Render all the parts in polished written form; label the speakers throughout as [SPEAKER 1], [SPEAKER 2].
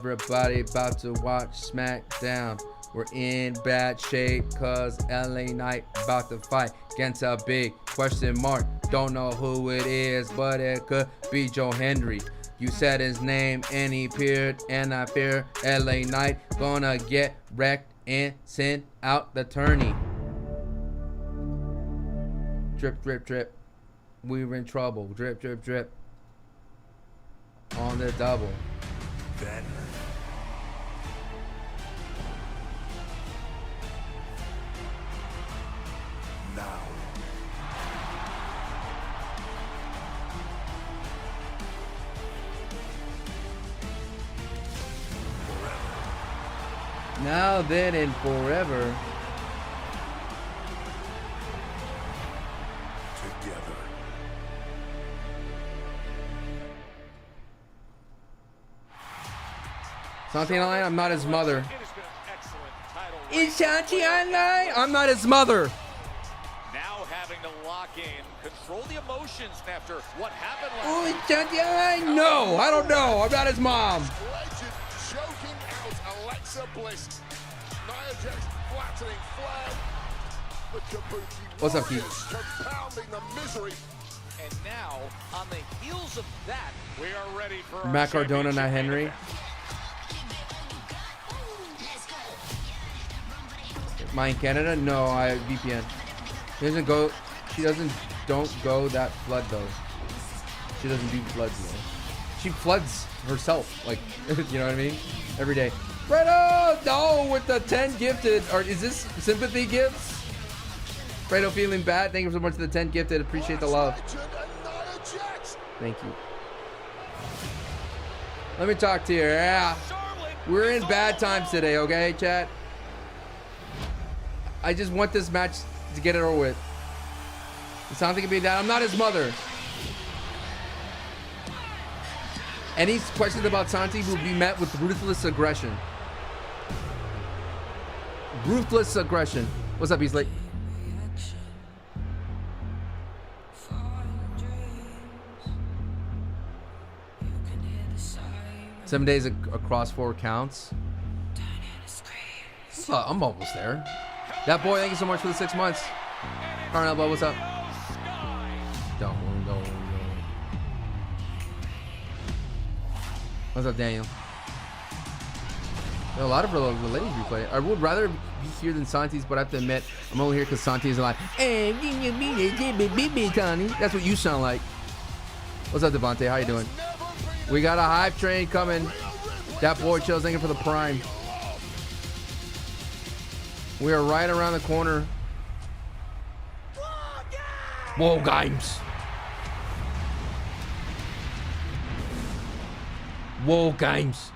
[SPEAKER 1] Everybody about to watch SmackDown. We're in bad shape cause LA Knight about to fight against a big question mark. Don't know who it is, but it could be Joe Hendry. You said his name and he appeared, and I fear LA Knight gonna get wrecked and send out the tourney. Drip, drip, drip. We're in trouble. Drip, drip, drip. On the double.
[SPEAKER 2] Then now forever.
[SPEAKER 1] Now then and forever.
[SPEAKER 2] Together.
[SPEAKER 1] Santi online? I'm not his mother. Is Santi online? I'm not his mother.
[SPEAKER 3] Now having to lock in, control the emotions after what happened last
[SPEAKER 1] Oh, is Santi online? No, I don't know. I'm not his mom.
[SPEAKER 2] Legend choking out Alexa Bliss. Nia Jax flattening flag. The Kabuki
[SPEAKER 1] What's up,
[SPEAKER 2] Warriors
[SPEAKER 1] Keith?
[SPEAKER 2] compounding the misery.
[SPEAKER 3] And now, on the heels of that, we are ready for our
[SPEAKER 1] Matt Cardona, not
[SPEAKER 3] championship
[SPEAKER 1] Henry.
[SPEAKER 3] event.
[SPEAKER 1] Am I in Canada? No, I VPN. She doesn't go. She don't go that flood though. She doesn't do floods though. She floods herself, like you know what I mean? Every day. Fredo, no, with the 10 gifted. Or is this sympathy gifts? Fredo feeling bad. Thank you so much for the 10 gifted. Appreciate the love.
[SPEAKER 2] Legend and Nia Jax.
[SPEAKER 1] Thank you. Let me talk to you. Yeah. We're in bad times today, okay, chat? I just want this match to get it over with. It sounds like it be that. I'm not his mother. Any questions about Santi will be met with ruthless aggression. Ruthless aggression. What's up, Beasley? Seven days across 4 counts. I'm almost there. That boy, thank you so much for the 6 months. Carnell, Bo, what's up? Don't. What's up, Daniel? There are a lot of ladies replay. I would rather be here than Santi's, but I have to admit, I'm only here because Santi's alive. Hey, Tony. That's what you sound like. What's up, Devontae? How you doing? We got a hype train coming. That boy Chill's thanking for the prime. We are right around the corner. Whoa, guys. Whoa, games.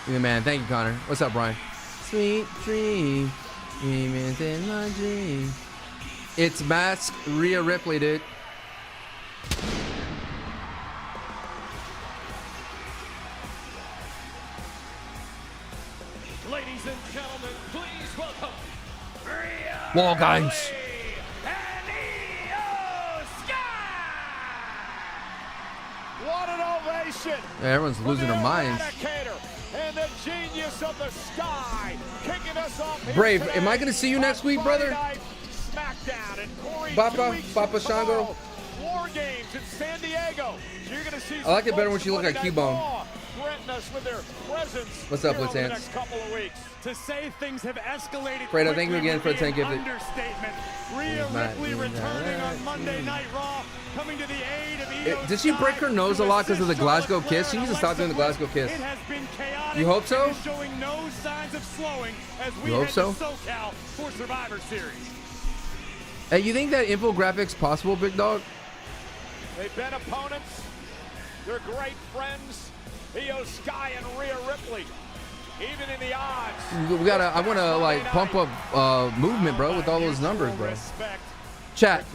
[SPEAKER 1] Yeah, man, thank you, Connor. What's up, Brian? Sweet dream, dreaming in my dream. It's Mask Rhea Ripley, dude.
[SPEAKER 3] Ladies and gentlemen, please welcome Rhea
[SPEAKER 1] Wall games.
[SPEAKER 3] Ripley and Io Sky. What an ovation!
[SPEAKER 1] Yeah, everyone's losing their minds.
[SPEAKER 3] And the genius of the Sky kicking us off here
[SPEAKER 1] Brave,
[SPEAKER 3] today
[SPEAKER 1] am I gonna see you next week, brother?
[SPEAKER 3] Friday Night SmackDown and Corey,
[SPEAKER 1] Papa,
[SPEAKER 3] 2 weeks
[SPEAKER 1] Papa
[SPEAKER 3] from
[SPEAKER 1] Shango.
[SPEAKER 3] tomorrow, War Games in San Diego. You're gonna see
[SPEAKER 1] I like it better when
[SPEAKER 3] folks
[SPEAKER 1] she look like
[SPEAKER 3] Monday Night
[SPEAKER 1] Cubone.
[SPEAKER 3] Raw threaten us with their presence
[SPEAKER 1] What's up,
[SPEAKER 3] here
[SPEAKER 1] Blitz
[SPEAKER 3] over the
[SPEAKER 1] Ants?
[SPEAKER 3] next couple of weeks.
[SPEAKER 4] To say things have escalated
[SPEAKER 1] Fredo, thank you
[SPEAKER 4] quickly
[SPEAKER 1] again for the
[SPEAKER 4] would
[SPEAKER 1] 10
[SPEAKER 4] be an
[SPEAKER 1] gifted.
[SPEAKER 4] understatement. Rhea
[SPEAKER 1] Matt,
[SPEAKER 4] Ripley
[SPEAKER 1] you
[SPEAKER 4] returning
[SPEAKER 1] know,
[SPEAKER 4] on Monday Night Raw, coming to the aid of Io
[SPEAKER 1] Did she break her nose a lot because of the Glasgow kiss? She needs to stop doing the Glasgow kiss.
[SPEAKER 4] It has been chaotic.
[SPEAKER 1] You hope so?
[SPEAKER 4] and is showing no signs of slowing as we
[SPEAKER 1] You hope
[SPEAKER 4] head
[SPEAKER 1] so?
[SPEAKER 4] to SoCal for Survivor Series.
[SPEAKER 1] Hey, you think that infographics possible, big dog?
[SPEAKER 3] They've been opponents. They're great friends. Io Sky and Rhea Ripley. Even in the odds.
[SPEAKER 1] We gotta. I wanna like pump up movement, bro, with all those numbers, bro. Chat.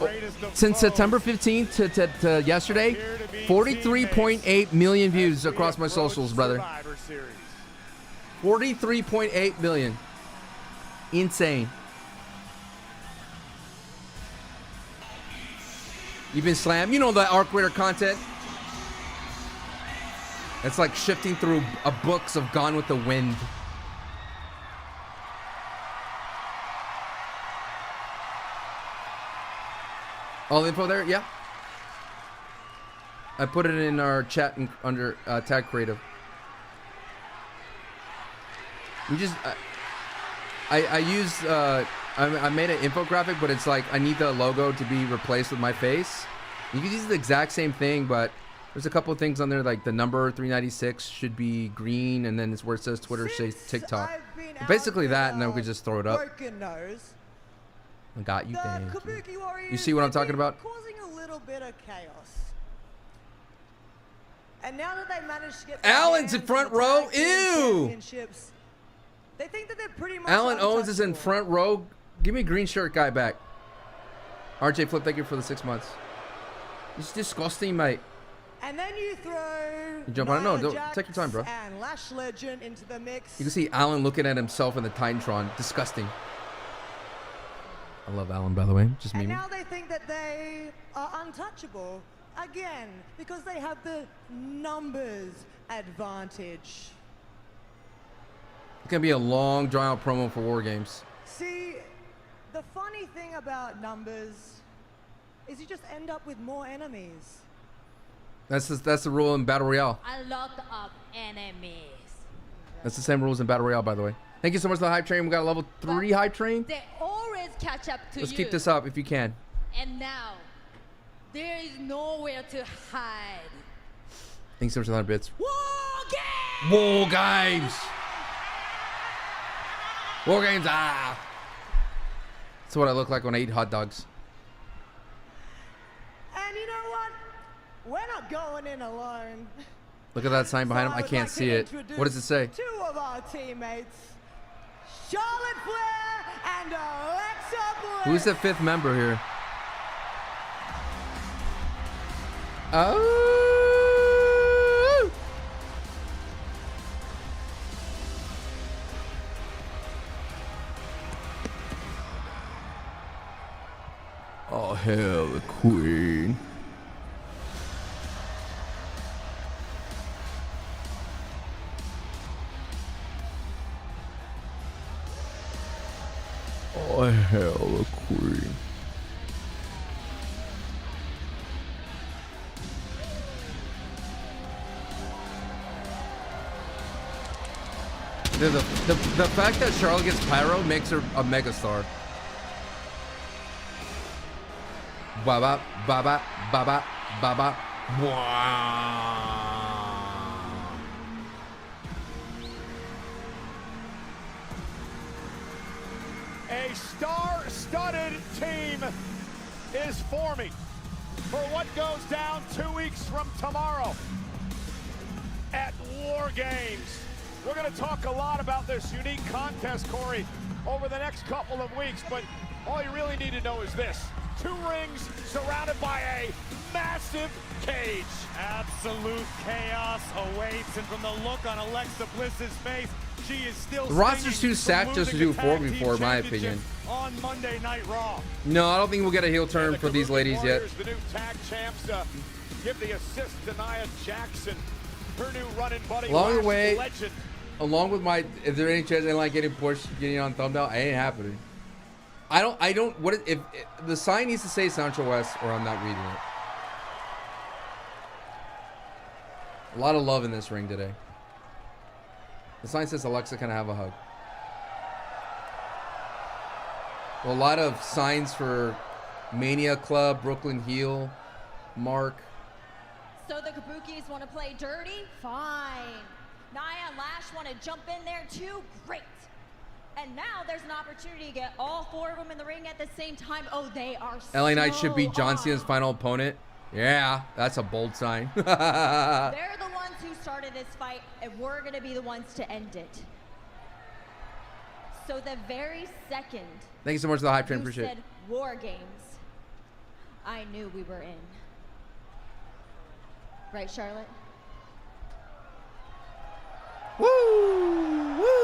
[SPEAKER 1] Since September 15th to yesterday, 43.8 million views across my socials, brother. 43.8 million. Insane. You've been slammed. You know the Arc Raider content. It's like shifting through books of Gone with the Wind. All the info there? Yeah. I put it in our chat under tag creative. We just I used I made an infographic, but it's like I need the logo to be replaced with my face. You can use the exact same thing, but there's a couple of things on there, like the number 396 should be green, and then it's where it says Twitter, says TikTok. Basically that, and then we could just throw it up. I got you, thank you. You see what I'm talking about?
[SPEAKER 5] Causing a little bit of chaos. And now that they managed to get
[SPEAKER 1] Alan's in front row. Ew.
[SPEAKER 5] They think that they're pretty much
[SPEAKER 1] Alan Owens is in front row. Give me a green shirt guy back. RJ Flip, thank you for the 6 months. It's disgusting, mate.
[SPEAKER 5] And then you throw
[SPEAKER 1] You jump on it? No, don't, take your time, bro.
[SPEAKER 5] And Lash Legend into the mix.
[SPEAKER 1] You can see Alan looking at himself in the Titantron. Disgusting. I love Alan, by the way. Just me.
[SPEAKER 5] And now they think that they are untouchable again because they have the numbers advantage.
[SPEAKER 1] It's gonna be a long, drawn-out promo for War Games.
[SPEAKER 5] See, the funny thing about numbers is you just end up with more enemies.
[SPEAKER 1] That's the rule in Battle Royale.
[SPEAKER 6] A lot of enemies.
[SPEAKER 1] That's the same rules in Battle Royale, by the way. Thank you so much for the hype train. We got a level 3 hype train.
[SPEAKER 6] They always catch up to
[SPEAKER 1] Let's
[SPEAKER 6] you.
[SPEAKER 1] keep this up if you can.
[SPEAKER 6] And now, there is nowhere to hide.
[SPEAKER 1] Thanks so much for the 100 bits.
[SPEAKER 6] War Games!
[SPEAKER 1] War Games! War Games, ah! That's what I look like when I eat hot dogs.
[SPEAKER 5] And you know what? We're not going in alone.
[SPEAKER 1] Look at that sign behind him. I can't see it. What does it say?
[SPEAKER 5] Two of our teammates, Charlotte Flair and Alexa Bliss.
[SPEAKER 1] Who's the 5th member here? Oh! Oh, hell, the queen. Oh, hell, the queen. The fact that Charlotte gets pyro makes her a megastar. Baba, baba, baba, baba.
[SPEAKER 3] A star-studded team is forming for what goes down 2 weeks from tomorrow at War Games. We're going to talk a lot about this unique contest, Corey, over the next couple of weeks, but all you really need to know is this. 2 rings surrounded by a massive cage.
[SPEAKER 4] Absolute chaos awaits, and from the look on Alexa Bliss's face, she is still
[SPEAKER 1] The roster's
[SPEAKER 4] stinging
[SPEAKER 1] too stacked just to do 4 before, in my opinion.
[SPEAKER 4] On Monday Night Raw.
[SPEAKER 1] No, I don't think we'll get a heel turn for these ladies yet.
[SPEAKER 3] The new tag champs give the assist to Nia Jackson, her new running buddy.
[SPEAKER 1] Along the way,
[SPEAKER 3] legend.
[SPEAKER 1] along with my, is there any chance I like getting pushed, getting on thumbnail? It ain't happening. I don't, what if the sign needs to say Sancho West or I'm not reading it. A lot of love in this ring today. The sign says Alexa, can I have a hug? Well, a lot of signs for Mania Club, Brooklyn Heel, Mark.
[SPEAKER 6] So the Kabukis want to play dirty? Fine. Nia and Lash want to jump in there too? Great. And now there's an opportunity to get all 4 of them in the ring at the same time. Oh, they are
[SPEAKER 1] LA Knight should be John
[SPEAKER 6] on.
[SPEAKER 1] Cena's final opponent. Yeah, that's a bold sign.
[SPEAKER 6] They're the ones who started this fight, and we're going to be the ones to end it. So the very second
[SPEAKER 1] Thank you so much for the hype train.
[SPEAKER 6] you
[SPEAKER 1] Appreciate
[SPEAKER 6] said
[SPEAKER 1] it.
[SPEAKER 6] War Games, I knew we were in. Right, Charlotte?
[SPEAKER 1] Woo! Woo!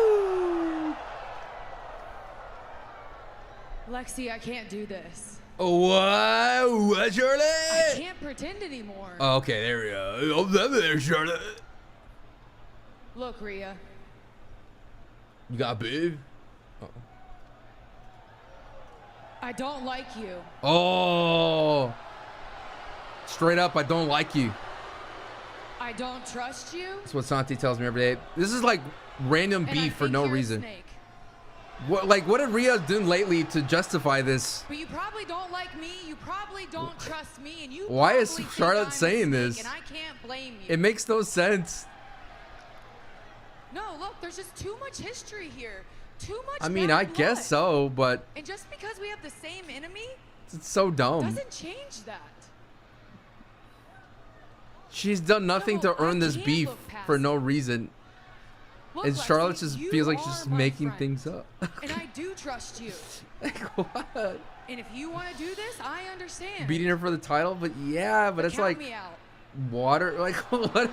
[SPEAKER 7] Lexi, I can't do this.
[SPEAKER 1] What, Charlotte?
[SPEAKER 7] I can't pretend anymore.
[SPEAKER 1] Oh, okay, there we go. Oh, there, Charlotte.
[SPEAKER 7] Look, Rhea.
[SPEAKER 1] You got big?
[SPEAKER 7] I don't like you.
[SPEAKER 1] Oh. Straight up, I don't like you.
[SPEAKER 7] I don't trust you.
[SPEAKER 1] That's what Santi tells me every day. This is like random
[SPEAKER 7] And
[SPEAKER 1] beef
[SPEAKER 7] I
[SPEAKER 1] for
[SPEAKER 7] think
[SPEAKER 1] no
[SPEAKER 7] you're a
[SPEAKER 1] reason.
[SPEAKER 7] snake.
[SPEAKER 1] What did Rhea do lately to justify this?
[SPEAKER 7] But you probably don't like me. You probably don't trust me, and you.
[SPEAKER 1] Why is
[SPEAKER 7] probably think
[SPEAKER 1] Charlotte
[SPEAKER 7] I'm a
[SPEAKER 1] saying
[SPEAKER 7] snake,
[SPEAKER 1] this?
[SPEAKER 7] And I can't blame you.
[SPEAKER 1] It makes no sense.
[SPEAKER 7] No, look, there's just too much history here. Too much.
[SPEAKER 1] I mean,
[SPEAKER 7] bad
[SPEAKER 1] I guess
[SPEAKER 7] blood.
[SPEAKER 1] so, but
[SPEAKER 7] And just because we have the same enemy
[SPEAKER 1] it's so dumb.
[SPEAKER 7] doesn't change that.
[SPEAKER 1] She's done nothing
[SPEAKER 7] No,
[SPEAKER 1] to earn
[SPEAKER 7] I
[SPEAKER 1] this
[SPEAKER 7] can't
[SPEAKER 1] beef
[SPEAKER 7] look past
[SPEAKER 1] for no
[SPEAKER 7] it.
[SPEAKER 1] reason.
[SPEAKER 7] Look,
[SPEAKER 1] And
[SPEAKER 7] Lexi,
[SPEAKER 1] Charlotte just
[SPEAKER 7] you
[SPEAKER 1] feels like
[SPEAKER 7] are
[SPEAKER 1] she's just
[SPEAKER 7] my
[SPEAKER 1] making
[SPEAKER 7] friend,
[SPEAKER 1] things up.
[SPEAKER 7] And I do trust you.
[SPEAKER 1] Like, what?
[SPEAKER 7] And if you want to do this, I understand.
[SPEAKER 1] Beating her for the title? But yeah, but it's
[SPEAKER 7] count
[SPEAKER 1] like
[SPEAKER 7] me out.
[SPEAKER 1] water. Like, what?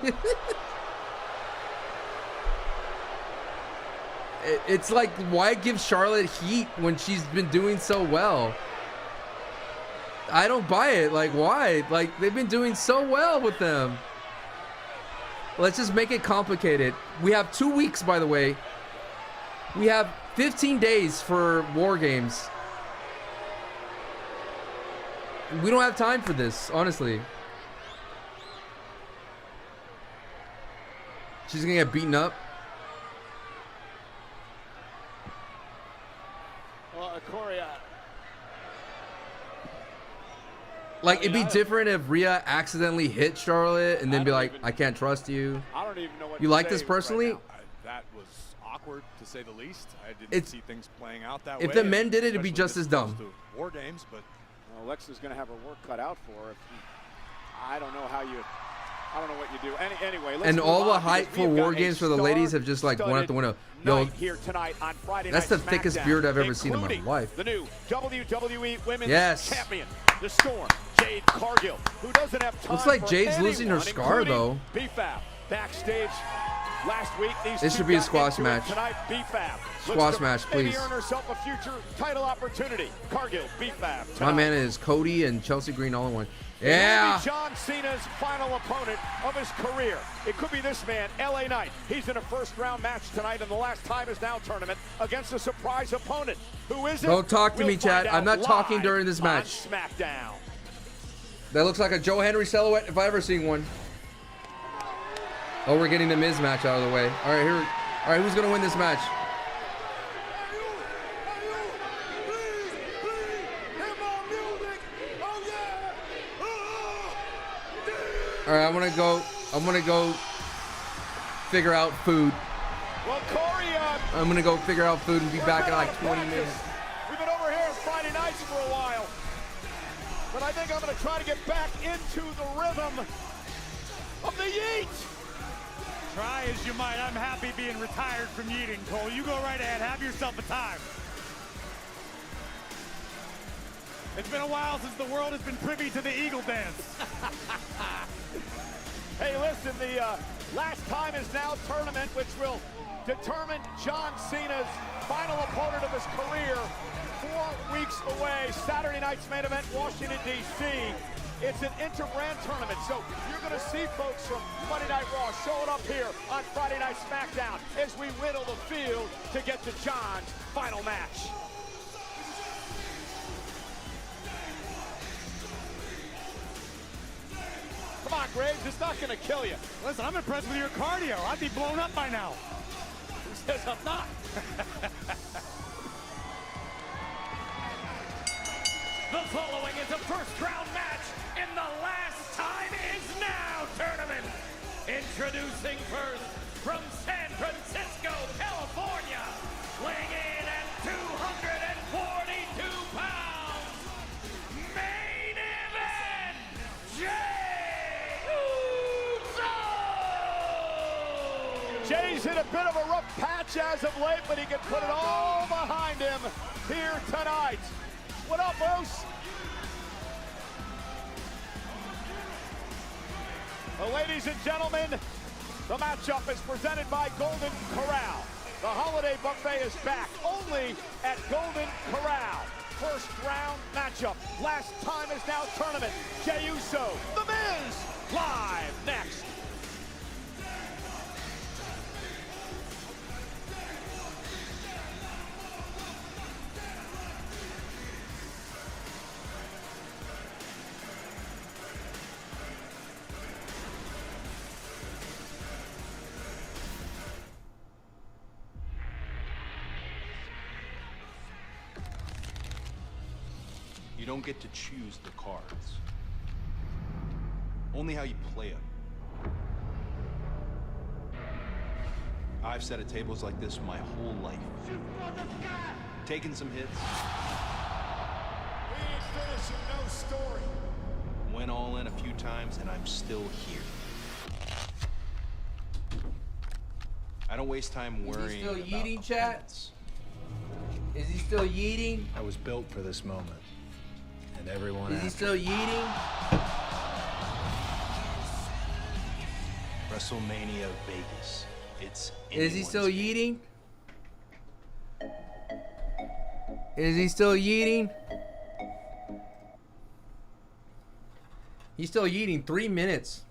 [SPEAKER 1] It's like, why give Charlotte heat when she's been doing so well? I don't buy it. Like, why? Like, they've been doing so well with them. Let's just make it complicated. We have 2 weeks, by the way. We have 15 days for War Games. We don't have time for this, honestly. She's gonna get beaten up.
[SPEAKER 3] Well, Corey,
[SPEAKER 1] Like, it'd be different if Rhea accidentally hit Charlotte and then be like, I can't trust you.
[SPEAKER 3] I don't even know what
[SPEAKER 1] You
[SPEAKER 3] to
[SPEAKER 1] like
[SPEAKER 3] say
[SPEAKER 1] this personally?
[SPEAKER 3] right now. That was awkward, to say the least. I didn't
[SPEAKER 1] It's-
[SPEAKER 3] see things playing out that way.
[SPEAKER 1] If the men did it, it'd be
[SPEAKER 3] especially
[SPEAKER 1] just as
[SPEAKER 3] close
[SPEAKER 1] dumb.
[SPEAKER 3] to War Games, but
[SPEAKER 8] Alexa's going to have her work cut out for her. I don't know how you. I don't know what you do. Anyway, let's
[SPEAKER 1] And
[SPEAKER 8] move
[SPEAKER 1] all the
[SPEAKER 8] on,
[SPEAKER 1] hype
[SPEAKER 8] because
[SPEAKER 1] for
[SPEAKER 8] we've got
[SPEAKER 1] War
[SPEAKER 8] a
[SPEAKER 1] Games for the ladies have just like went out the window. Yo,
[SPEAKER 8] night here tonight on Friday
[SPEAKER 1] that's
[SPEAKER 8] Night
[SPEAKER 1] the thickest
[SPEAKER 8] SmackDown,
[SPEAKER 1] beard I've ever seen in my
[SPEAKER 8] including
[SPEAKER 1] life.
[SPEAKER 8] The new WWE Women's
[SPEAKER 1] Yes.
[SPEAKER 8] Champion, the Storm, Jade Cargill, who doesn't have time
[SPEAKER 1] Looks like
[SPEAKER 8] for
[SPEAKER 1] Jade's losing her
[SPEAKER 8] anyone,
[SPEAKER 1] scar,
[SPEAKER 8] including
[SPEAKER 1] though.
[SPEAKER 8] BFAB backstage last week. These
[SPEAKER 1] This
[SPEAKER 8] two
[SPEAKER 1] should be a
[SPEAKER 8] got
[SPEAKER 1] squash
[SPEAKER 8] into it
[SPEAKER 1] match.
[SPEAKER 8] tonight. BFAB looks
[SPEAKER 1] Squash
[SPEAKER 8] to
[SPEAKER 1] match,
[SPEAKER 8] maybe
[SPEAKER 1] please.
[SPEAKER 8] earn herself a future title opportunity. Cargill, BFAB.
[SPEAKER 1] My
[SPEAKER 8] tonight.
[SPEAKER 1] man is Cody and Chelsea Green all in one.
[SPEAKER 8] It will
[SPEAKER 1] Yeah.
[SPEAKER 8] be John Cena's final opponent of his career. It could be this man, LA Knight. He's in a first-round match tonight in the Last Time Is Now tournament against a surprise opponent. Who is it?
[SPEAKER 1] Don't talk to
[SPEAKER 8] We'll
[SPEAKER 1] me, Chad.
[SPEAKER 8] find
[SPEAKER 1] I'm not
[SPEAKER 8] out
[SPEAKER 1] talking
[SPEAKER 8] live
[SPEAKER 1] during this
[SPEAKER 8] on
[SPEAKER 1] match.
[SPEAKER 8] SmackDown.
[SPEAKER 1] That looks like a Joe Henry silhouette if I ever seen one. Oh, we're getting the Miz match out of the way. All right, here. All right, who's gonna win this match? All right, I'm gonna go figure out food.
[SPEAKER 8] Well, Corey,
[SPEAKER 1] I'm gonna go figure out food and be back in like 20 minutes.
[SPEAKER 8] We've been over here on Friday nights for a while, but I think I'm going to try to get back into the rhythm of the yeet.
[SPEAKER 4] Try as you might. I'm happy being retired from yeeting, Cole. You go right ahead. Have yourself a time. It's been a while since the world has been privy to the Eagle Dance.
[SPEAKER 8] Hey, listen, the Last Time Is Now tournament, which will determine John Cena's final opponent of his career, 4 weeks away. Saturday night's main event, Washington, D.C. It's an inter-brand tournament, so you're going to see folks from Monday Night Raw showing up here on Friday Night SmackDown as we whittle the field to get to John's final match. Come on, Graves, it's not going to kill you.
[SPEAKER 4] Listen, I'm impressed with your cardio. I'd be blown up by now.
[SPEAKER 8] Who says I'm not?
[SPEAKER 9] The following is a first-round match in the Last Time Is Now tournament. Introducing first from San Francisco, California, weighing in at 242 pounds, main event, Jay Uso!
[SPEAKER 8] Jay's in a bit of a rough patch as of late, but he can put it all behind him here tonight. What up, Moose? Well, ladies and gentlemen, the matchup is presented by Golden Corral. The holiday buffet is back only at Golden Corral. first round matchup. Last time is now tournament. Jey Uso, The Miz, live next.
[SPEAKER 10] You don't get to choose the cards. Only how you play them. I've sat at tables like this my whole life. Taken some hits.
[SPEAKER 2] We ain't finishing no story.
[SPEAKER 10] Went all in a few times and I'm still here. I don't waste time worrying
[SPEAKER 1] still
[SPEAKER 10] about
[SPEAKER 1] yeeting, chat?
[SPEAKER 10] opponents.
[SPEAKER 1] Is he still yeeting?
[SPEAKER 11] I was built for this moment. And everyone
[SPEAKER 1] Is he
[SPEAKER 11] after.
[SPEAKER 1] still yeeting?
[SPEAKER 10] WrestleMania Vegas. It's
[SPEAKER 1] Is he still
[SPEAKER 10] anyone's game.
[SPEAKER 1] yeeting? Is he still yeeting? He's still yeeting. 3 minutes.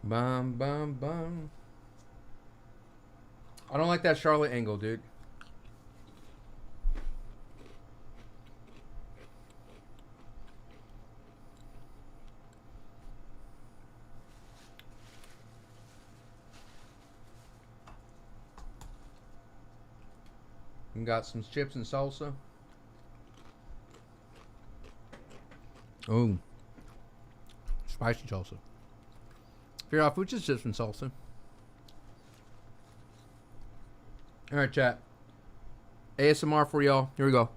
[SPEAKER 1] Bum, bum, bum. I don't like that Charlotte angle, dude. We got some chips and salsa. Oh. Spicy salsa. Fear off, which is chips and salsa. Alright, chat. ASMR for y'all. Here we go.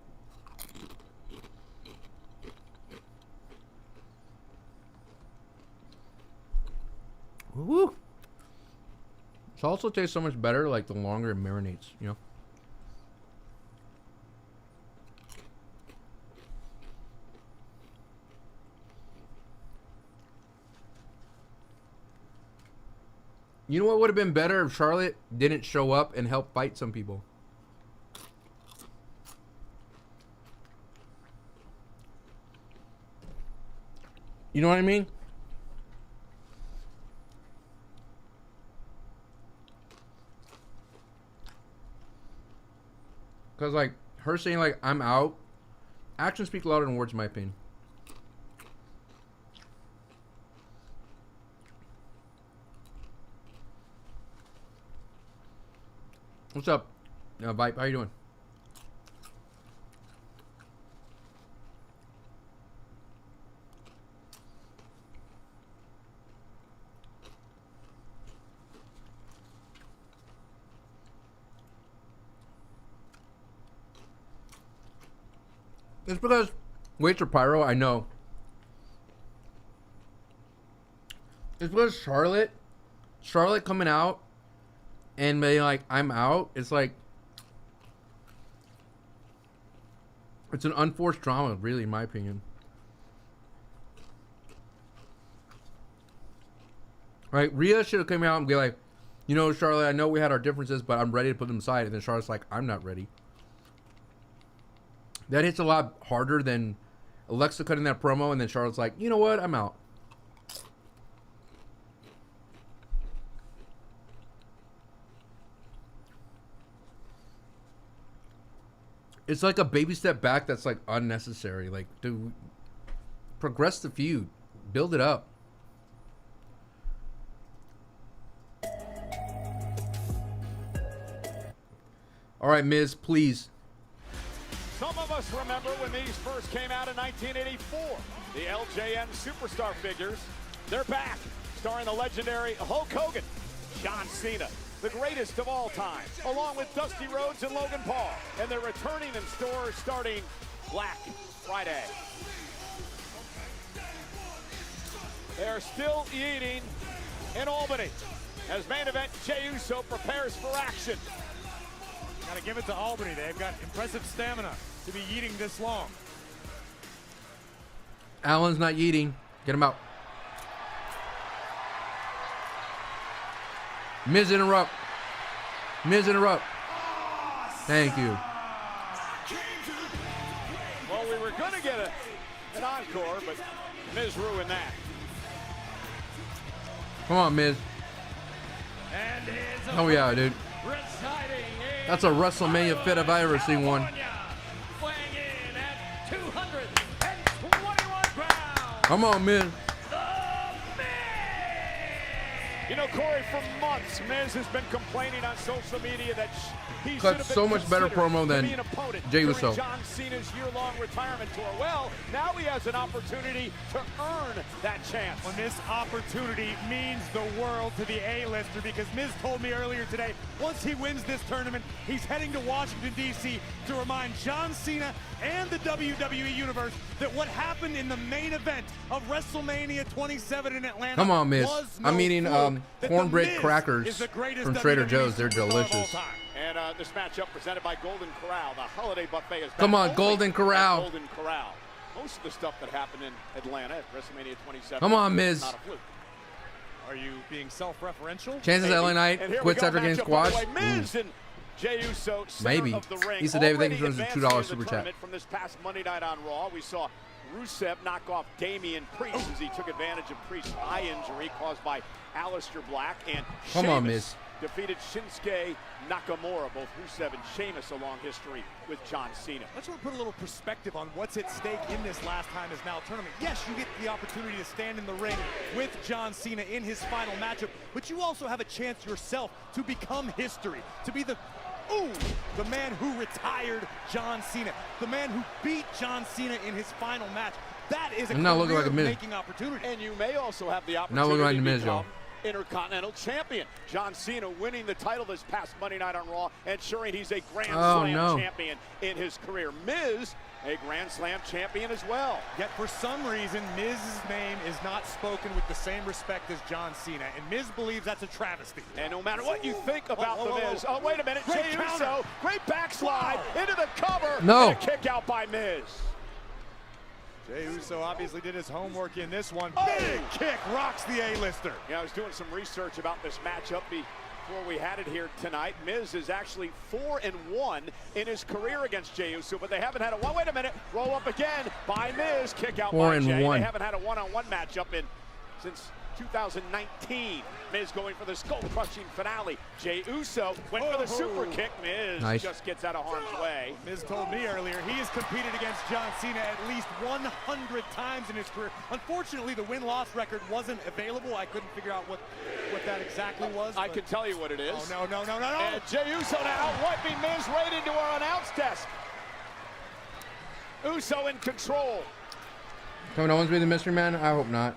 [SPEAKER 1] Woo! Salsa tastes so much better, like the longer it marinates, you know? You know what would have been better if Charlotte didn't show up and help fight some people? You know what I mean? Because, like, her saying, like, I'm out, actions speak louder than words, in my opinion. What's up, Vipe? How you doing? It's because wait for Pyro, I know. It's because Charlotte coming out and being like, I'm out. It's like, it's an unforced drama, really, in my opinion. Right? Rhea should have come out and be like, you know, Charlotte, I know we had our differences, but I'm ready to put them aside. And then Charlotte's like, I'm not ready. That hits a lot harder than Alexa cutting that promo and then Charlotte's like, you know what? I'm out. It's like a baby step back that's like unnecessary. Like, dude, progress the feud. Build it up. All right, Miz, please.
[SPEAKER 8] Some of us remember when these first came out in 1984. The LJN Superstar figures. They're back, starring the legendary Hulk Hogan, John Cena, the greatest of all time, along with Dusty Rhodes and Logan Paul. And they're returning in stores starting Black Friday. They're still eating in Albany as main event Jey Uso prepares for action.
[SPEAKER 4] Gotta give it to Albany. They've got impressive stamina. to be eating this long.
[SPEAKER 1] Allen's not eating. Get him out. Miz interrupt. Miz interrupt. Thank you.
[SPEAKER 8] Well, we were going to get an encore, but Miz ruined that.
[SPEAKER 1] Come on, Miz. Oh, yeah, dude. That's a WrestleMania fit if I ever seen one.
[SPEAKER 9] Weighing in at 221 pounds.
[SPEAKER 1] Come on, Miz.
[SPEAKER 8] You know, Corey, for months, Miz has been complaining on social media that he should
[SPEAKER 1] Cut
[SPEAKER 8] have been
[SPEAKER 1] so much better
[SPEAKER 8] considered
[SPEAKER 1] promo
[SPEAKER 8] to
[SPEAKER 1] than
[SPEAKER 8] be an opponent
[SPEAKER 1] Jey
[SPEAKER 8] during
[SPEAKER 1] Uso.
[SPEAKER 8] John Cena's year-long retirement tour. Well, now he has an opportunity to earn that chance.
[SPEAKER 4] Well, this opportunity means the world to the A-lister because Miz told me earlier today, once he wins this tournament, he's heading to Washington, D.C. to remind John Cena and the WWE Universe that what happened in the main event of WrestleMania 27 in Atlanta
[SPEAKER 1] Come on, Miz.
[SPEAKER 4] was no
[SPEAKER 1] I'm eating
[SPEAKER 4] fluke, that
[SPEAKER 1] cornbread
[SPEAKER 4] The Miz
[SPEAKER 1] crackers
[SPEAKER 4] is the greatest
[SPEAKER 1] from Trader
[SPEAKER 4] WWE
[SPEAKER 1] Joe's. They're
[SPEAKER 4] superstar of all
[SPEAKER 1] delicious.
[SPEAKER 4] time.
[SPEAKER 8] And this matchup presented by Golden Corral. The holiday buffet is
[SPEAKER 1] Come on,
[SPEAKER 8] back
[SPEAKER 1] Golden
[SPEAKER 8] only
[SPEAKER 1] Corral.
[SPEAKER 8] at Golden Corral. Most of the stuff that happened in Atlanta at WrestleMania 27.
[SPEAKER 1] Come on, Miz.
[SPEAKER 8] Not a fluke.
[SPEAKER 4] Are you being self-referential?
[SPEAKER 1] Chances LA Knight
[SPEAKER 8] And here we
[SPEAKER 1] quits
[SPEAKER 8] go,
[SPEAKER 1] after getting
[SPEAKER 8] matchup, by the
[SPEAKER 1] squashed.
[SPEAKER 8] way, Miz and Jey Uso, center
[SPEAKER 1] Maybe.
[SPEAKER 8] of the ring.
[SPEAKER 1] Issa David, thank you
[SPEAKER 8] Already
[SPEAKER 1] for the
[SPEAKER 8] advancing
[SPEAKER 1] $2
[SPEAKER 8] in the
[SPEAKER 1] super chat.
[SPEAKER 8] tournament from this past Monday night on Raw. We saw Rusev knock off Damian Priest as he took advantage of Priest's eye injury caused by Aleister Black. And
[SPEAKER 1] Come on,
[SPEAKER 8] Sheamus
[SPEAKER 1] Miz.
[SPEAKER 8] defeated Shinsuke Nakamura. Both Rusev and Sheamus a long history with John Cena.
[SPEAKER 4] I just want to put a little perspective on what's at stake in this last time is now tournament. Yes, you get the opportunity to stand in the ring with John Cena in his final matchup, but you also have a chance yourself to become history, to be the man who retired John Cena, the man who beat John Cena in his final match. That is a
[SPEAKER 1] I'm not looking like a Miz.
[SPEAKER 4] career-making opportunity.
[SPEAKER 8] And you may also have the
[SPEAKER 1] Not
[SPEAKER 8] opportunity
[SPEAKER 1] looking like
[SPEAKER 8] to
[SPEAKER 1] the Miz,
[SPEAKER 8] become
[SPEAKER 1] y'all.
[SPEAKER 8] Intercontinental Champion. John Cena winning the title this past Monday night on Raw, ensuring he's a Grand
[SPEAKER 1] Oh,
[SPEAKER 8] Slam
[SPEAKER 1] no.
[SPEAKER 8] champion in his career. Miz, a Grand Slam champion as well.
[SPEAKER 4] Yet for some reason, Miz's name is not spoken with the same respect as John Cena, and Miz believes that's a travesty.
[SPEAKER 8] And no matter what you think about
[SPEAKER 4] whoa,
[SPEAKER 8] the
[SPEAKER 4] whoa.
[SPEAKER 8] Miz, oh, wait a minute,
[SPEAKER 4] Great
[SPEAKER 8] Jey
[SPEAKER 4] counter.
[SPEAKER 8] Uso, great backslide into the cover.
[SPEAKER 1] No.
[SPEAKER 8] And a kick out by Miz.
[SPEAKER 4] Jey Uso obviously did his homework in this one.
[SPEAKER 8] Oh.
[SPEAKER 4] Big kick rocks the A-lister.
[SPEAKER 8] Yeah, I was doing some research about this matchup before we had it here tonight. Miz is actually 4-1 in his career against Jey Uso, but they haven't had a wait a minute, roll up again by Miz, kick out by Jey.
[SPEAKER 1] 4-1.
[SPEAKER 8] They haven't had a one-on-one matchup since 2019. Miz going for the skull-crushing finale. Jey Uso went for the super kick. Miz
[SPEAKER 1] Nice.
[SPEAKER 8] just gets out of harm's way.
[SPEAKER 4] Miz told me earlier he has competed against John Cena at least 100 times in his career. Unfortunately, the win-loss record wasn't available. I couldn't figure out what that exactly was.
[SPEAKER 8] I can tell you what it is.
[SPEAKER 4] Oh, no.
[SPEAKER 8] And Jey Uso now wiping Miz right into our announce desk. Uso in control.
[SPEAKER 1] Come on, Owens be the mystery man? I hope not.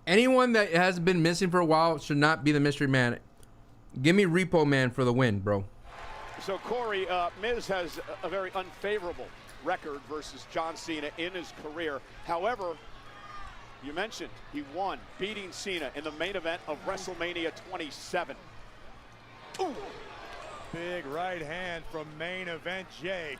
[SPEAKER 1] Anyone that has been missing for a while should not be the mystery man. Give me Repo Man for the win, bro.
[SPEAKER 8] So, Corey, Miz has a very unfavorable record versus John Cena in his career. However, you mentioned he won, beating Cena in the main event of WrestleMania 27.
[SPEAKER 4] Ooh. Big right hand from main event Jey.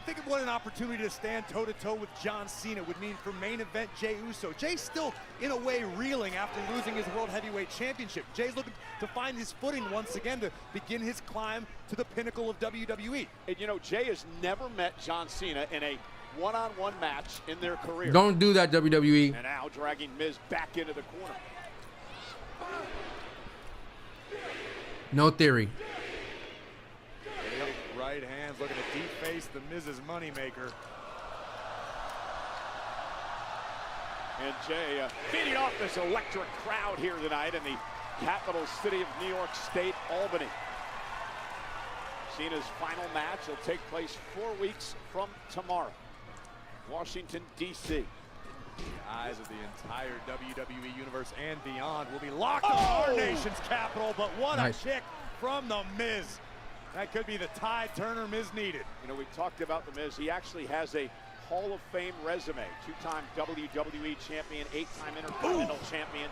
[SPEAKER 4] Think of what an opportunity to stand toe-to-toe with John Cena would mean for main event Jey Uso. Jey's still, in a way, reeling after losing his World Heavyweight Championship. Jey's looking to find his footing once again to begin his climb to the pinnacle of WWE.
[SPEAKER 8] And, you know, Jey has never met John Cena in a one-on-one match in their career.
[SPEAKER 1] Don't do that, WWE.
[SPEAKER 8] And now dragging Miz back into the corner.
[SPEAKER 1] No theory.
[SPEAKER 4] Right hands looking to deface the Miz's moneymaker.
[SPEAKER 8] And Jey feeding off this electric crowd here tonight in the capital city of New York State, Albany. Cena's final match will take place 4 weeks from tomorrow. Washington, D.C.
[SPEAKER 4] The eyes of the entire WWE universe and beyond will be locked on our nation's capital, but what
[SPEAKER 1] Nice.
[SPEAKER 4] a kick from the Miz. That could be the Ty Turner Miz needed.
[SPEAKER 8] You know, we talked about the Miz. He actually has a Hall of Fame resume. Two-time WWE champion, 8-time Intercontinental champion,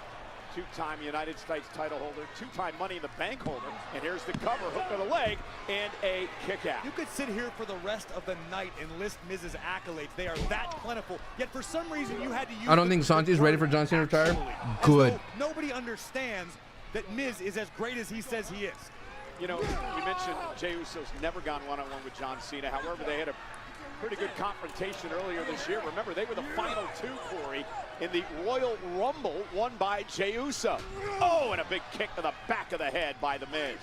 [SPEAKER 8] two-time United States title holder, two-time Money in the Bank holder. And here's the cover, hook of the leg, and a kick out.
[SPEAKER 4] You could sit here for the rest of the night and list Miz's accolades. They are that plentiful. Yet for some reason you had to use.
[SPEAKER 1] I don't think Santi's ready for John Cena to retire. Good.
[SPEAKER 4] Nobody understands that Miz is as great as he says he is.
[SPEAKER 8] You know, you mentioned Jey Uso's never gone one-on-one with John Cena. However, they had a pretty good confrontation earlier this year. Remember, they were the final two, Corey, in the Royal Rumble, won by Jey Uso. Oh, and a big kick to the back of the head by The Miz.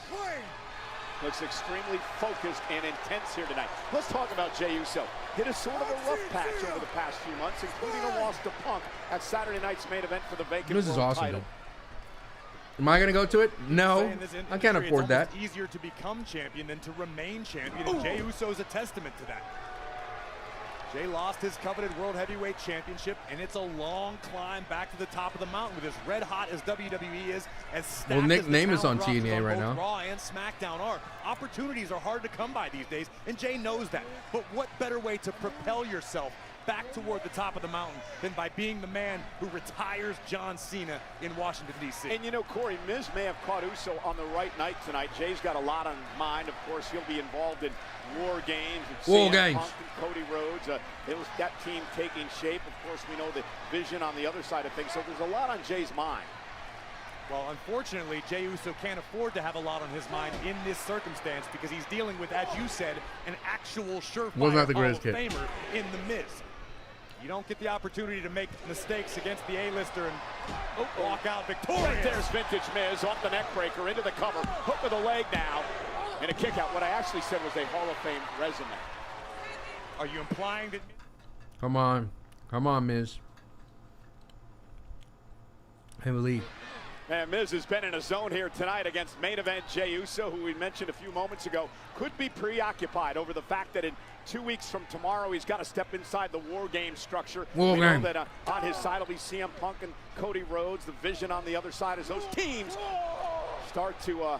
[SPEAKER 8] Looks extremely focused and intense here tonight. Let's talk about Jey Uso. Hit a sort of a rough patch over the past few months, including a loss to Punk at Saturday night's main event for the vacant
[SPEAKER 1] This is
[SPEAKER 8] world
[SPEAKER 1] awesome,
[SPEAKER 8] title.
[SPEAKER 1] dude. Am I gonna go to it? No, I can't afford that.
[SPEAKER 4] It's easier to become champion than to remain champion, and Jey Uso is a testament to that. Jey lost his coveted World Heavyweight Championship, and it's a long climb back to the top of the mountain with as red hot as WWE is, as stacked
[SPEAKER 1] Well, Nick's
[SPEAKER 4] as the
[SPEAKER 1] name is on
[SPEAKER 4] talent
[SPEAKER 1] TNA
[SPEAKER 4] rosters
[SPEAKER 1] right
[SPEAKER 4] both
[SPEAKER 1] now.
[SPEAKER 4] Raw and SmackDown are. Opportunities are hard to come by these days, and Jey knows that. But what better way to propel yourself back toward the top of the mountain than by being the man who retires John Cena in Washington, D.C.
[SPEAKER 8] And you know, Corey, Miz may have caught Uso on the right night tonight. Jay's got a lot on mind. Of course, he'll be involved in War Games.
[SPEAKER 1] War Games.
[SPEAKER 8] Punk and Cody Rhodes. It was that team taking shape. Of course, we know the vision on the other side of things. So there's a lot on Jay's mind.
[SPEAKER 4] Well, unfortunately, Jey Uso can't afford to have a lot on his mind in this circumstance because he's dealing with, as you said, an actual surefire
[SPEAKER 1] Was not the
[SPEAKER 4] Hall
[SPEAKER 1] greatest
[SPEAKER 4] of
[SPEAKER 1] kid.
[SPEAKER 4] Famer in The Miz. You don't get the opportunity to make mistakes against the A-lister and walk out victorious.
[SPEAKER 8] Right there's vintage Miz off the neck breaker into the cover. Hook of the leg now. And a kick out. What I actually said was a Hall of Fame resume.
[SPEAKER 4] Are you implying that?
[SPEAKER 1] Come on, Miz. I believe.
[SPEAKER 8] And Miz has been in a zone here tonight against main event Jey Uso, who we mentioned a few moments ago, could be preoccupied over the fact that in 2 weeks from tomorrow, he's got to step inside the War Game structure.
[SPEAKER 1] War
[SPEAKER 8] we know
[SPEAKER 1] Game.
[SPEAKER 8] that on his side will be CM Punk and Cody Rhodes. The vision on the other side as those teams start to,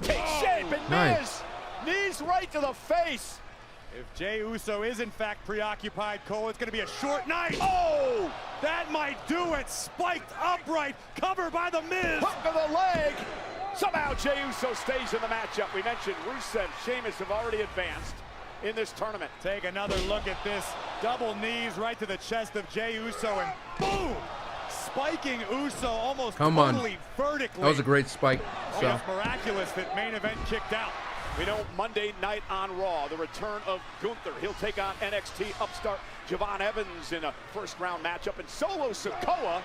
[SPEAKER 8] take shape. And
[SPEAKER 1] Nice.
[SPEAKER 8] Miz, knees right to the face.
[SPEAKER 4] If Jey Uso is in fact preoccupied, Cole, it's going to be a short night. Oh, that might do it. Spiked upright, covered by The Miz.
[SPEAKER 8] Hook of the leg. Somehow Jey Uso stays in the matchup. We mentioned Rusev, Sheamus have already advanced in this tournament.
[SPEAKER 4] Take another look at this. Double knees right to the chest of Jey Uso, and boom! Spiking Uso almost totally vertically.
[SPEAKER 1] That was a great spike.
[SPEAKER 4] Oh,
[SPEAKER 1] So
[SPEAKER 4] it's miraculous that main event kicked out.
[SPEAKER 8] We know Monday night on Raw, the return of Gunther. He'll take on NXT upstart Javon Evans in a first-round matchup. And Solo Sikoa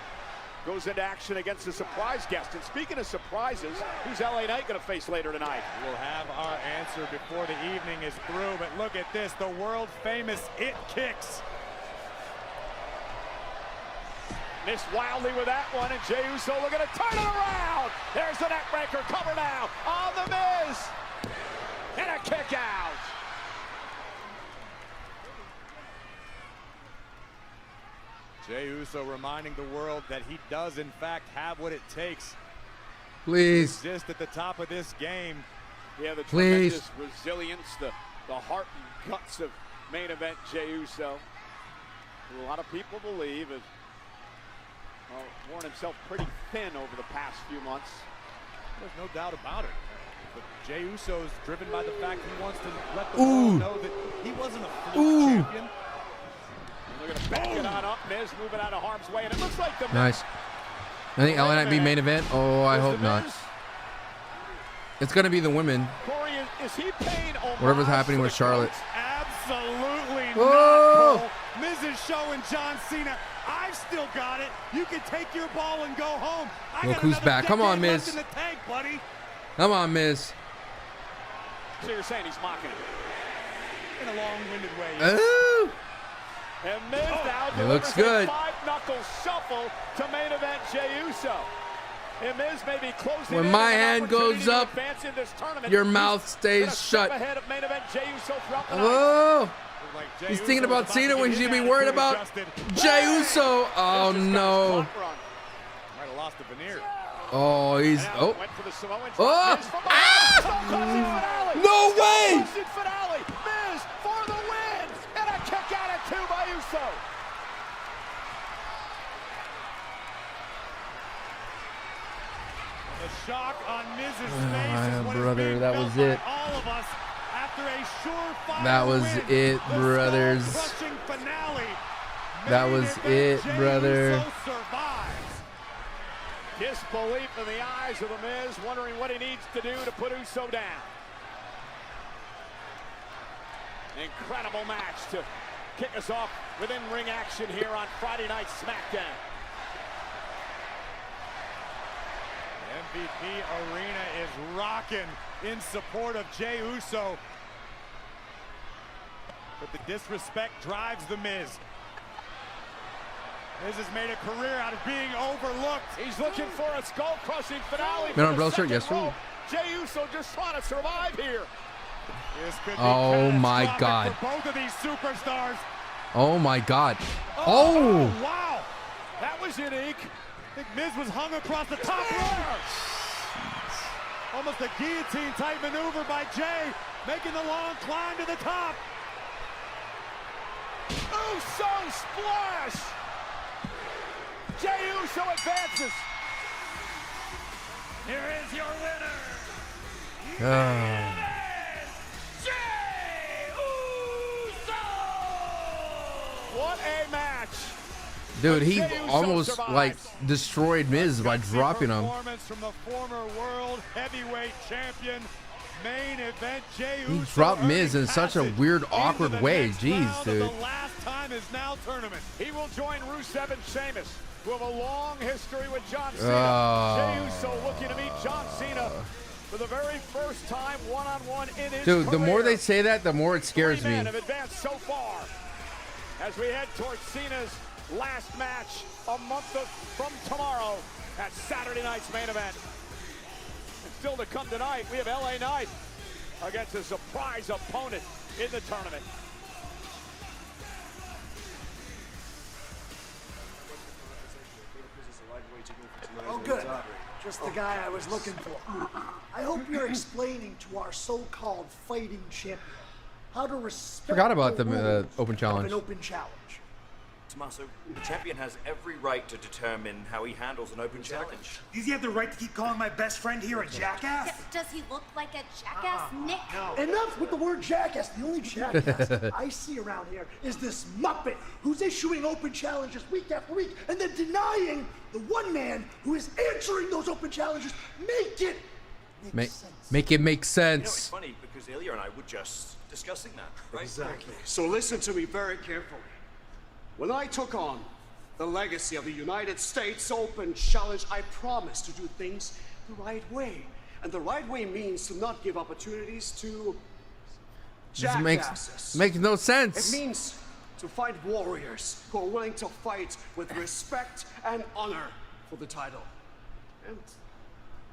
[SPEAKER 8] goes into action against a surprise guest. And speaking of surprises, who's LA Knight going to face later tonight?
[SPEAKER 4] We'll have our answer before the evening is through. But look at this, the world-famous It Kicks.
[SPEAKER 8] Missed wildly with that one, and Jey Uso looking to turn it around. There's the neckbreaker, cover now on The Miz. And a kick out.
[SPEAKER 4] Jey Uso reminding the world that he does, in fact, have what it takes
[SPEAKER 1] please.
[SPEAKER 4] to exist at the top of this game.
[SPEAKER 8] Yeah, the
[SPEAKER 1] Please.
[SPEAKER 8] tremendous resilience, the heart and guts of main event Jey Uso, who a lot of people believe has worn himself pretty thin over the past few months.
[SPEAKER 4] There's no doubt about it. But Jey Uso is driven by the fact he wants to let the world know that he wasn't a fluke champion.
[SPEAKER 8] And they're going to back it on up. Miz moving out of harm's way, and it looks like the
[SPEAKER 1] Nice. I think LA Knight be main event. Oh, I hope not. It's gonna be the women.
[SPEAKER 8] Corey, is he paying
[SPEAKER 1] Whatever's happening with Charlotte.
[SPEAKER 4] Absolutely
[SPEAKER 1] Oh!
[SPEAKER 4] not, Cole. Miz is showing John Cena, I've still got it. You can take your ball and go home. I
[SPEAKER 1] Look
[SPEAKER 4] got
[SPEAKER 1] who's
[SPEAKER 4] another
[SPEAKER 1] back. Come on,
[SPEAKER 4] decade left
[SPEAKER 1] Miz.
[SPEAKER 4] in the tank, buddy.
[SPEAKER 1] Come on, Miz.
[SPEAKER 8] So you're saying he's mocking him?
[SPEAKER 4] In a long-winded way.
[SPEAKER 1] Oh!
[SPEAKER 8] And Miz now
[SPEAKER 1] It looks
[SPEAKER 8] delivers a
[SPEAKER 1] good.
[SPEAKER 8] five-knuckle shuffle to main event Jey Uso. And Miz may be closing
[SPEAKER 1] When
[SPEAKER 8] in
[SPEAKER 1] my
[SPEAKER 8] on an
[SPEAKER 1] hand
[SPEAKER 8] opportunity
[SPEAKER 1] goes
[SPEAKER 8] to
[SPEAKER 1] up,
[SPEAKER 8] advance in this tournament.
[SPEAKER 1] your mouth
[SPEAKER 8] He's
[SPEAKER 1] stays
[SPEAKER 8] gonna step
[SPEAKER 1] shut.
[SPEAKER 8] ahead of main event Jey Uso throughout the night.
[SPEAKER 1] Oh!
[SPEAKER 4] Like Jey
[SPEAKER 1] He's
[SPEAKER 4] Uso
[SPEAKER 1] thinking
[SPEAKER 4] is
[SPEAKER 1] about Cena
[SPEAKER 4] to
[SPEAKER 1] when
[SPEAKER 4] get
[SPEAKER 1] he should
[SPEAKER 4] his
[SPEAKER 1] be worried
[SPEAKER 4] attitude
[SPEAKER 1] about
[SPEAKER 4] adjusted.
[SPEAKER 1] Jey Uso. Oh
[SPEAKER 8] Miz just got his
[SPEAKER 1] no!
[SPEAKER 8] butt run.
[SPEAKER 4] Might have lost the veneer.
[SPEAKER 1] Oh, he's
[SPEAKER 8] Now
[SPEAKER 1] oh.
[SPEAKER 8] went for the Samoan drop.
[SPEAKER 1] Oh!
[SPEAKER 8] Miz from
[SPEAKER 1] Ah!
[SPEAKER 8] finale.
[SPEAKER 1] No way!
[SPEAKER 8] Closing finale. Miz for the win. And a kick out at 2 by Uso.
[SPEAKER 3] shock on Miz's face is what is
[SPEAKER 1] brother,
[SPEAKER 3] being
[SPEAKER 1] that
[SPEAKER 3] felt
[SPEAKER 1] was
[SPEAKER 3] by
[SPEAKER 1] it.
[SPEAKER 3] all of us after a surefire
[SPEAKER 1] That was
[SPEAKER 3] win.
[SPEAKER 1] it,
[SPEAKER 3] The
[SPEAKER 1] brothers.
[SPEAKER 3] skull-crushing finale.
[SPEAKER 1] That
[SPEAKER 3] Main
[SPEAKER 1] was
[SPEAKER 3] event,
[SPEAKER 1] it,
[SPEAKER 3] Jey
[SPEAKER 1] brother.
[SPEAKER 3] Uso survives. Disbelief in the eyes of the Miz, wondering what he needs to do to put Uso down. Incredible match to kick us off with in-ring action here on Friday Night SmackDown. The MVP Arena is rocking in support of Jey Uso. But the disrespect drives the Miz. Miz has made a career out of being overlooked. He's looking for a skull-crushing finale.
[SPEAKER 1] Man, umbrella shirt, yes, sir.
[SPEAKER 3] Jey Uso just trying to survive here. This could be
[SPEAKER 1] Oh my
[SPEAKER 3] catastrophic
[SPEAKER 1] God.
[SPEAKER 3] for both of these superstars.
[SPEAKER 1] Oh my God.
[SPEAKER 3] Oh,
[SPEAKER 1] Oh.
[SPEAKER 3] wow. That was unique. I think Miz was hung across the top rope. Almost a guillotine-type maneuver by Jey, making the long climb to the top. Uso splash. Jey Uso advances.
[SPEAKER 9] Here is your winner. Jey Uso!
[SPEAKER 3] What a match.
[SPEAKER 1] Dude, he
[SPEAKER 3] Jey Uso
[SPEAKER 1] almost
[SPEAKER 3] survives.
[SPEAKER 1] like destroyed Miz by dropping him.
[SPEAKER 3] Performance from the former world heavyweight champion. Main event, Jey
[SPEAKER 1] He
[SPEAKER 3] Uso
[SPEAKER 1] dropped Miz
[SPEAKER 3] earning
[SPEAKER 1] in such a
[SPEAKER 3] passage
[SPEAKER 1] weird,
[SPEAKER 3] into
[SPEAKER 1] awkward
[SPEAKER 3] the
[SPEAKER 1] way.
[SPEAKER 3] next
[SPEAKER 1] Jeez,
[SPEAKER 3] round of
[SPEAKER 1] dude.
[SPEAKER 3] The last time is now tournament. He will join Rusev and Sheamus, who have a long history with John Cena. Jey Uso looking to meet John Cena for the very first time one-on-one in his
[SPEAKER 1] Dude, the more
[SPEAKER 3] career.
[SPEAKER 1] they say that, the more it scares
[SPEAKER 3] Three
[SPEAKER 1] me.
[SPEAKER 3] men have advanced so far as we head towards Cena's last match a month from tomorrow at Saturday night's main event. And still to come tonight, we have LA Knight against a surprise opponent in the tournament.
[SPEAKER 12] Oh, good. Just the guy I was looking for. I hope you're explaining to our so-called fighting champion how to respect
[SPEAKER 1] Forgot about the
[SPEAKER 12] rules
[SPEAKER 1] open
[SPEAKER 12] of
[SPEAKER 1] challenge.
[SPEAKER 12] an open challenge.
[SPEAKER 13] Tommaso, the champion has every right to determine how he handles an open challenge.
[SPEAKER 14] Does he have the right to keep calling my best friend here a jackass?
[SPEAKER 15] Does he look like a jackass, Nick?
[SPEAKER 12] Enough with the word jackass. The only jackass I see around here is this Muppet who's issuing open challenges week after week and then denying the one man who is answering those open challenges. Make it make sense.
[SPEAKER 1] Make it make
[SPEAKER 13] You know, it's
[SPEAKER 1] sense.
[SPEAKER 13] funny because Ilya and I were just discussing that, right?
[SPEAKER 16] Exactly. So listen to me very carefully. When I took on the legacy of the United States Open Challenge, I promised to do things the right way. And the right way means to not give opportunities to
[SPEAKER 1] This makes
[SPEAKER 16] jackasses.
[SPEAKER 1] no
[SPEAKER 16] It
[SPEAKER 1] sense.
[SPEAKER 16] means to find warriors who are willing to fight with respect and honor for the title. And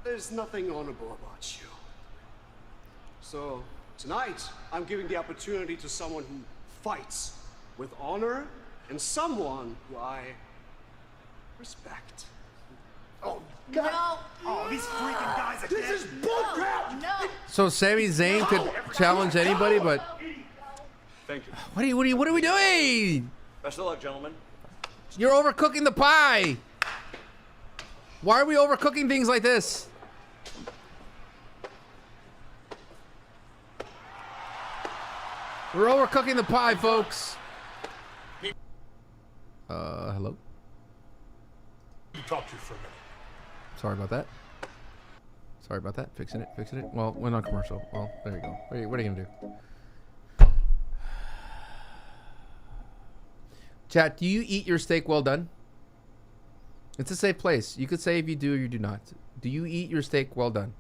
[SPEAKER 16] there's nothing honorable about you. So tonight, I'm giving the opportunity to someone who fights with honor and someone who I respect.
[SPEAKER 12] Oh, God.
[SPEAKER 15] No.
[SPEAKER 14] Oh, these freaking guys again.
[SPEAKER 12] This is bullcrap.
[SPEAKER 15] No.
[SPEAKER 1] So Sami Zayn could challenge anybody, but
[SPEAKER 13] Thank you.
[SPEAKER 1] what are we doing?
[SPEAKER 13] Best of luck, gentlemen.
[SPEAKER 1] You're overcooking the pie. Why are we overcooking things like this? We're overcooking the pie, folks. Hello?
[SPEAKER 2] Talk to you for a minute.
[SPEAKER 1] Sorry about that. Sorry about that. Fixing it. Well, went on commercial. Well, there you go. What are you gonna do? Chat, do you eat your steak well done? It's a safe place. You could say if you do or you do not. Do you eat your steak well done?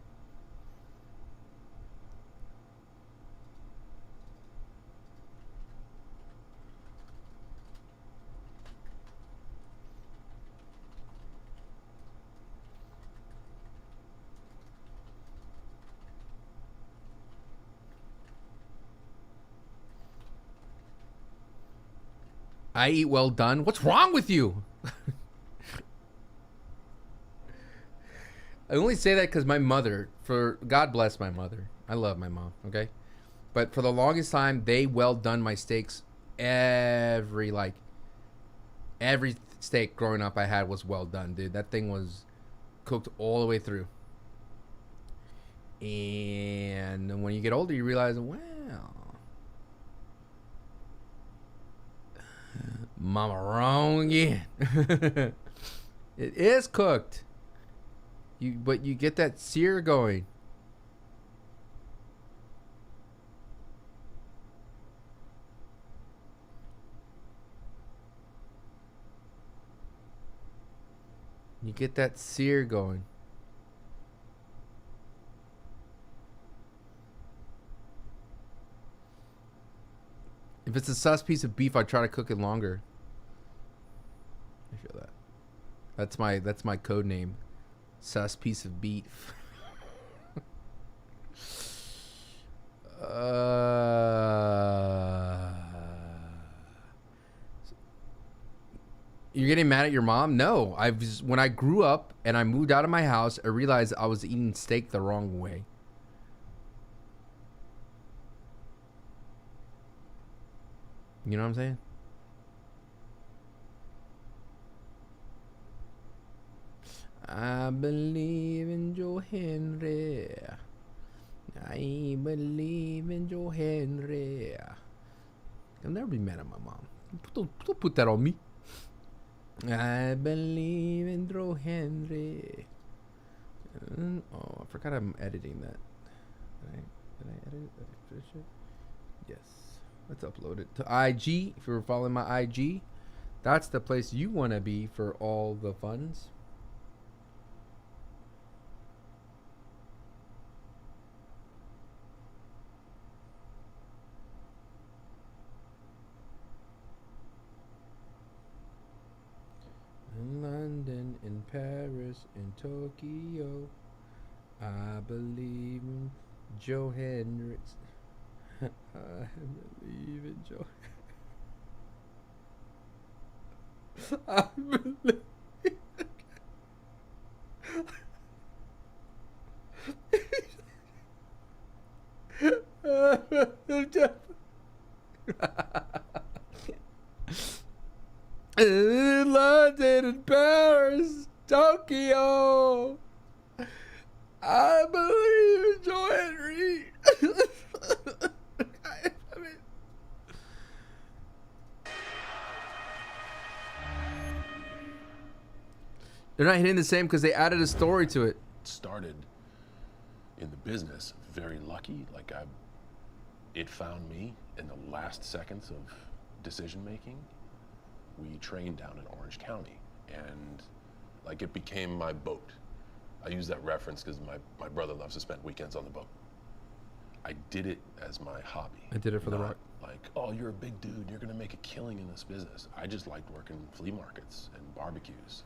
[SPEAKER 1] I eat well done. What's wrong with you? I only say that because my mother, God bless my mother. I love my mom, okay? But for the longest time, they well done my steaks. Every steak growing up I had was well done, dude. That thing was cooked all the way through. And when you get older, you realize, wow, mama wrong again. It is cooked. But you get that sear going. You get that sear going. If it's a sus piece of beef, I try to cook it longer. I feel that. That's my code name. Sus piece of beef. You're getting mad at your mom? No. When I grew up and I moved out of my house, I realized I was eating steak the wrong way. You know what I'm saying? I believe in Joe Henry. I believe in Joe Henry. I'll never be mad at my mom. Don't put that on me. I believe in Joe Henry. Oh, I forgot I'm editing that. Did I edit it? Did I finish it? Yes. Let's upload it to IG. If you're following my IG, that's the place you want to be for all the funds. In London, in Paris, in Tokyo, I believe in Joe Hendricks. I believe in Joe. I believe. In London, in Paris, Tokyo, I believe in Joe Henry. They're not hitting the same because they added a story to it.
[SPEAKER 17] Started in the business very lucky. Like it found me in the last seconds of decision making. We trained down in Orange County, and like it became my boat. I use that reference because my brother loves to spend weekends on the boat. I did it as my hobby.
[SPEAKER 1] I did it for the rock.
[SPEAKER 17] Like, oh, you're a big dude, you're gonna make a killing in this business. I just liked working flea markets and barbecues.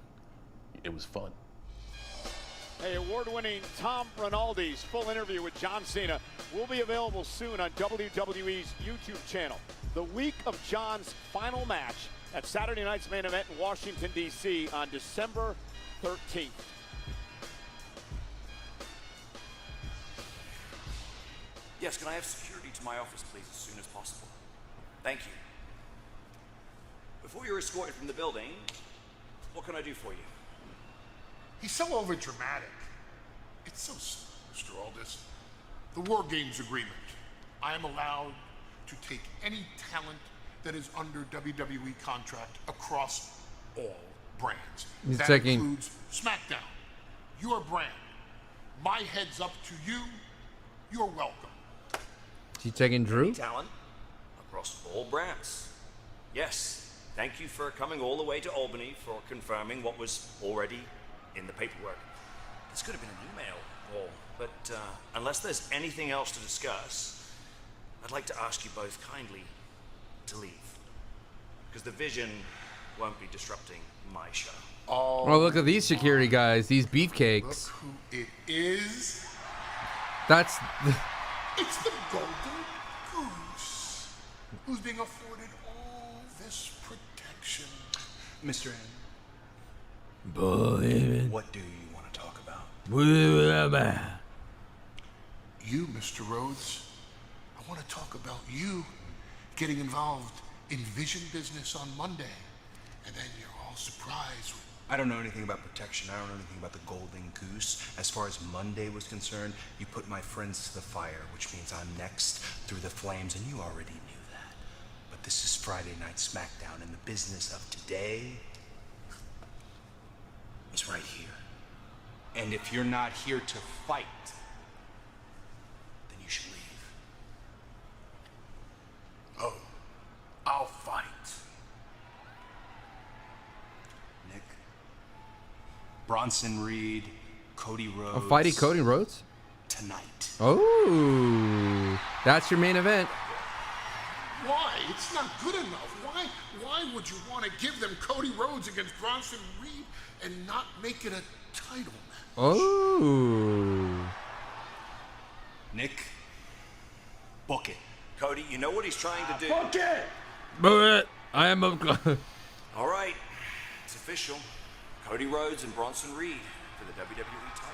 [SPEAKER 17] It was fun.
[SPEAKER 8] Hey, award-winning Tom Rinaldi's full interview with John Cena will be available soon on WWE's YouTube channel. The week of John's final match at Saturday night's main event in Washington, D.C. on December 13th.
[SPEAKER 13] Yes, can I have security to my office, please, as soon as possible? Thank you. Before you're escorted from the building, what can I do for you?
[SPEAKER 2] He's so overdramatic. It's so slow, Mr. Aldis. The War Games agreement. I am allowed to take any talent that is under WWE contract across all brands.
[SPEAKER 1] He's
[SPEAKER 2] that
[SPEAKER 1] taking...
[SPEAKER 2] includes SmackDown, your brand. My head's up to you. You're welcome.
[SPEAKER 1] He taking Drew?
[SPEAKER 13] Any talent across all brands. Yes, thank you for coming all the way to Albany for confirming what was already in the paperwork. This could have been an email, Paul, but unless there's anything else to discuss, I'd like to ask you both kindly to leave, because the Vision won't be disrupting my show.
[SPEAKER 1] Oh, look at these security guys, these beefcakes.
[SPEAKER 2] Look who it is.
[SPEAKER 1] That's...
[SPEAKER 2] It's the Golden Goose, who's being afforded all this protection.
[SPEAKER 10] Mr. N,
[SPEAKER 1] Boy,
[SPEAKER 10] what do you want to talk about?
[SPEAKER 2] You, Mr. Rhodes, I want to talk about you getting involved in Vision business on Monday, and then you're all surprised with
[SPEAKER 10] I don't know anything about protection. I don't know anything about the golden goose. As far as Monday was concerned, you put my friends to the fire, which means I'm next through the flames, and you already knew that. But this is Friday Night SmackDown, and the business of today is right here. And if you're not here to fight, then you should leave.
[SPEAKER 2] Oh, I'll fight.
[SPEAKER 10] Nick, Bronson Reed, Cody Rhodes.
[SPEAKER 1] Oh, fighting Cody Rhodes?
[SPEAKER 10] Tonight.
[SPEAKER 1] Oh, that's your main event.
[SPEAKER 2] Why? It's not good enough. Why would you want to give them Cody Rhodes against Bronson Reed and not make it a title match?
[SPEAKER 1] Oh.
[SPEAKER 10] Nick, book it.
[SPEAKER 13] Cody, you know what he's trying to do.
[SPEAKER 2] Book it!
[SPEAKER 1] Book it. I am a...
[SPEAKER 13] All right, it's official. Cody Rhodes and Bronson Reed for the WWE title.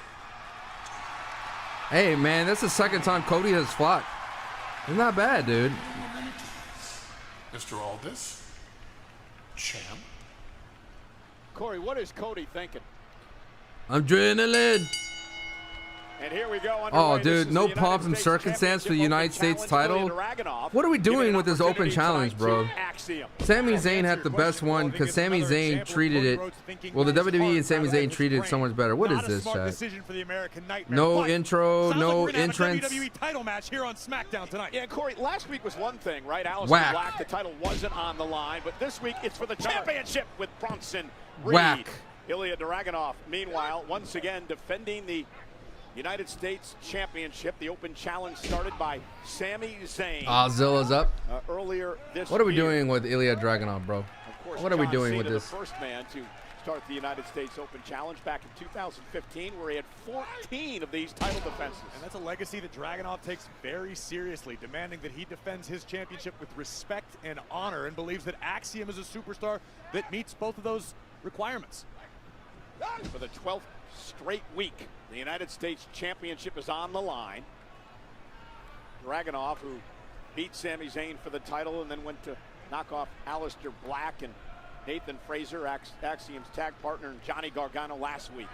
[SPEAKER 1] Hey, man, that's the second time Cody has fought. It's not bad, dude.
[SPEAKER 2] Mr. Aldis, champ.
[SPEAKER 8] Corey, what is Cody thinking?
[SPEAKER 1] Adrenaline.
[SPEAKER 8] And here we go.
[SPEAKER 1] Oh, dude, no pomp and circumstance for the United States title. What are we doing with this open challenge, bro? Sami Zayn had the best one because Sami Zayn treated it. Well, the WWE and Sami Zayn treated it so much better. What is this, chat? No intro, no entrance.
[SPEAKER 4] WWE title match here on SmackDown tonight.
[SPEAKER 8] Yeah, Corey, last week was one thing, right? Aleister
[SPEAKER 1] Whack.
[SPEAKER 8] Black, the title wasn't on the line, but this week it's for the championship with Bronson Reed.
[SPEAKER 1] Whack.
[SPEAKER 8] Ilya Dragunov, meanwhile, once again defending the United States Championship. The open challenge started by Sami Zayn.
[SPEAKER 1] Zilla's up.
[SPEAKER 8] Earlier this
[SPEAKER 1] What are we
[SPEAKER 8] year.
[SPEAKER 1] doing with Ilya Dragunov, bro?
[SPEAKER 8] Of course,
[SPEAKER 1] What are we
[SPEAKER 8] John
[SPEAKER 1] doing
[SPEAKER 8] Cena,
[SPEAKER 1] with this?
[SPEAKER 8] The first man to start the United States Open Challenge back in 2015, where he had 14 of these title defenses.
[SPEAKER 4] And that's a legacy that Dragunov takes very seriously, demanding that he defends his championship with respect and honor, and believes that Axiom is a superstar that meets both of those requirements.
[SPEAKER 8] For the 12th straight week, the United States Championship is on the line. Dragunov, who beat Sami Zayn for the title and then went to knock off Aleister Black and Nathan Frazer, Axiom's tag partner, and Johnny Gargano last week.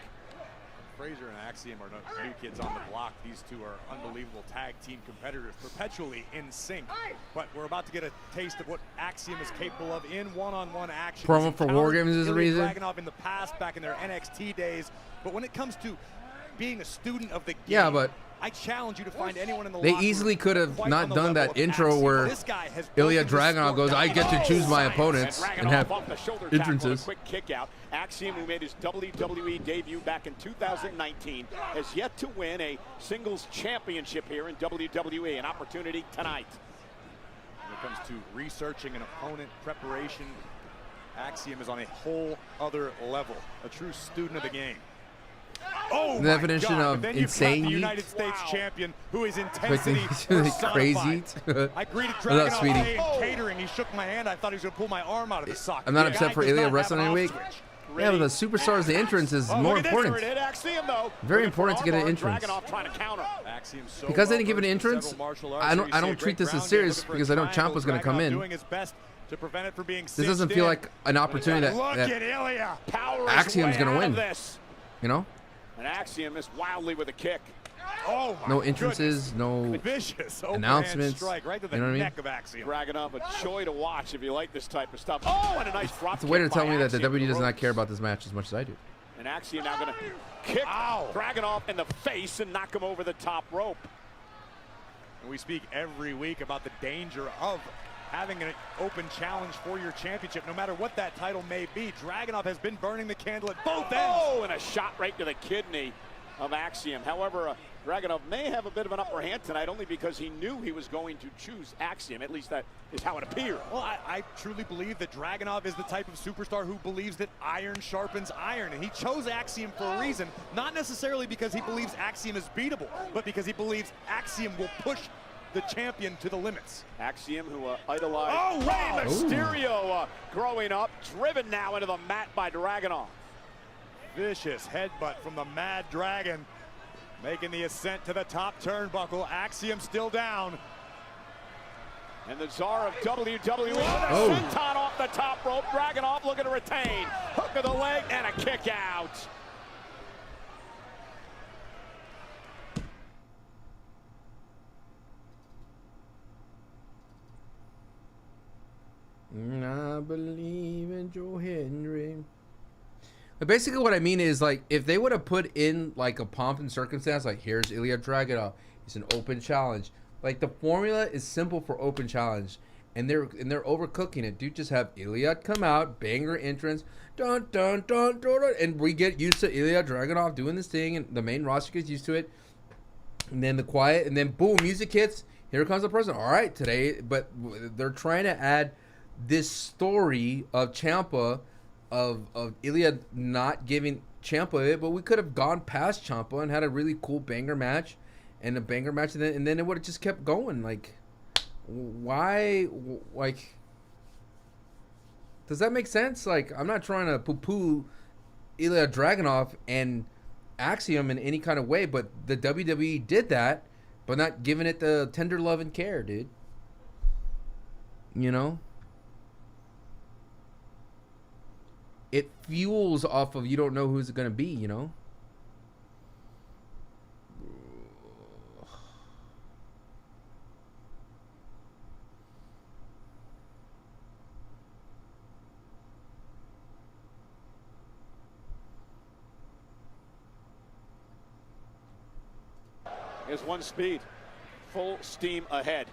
[SPEAKER 4] Frazer and Axiom are no new kids on the block. These two are unbelievable tag team competitors, perpetually in sync. But we're about to get a taste of what Axiom is capable of in one-on-one action.
[SPEAKER 1] Promo for War Games is the reason.
[SPEAKER 4] Dragunov in the past, back in their NXT days. But when it comes to being a student of the game,
[SPEAKER 1] Yeah, but
[SPEAKER 4] I challenge you to find anyone in the
[SPEAKER 1] they
[SPEAKER 4] locker
[SPEAKER 1] easily
[SPEAKER 4] room
[SPEAKER 1] could have
[SPEAKER 4] quite
[SPEAKER 1] not
[SPEAKER 4] on the
[SPEAKER 1] done
[SPEAKER 4] level
[SPEAKER 1] that
[SPEAKER 4] of
[SPEAKER 1] intro
[SPEAKER 4] Axiom.
[SPEAKER 1] where
[SPEAKER 4] This guy has
[SPEAKER 1] Ilya
[SPEAKER 4] broken the
[SPEAKER 1] Dragunov
[SPEAKER 4] sport
[SPEAKER 1] goes, I get to choose my
[SPEAKER 4] down.
[SPEAKER 1] opponents and have
[SPEAKER 8] off the shoulder tackle,
[SPEAKER 1] entrances.
[SPEAKER 8] a quick kick out. Axiom, who made his WWE debut back in 2019, has yet to win a singles championship here in WWE. An opportunity tonight.
[SPEAKER 4] When it comes to researching an opponent, preparation, Axiom is on a whole other level. A true student of the game. Oh,
[SPEAKER 1] The definition
[SPEAKER 4] my God.
[SPEAKER 1] of
[SPEAKER 4] But then you've got
[SPEAKER 1] insane
[SPEAKER 4] the
[SPEAKER 1] heat.
[SPEAKER 4] United States champion, who is
[SPEAKER 1] Crazy
[SPEAKER 4] intensity
[SPEAKER 1] crazy.
[SPEAKER 4] personified. I greeted
[SPEAKER 1] What's up,
[SPEAKER 4] Dragunov
[SPEAKER 1] sweetie?
[SPEAKER 4] in catering. He shook my hand. I thought he was going to pull my arm out of the socket.
[SPEAKER 1] I'm not
[SPEAKER 4] The
[SPEAKER 1] upset
[SPEAKER 4] guy
[SPEAKER 1] for
[SPEAKER 4] does
[SPEAKER 1] Ilya
[SPEAKER 4] not have
[SPEAKER 1] wrestling
[SPEAKER 4] an
[SPEAKER 1] every week.
[SPEAKER 4] off switch.
[SPEAKER 1] Yeah, but the superstars, the entrance is more
[SPEAKER 8] Look at this,
[SPEAKER 1] important.
[SPEAKER 8] it hit Axiom, though.
[SPEAKER 1] Very
[SPEAKER 8] Looking for
[SPEAKER 1] important to get an
[SPEAKER 8] armbar,
[SPEAKER 1] entrance.
[SPEAKER 8] Dragunov trying to counter.
[SPEAKER 4] Axiom so
[SPEAKER 1] Because they
[SPEAKER 4] well
[SPEAKER 1] didn't give it an
[SPEAKER 4] versed in
[SPEAKER 1] entrance,
[SPEAKER 4] several martial arts.
[SPEAKER 1] I
[SPEAKER 4] Here you see a
[SPEAKER 1] don't treat
[SPEAKER 4] great
[SPEAKER 1] this as
[SPEAKER 4] ground game,
[SPEAKER 1] serious
[SPEAKER 4] looking for a
[SPEAKER 1] because I know Ciampa
[SPEAKER 4] triangle.
[SPEAKER 1] was going to come
[SPEAKER 4] Dragunov
[SPEAKER 1] in.
[SPEAKER 4] doing his best to prevent it from being
[SPEAKER 1] This doesn't feel like an opportunity
[SPEAKER 8] Look
[SPEAKER 1] that
[SPEAKER 8] at Ilya. Power is
[SPEAKER 1] Axiom's
[SPEAKER 8] way
[SPEAKER 1] going to
[SPEAKER 8] out
[SPEAKER 1] win.
[SPEAKER 8] of this.
[SPEAKER 1] You know?
[SPEAKER 8] And Axiom missed wildly with a kick.
[SPEAKER 4] Oh,
[SPEAKER 1] No entrances, no
[SPEAKER 4] vicious
[SPEAKER 1] announcements.
[SPEAKER 4] strike right to the
[SPEAKER 1] You know what I mean?
[SPEAKER 4] neck of Axiom.
[SPEAKER 8] Dragunov, a joy to watch if you like this type of stuff. Oh, and a nice drop
[SPEAKER 1] It's a way to
[SPEAKER 8] kick
[SPEAKER 1] tell
[SPEAKER 8] by
[SPEAKER 1] me that the
[SPEAKER 8] Axiom
[SPEAKER 1] WWE
[SPEAKER 8] to
[SPEAKER 1] does
[SPEAKER 8] the
[SPEAKER 1] not
[SPEAKER 8] ropes.
[SPEAKER 1] care about this match as much as I do.
[SPEAKER 8] And Axiom now going to kick Dragunov in the face and knock him over the top rope.
[SPEAKER 4] And we speak every week about the danger of having an open challenge for your championship, no matter what that title may be. Dragunov has been burning the candle at both ends.
[SPEAKER 8] Oh, and a shot right to the kidney of Axiom. However, Dragunov may have a bit of an upper hand tonight only because he knew he was going to choose Axiom. At least that is how it appeared.
[SPEAKER 4] Well, I truly believe that Dragunov is the type of superstar who believes that iron sharpens iron, and he chose Axiom for a reason, not necessarily because he believes Axiom is beatable, but because he believes Axiom will push the champion to the limits.
[SPEAKER 8] Axiom, who idolized Rey Mysterio growing up, driven now into the mat by Dragunov.
[SPEAKER 4] Vicious headbutt from the Mad Dragon, making the ascent to the top turnbuckle. Axiom still down.
[SPEAKER 8] And the czar of WWE with a
[SPEAKER 1] Oh.
[SPEAKER 8] senton off the top rope. Dragunov looking to retain. Hook of the leg and a kick out.
[SPEAKER 1] I believe in Joe Henry. But basically what I mean is, like, if they would have put in like a pomp and circumstance, like here's Ilya Dragunov, it's an open challenge. Like, the formula is simple for open challenge, and they're overcooking it. Dude, just have Ilya come out, banger entrance, dun dun dun dun, dun, and we get used to Ilya Dragunov doing this thing, and the main roster gets used to it. And then the quiet, and then boom, music hits. Here comes the person. All right, today, but they're trying to add this story of Ciampa, of Ilya not giving Ciampa it, but we could have gone past Ciampa and had a really cool banger match, and a banger match, and then it would have just kept going. Like, why? Like, does that make sense? Like, I'm not trying to poo-poo Ilya Dragunov and Axiom in any kind of way, but the WWE did that, but not giving it the tender love and care, dude. You know? It fuels off of you don't know who's it going to be, you know?
[SPEAKER 8] Is one speed, full steam ahead.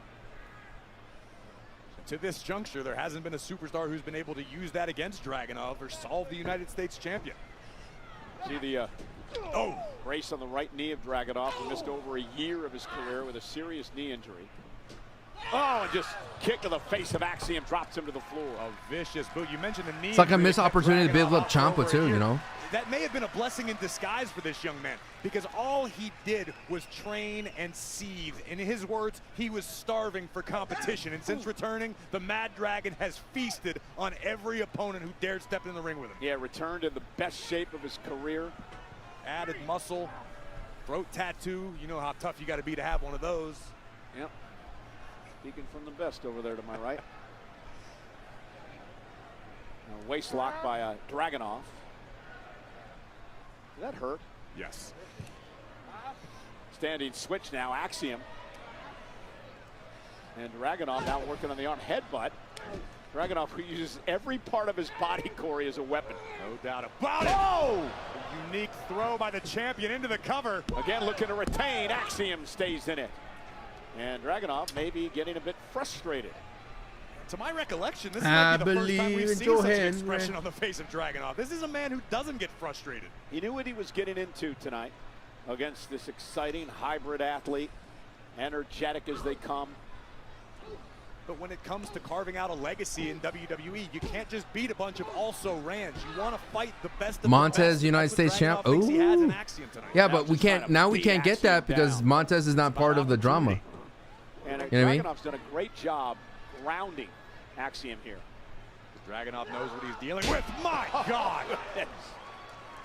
[SPEAKER 4] To this juncture, there hasn't been a superstar who's been able to use that against Dragunov or solve the United States champion.
[SPEAKER 8] See the brace on the right knee of Dragunov, who missed over a year of his career with a serious knee injury. Oh, and just kick to the face of Axiom drops him to the floor.
[SPEAKER 4] A vicious boot. You mentioned the knee.
[SPEAKER 1] It's like a missed opportunity to build up Ciampa too, you know?
[SPEAKER 4] That may have been a blessing in disguise for this young man, because all he did was train and seethe. In his words, he was starving for competition. And since returning, the Mad Dragon has feasted on every opponent who dared step in the ring with him.
[SPEAKER 8] Yeah, returned in the best shape of his career.
[SPEAKER 4] Added muscle, throat tattoo. You know how tough you got to be to have one of those.
[SPEAKER 8] Yep. Speaking from the best over there to my right. Now, waist lock by Dragunov. Did that hurt?
[SPEAKER 4] Yes.
[SPEAKER 8] Standing switch now, Axiom. And Dragunov now working on the arm headbutt. Dragunov, who uses every part of his body, Corey, as a weapon.
[SPEAKER 4] No doubt about it. Oh! A unique throw by the champion into the cover.
[SPEAKER 8] Again, looking to retain. Axiom stays in it. And Dragunov may be getting a bit frustrated.
[SPEAKER 4] To my recollection, this might be the first time we've seen such an expression on the face of Dragunov. This is a man who doesn't get frustrated.
[SPEAKER 8] He knew what he was getting into tonight against this exciting hybrid athlete, energetic as they come.
[SPEAKER 4] But when it comes to carving out a legacy in WWE, you can't just beat a bunch of also-rans. You want to fight the best of the
[SPEAKER 1] Montez,
[SPEAKER 4] best.
[SPEAKER 1] United States champ. Oh, yeah, but we can't. Now we can't get that because Montez is not part of the drama.
[SPEAKER 8] And
[SPEAKER 1] you know what I mean?
[SPEAKER 8] Dragunov's done a great job grounding Axiom here.
[SPEAKER 4] Dragunov knows what he's dealing with. My God!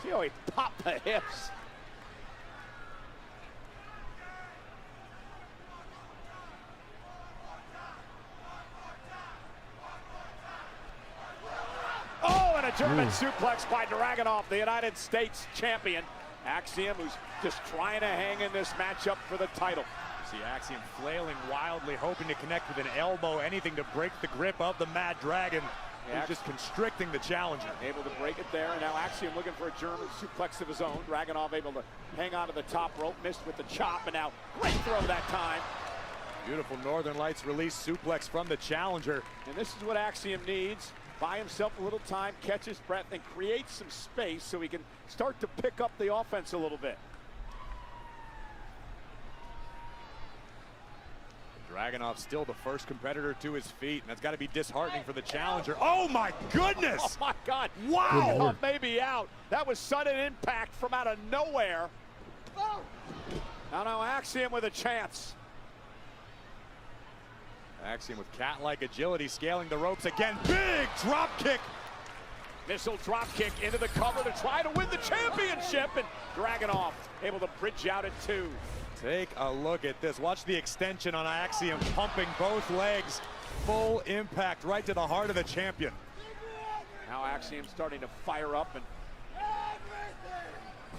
[SPEAKER 8] See how he popped the hips. Oh, and a German suplex by Dragunov, the United States champion. Axiom, who's just trying to hang in this matchup for the title.
[SPEAKER 4] See Axiom flailing wildly, hoping to connect with an elbow, anything to break the grip of the Mad Dragon. He's just constricting the challenger.
[SPEAKER 8] Able to break it there, and now Axiom looking for a German suplex of his own. Dragunov able to hang on to the top rope, missed with the chop, and now great throw that time.
[SPEAKER 4] Beautiful Northern Lights release suplex from the challenger.
[SPEAKER 8] And this is what Axiom needs. Buy himself a little time, catch his breath, and create some space so he can start to pick up the offense a little bit.
[SPEAKER 4] Dragunov still the first competitor to his feet, and that's got to be disheartening for the challenger. Oh my goodness!
[SPEAKER 8] Oh my God!
[SPEAKER 4] Wow!
[SPEAKER 8] Maybe out. That was sudden impact from out of nowhere. Now Axiom with a chance.
[SPEAKER 4] Axiom with cat-like agility, scaling the ropes again. Big drop kick.
[SPEAKER 8] Missile drop kick into the cover to try to win the championship, and Dragunov able to bridge out at 2.
[SPEAKER 4] Take a look at this. Watch the extension on Axiom, pumping both legs. Full impact right to the heart of the champion.
[SPEAKER 8] Now Axiom starting to fire up and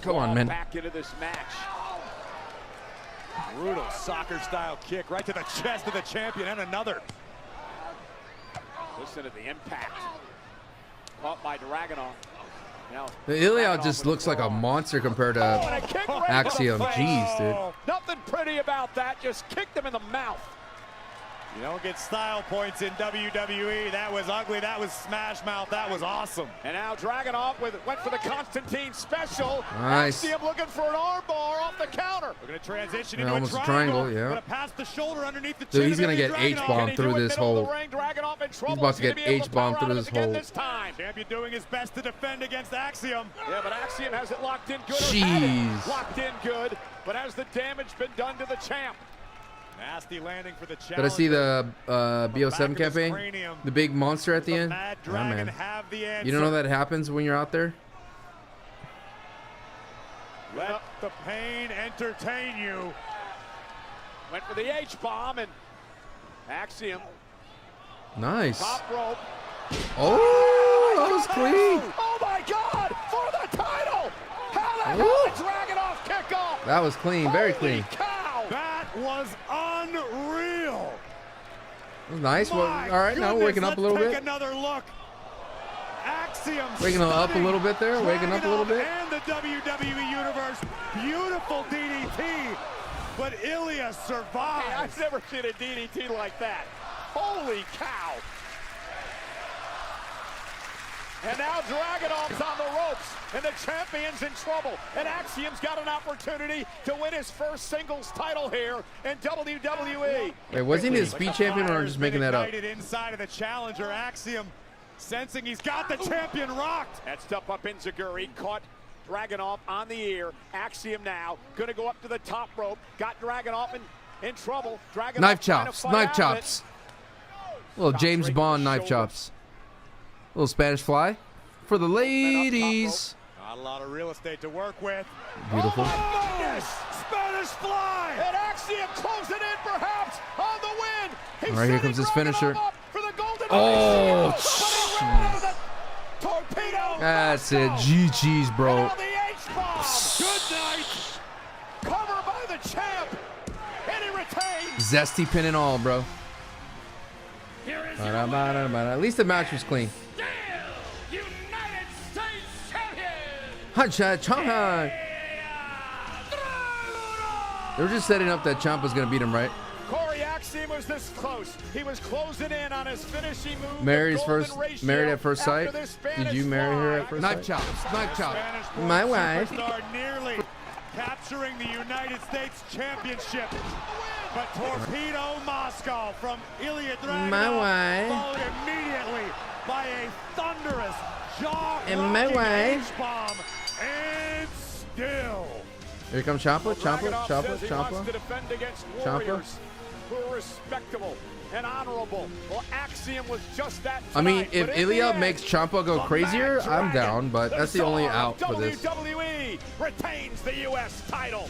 [SPEAKER 1] Come on, man.
[SPEAKER 8] back into this match.
[SPEAKER 4] Brutal soccer-style kick right to the chest of the champion, and another.
[SPEAKER 8] Listen to the impact. Caught by Dragunov. Now,
[SPEAKER 1] Ilya just looks like a monster compared to
[SPEAKER 8] and a kick right to the
[SPEAKER 1] Axiom.
[SPEAKER 8] face.
[SPEAKER 1] Jeez, dude.
[SPEAKER 8] Nothing pretty about that. Just kicked him in the mouth.
[SPEAKER 4] You don't get style points in WWE. That was ugly. That was smash mouth. That was awesome.
[SPEAKER 8] And now Dragunov went for the Constantine special.
[SPEAKER 1] Nice.
[SPEAKER 8] Axiom looking for an arm bar off the counter.
[SPEAKER 4] We're going to transition
[SPEAKER 1] Yeah,
[SPEAKER 4] into
[SPEAKER 1] almost
[SPEAKER 4] a
[SPEAKER 1] a
[SPEAKER 4] triangle.
[SPEAKER 1] triangle, yeah.
[SPEAKER 4] Going to pass the shoulder underneath the
[SPEAKER 1] Dude,
[SPEAKER 4] chin
[SPEAKER 1] he's
[SPEAKER 4] of
[SPEAKER 1] going to get
[SPEAKER 4] Ilya Dragunov.
[SPEAKER 1] H-bombed through this hole.
[SPEAKER 8] He's
[SPEAKER 1] about to get H-bombed through this hole.
[SPEAKER 4] Champion doing his best to defend against Axiom.
[SPEAKER 8] Yeah, but Axiom has it locked in good.
[SPEAKER 1] Jeez.
[SPEAKER 8] Locked in good, but has the damage been done to the champ?
[SPEAKER 4] Nasty landing for the challenge.
[SPEAKER 1] Did I see the BO7 campaign? The big monster at the end? Oh, man. You don't know that happens when you're out there?
[SPEAKER 4] Let the pain entertain you.
[SPEAKER 8] Went for the H-bomb and Axiom.
[SPEAKER 1] Nice.
[SPEAKER 8] Top rope.
[SPEAKER 1] Oh, that was clean.
[SPEAKER 8] Oh my God! For the title! How the hell did Dragunov kick off?
[SPEAKER 1] That was clean. Very clean.
[SPEAKER 8] Cow!
[SPEAKER 4] That was unreal.
[SPEAKER 1] That was nice. Well, all right, now we're waking up a little
[SPEAKER 4] Let's
[SPEAKER 1] bit.
[SPEAKER 4] take another look. Axiom
[SPEAKER 1] Waking up a little bit there. Waking up a little bit.
[SPEAKER 4] And the WWE Universe. Beautiful DDT. But Ilya survives.
[SPEAKER 8] Hey, I've never seen a DDT like that. Holy cow! And now Dragunov's on the ropes, and the champion's in trouble. And Axiom's got an opportunity to win his first singles title here in WWE.
[SPEAKER 1] Wait, was he the speed champion, or I'm just making that up?
[SPEAKER 4] Inside of the challenger, Axiom sensing he's got the champion rocked.
[SPEAKER 8] That's up Inzaguri, caught Dragunov on the ear. Axiom now going to go up to the top rope. Got Dragunov in trouble. Dragunov
[SPEAKER 1] Knife chops. Knife chops. Little James Bond knife chops. Little Spanish fly for the ladies.
[SPEAKER 4] Not a lot of real estate to work with.
[SPEAKER 1] Beautiful.
[SPEAKER 8] Oh, goodness. Spanish fly. And Axiom closing in perhaps on the win. He's
[SPEAKER 1] All right, here comes his finisher.
[SPEAKER 8] For the golden
[SPEAKER 1] Oh,
[SPEAKER 8] jeez. Torpedo.
[SPEAKER 1] That's it. GG's, bro.
[SPEAKER 8] Good night. Cover by the champ. And he retains.
[SPEAKER 1] Zesty pin and all, bro. At least the match was clean.
[SPEAKER 9] United States Champion!
[SPEAKER 1] Hacha Champa. They were just setting up that Champ was gonna beat him, right?
[SPEAKER 8] Corey Axiom was this close. He was closing in on his finishing move.
[SPEAKER 1] Married at first sight. Did you marry her at first sight? Knife chops. Knife chops. My wife.
[SPEAKER 4] Nearly capturing the United States Championship. But Torpedo Moscow from Ilya Dragunov
[SPEAKER 1] My wife.
[SPEAKER 4] followed immediately by a thunderous jaw-rocking
[SPEAKER 1] And my wife.
[SPEAKER 4] H-bomb. And still.
[SPEAKER 1] Here comes Champa. Champa.
[SPEAKER 8] Dragunov
[SPEAKER 1] Champa.
[SPEAKER 8] says he
[SPEAKER 1] Champa.
[SPEAKER 8] wants to defend against
[SPEAKER 1] Champa.
[SPEAKER 8] warriors who are respectable and honorable. Well, Axiom was just that
[SPEAKER 1] I mean,
[SPEAKER 8] tonight,
[SPEAKER 1] if
[SPEAKER 8] but in the
[SPEAKER 1] Ilya
[SPEAKER 8] end,
[SPEAKER 1] makes Champa go
[SPEAKER 8] the
[SPEAKER 1] crazier,
[SPEAKER 8] Mad
[SPEAKER 1] I'm
[SPEAKER 8] Dragon,
[SPEAKER 1] down, but
[SPEAKER 8] the
[SPEAKER 1] that's the only
[SPEAKER 8] Czar
[SPEAKER 1] out
[SPEAKER 8] of
[SPEAKER 1] for this.
[SPEAKER 8] WWE retains the U.S. title.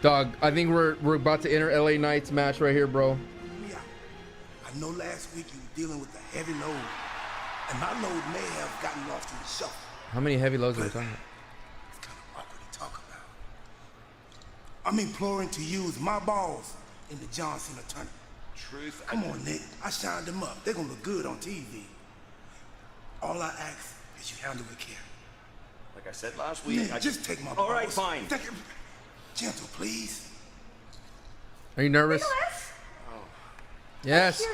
[SPEAKER 1] Dog, I think we're about to enter LA Knight's match right here, bro.
[SPEAKER 18] Yeah. I know last week you were dealing with a heavy load, and my load may have gotten lost in the shuffle.
[SPEAKER 1] How many heavy loads are we talking about?
[SPEAKER 18] It's kind of awkward to talk about. I'm imploring to use my balls in the John Cena tournament.
[SPEAKER 10] Truth.
[SPEAKER 18] Come on, Nick. I shined them up. They're gonna look good on TV. All I ask is you handle with care.
[SPEAKER 13] Like I said last week,
[SPEAKER 18] Nick, just take my balls.
[SPEAKER 13] All right, fine.
[SPEAKER 18] Gentle, please.
[SPEAKER 1] Are you nervous?
[SPEAKER 13] Oh.
[SPEAKER 1] Yes.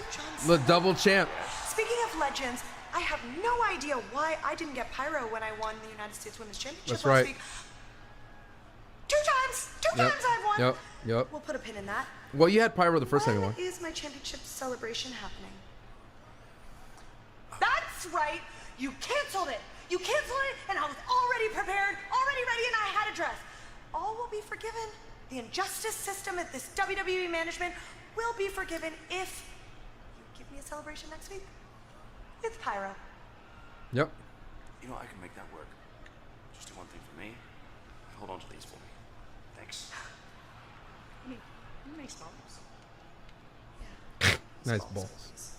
[SPEAKER 1] The double champ.
[SPEAKER 19] Speaking of legends, I have no idea why I didn't get pyro when I won the United States Women's Championship
[SPEAKER 1] That's
[SPEAKER 19] last
[SPEAKER 1] right.
[SPEAKER 19] week. Two times I've won.
[SPEAKER 1] Yep.
[SPEAKER 19] We'll put a pin in that.
[SPEAKER 1] Well, you had pyro the first time you won.
[SPEAKER 19] When is my championship celebration happening? That's right. You canceled it. You canceled it, and I was already prepared, already ready, and I had a dress. All will be forgiven. The injustice system at this WWE management will be forgiven if you give me a celebration next week with pyro.
[SPEAKER 1] Yep.
[SPEAKER 13] You know, I can make that work. Just do one thing for me. Hold on to these for me. Thanks.
[SPEAKER 19] You make small.
[SPEAKER 1] Nice balls.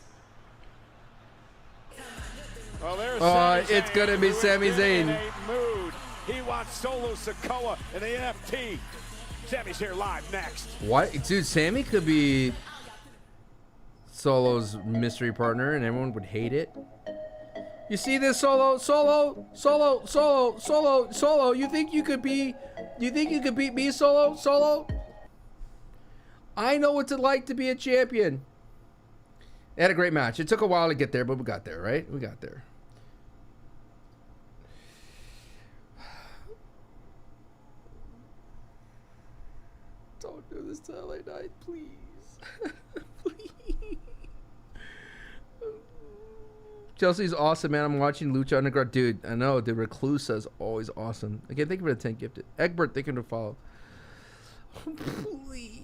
[SPEAKER 8] Well, there's
[SPEAKER 1] it's going to be Sami Zayn.
[SPEAKER 8] Mood. He wants Solo Sikoa in the NFT. Sami's here live next.
[SPEAKER 1] What? Dude, Sami could be Solo's mystery partner and everyone would hate it. You see this, Solo? You think you could beat me, Solo? I know what it's like to be a champion. They had a great match. It took a while to get there, but we got there, right? We got there. Don't do this to LA Knight, please. Please. Chelsea's awesome, man. I'm watching Lucha Underground. Dude, I know. The Reclusa is always awesome. Again, thank you for the 10 gifted. Egbert, thank you for the follow. Please.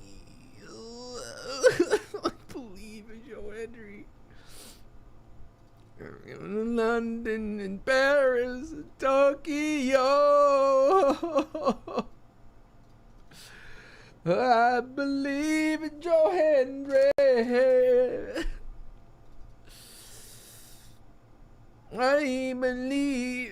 [SPEAKER 1] Believe in Joe Henry. In London, in Paris, in Tokyo. I believe in Joe Henry. I believe.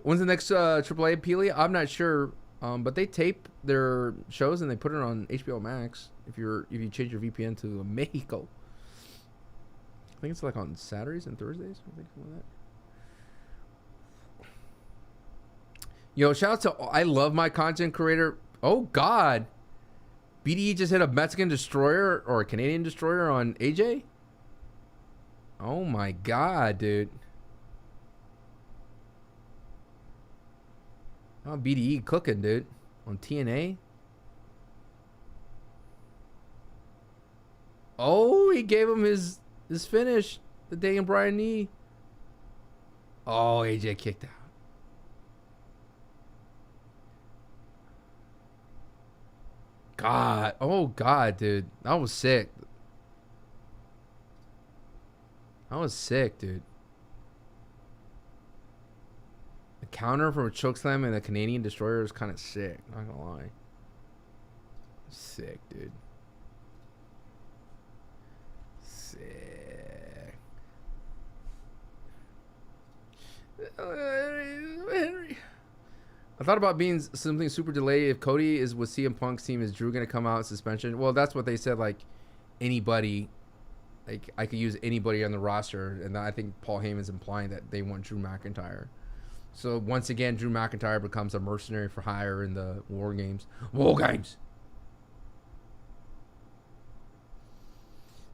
[SPEAKER 1] When's the next AAA Peely? I'm not sure, but they tape their shows and they put it on HBO Max. If you change your VPN to Mexico, I think it's like on Saturdays and Thursdays. I think something like that. Yo, shout out to I love my content creator. Oh God, BDE just hit a Mexican destroyer or a Canadian destroyer on AJ. Oh my God, dude. Oh, BDE cooking, dude. On TNA. Oh, he gave him his finish. The Daniel Bryan knee. Oh, AJ kicked out. God. Oh, God, dude. That was sick. That was sick, dude. The counter from a chokeslam and a Canadian destroyer is kind of sick. Not gonna lie. Sick, dude. Sick. Henry. I thought about being something super delayed. If Cody is with CM Punk's team, is Drew gonna come out suspension? Well, that's what they said. Like anybody, like I could use anybody on the roster, and I think Paul Heyman's implying that they want Drew McIntyre. So once again, Drew McIntyre becomes a mercenary for hire in the War Games. War Games.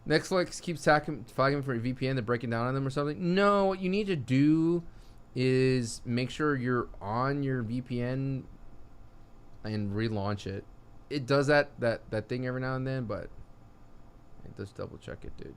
[SPEAKER 1] Netflix keeps flagging for a VPN to breaking down on them or something. No, what you need to do is make sure you're on your VPN and relaunch it. It does that thing every now and then, but just double check it, dude.